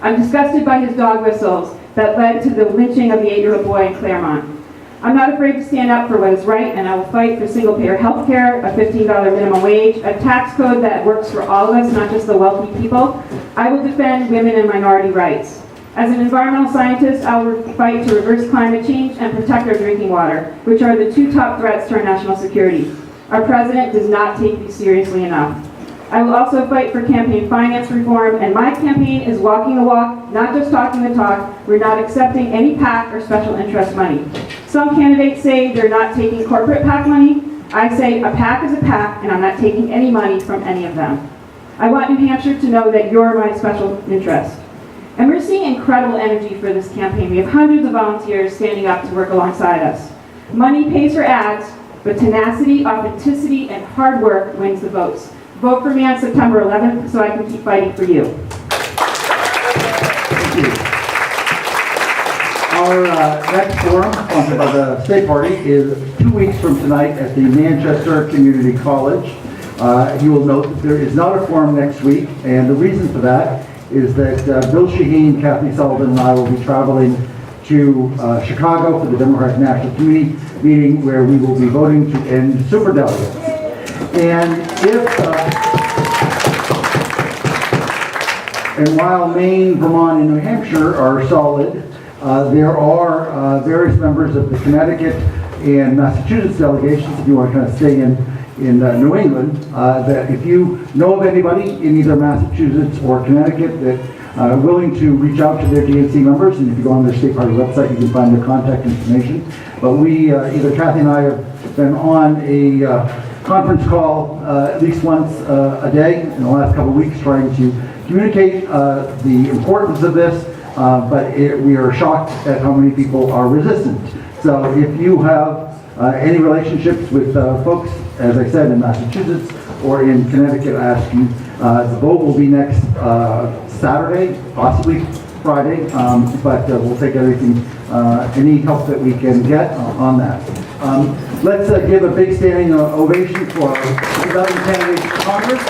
I'm disgusted by his dog whistles that led to the lynching of the 8-year-old boy in Claremont. I'm not afraid to stand up for what is right, and I will fight for single-payer health care, a $15 minimum wage, a tax code that works for all of us, not just the wealthy people. I will defend women and minority rights. As an environmental scientist, I will fight to reverse climate change and protect our drinking water, which are the 2 top threats to our national security. Our president does not take these seriously enough. I will also fight for campaign finance reform, and my campaign is walking the walk, not just talking the talk. We're not accepting any PAC or special interest money. Some candidates say they're not taking corporate PAC money. I say a PAC is a PAC, and I'm not taking any money from any of them. I want New Hampshire to know that you're my special interest. And we're seeing incredible energy for this campaign. We have hundreds of volunteers standing up to work alongside us. Money pays for ads, but tenacity, authenticity, and hard work wins the votes. Vote for me on September 11th so I can keep fighting for you. Thank you. Our next forum, sponsored by the State Party, is 2 weeks from tonight at the Manchester Community College. You will note that there is not a forum next week, and the reason for that is that Bill Shaheen, Kathy Sullivan, and I will be traveling to Chicago for the Democratic National Committee meeting, where we will be voting to end superdelegates. And and while Maine, Vermont, and New Hampshire are solid, there are various members of the Connecticut and Massachusetts delegations, if you want to kind of stay in New England, that if you know of anybody in either Massachusetts or Connecticut that are willing to reach out to their DNC members, and if you go on their State Party website, you can find their contact information. But we, either Kathy and I have been on a conference call at least once a day in the last couple of weeks, trying to communicate the importance of this, but we are shocked at how many people are resistant. So if you have any relationships with folks, as I said, in Massachusetts or in Connecticut, I ask you, the vote will be next Saturday, possibly Friday, but we'll take everything, any help that we can get on that. Let's give a big standing ovation for our 11 candidates for Congress.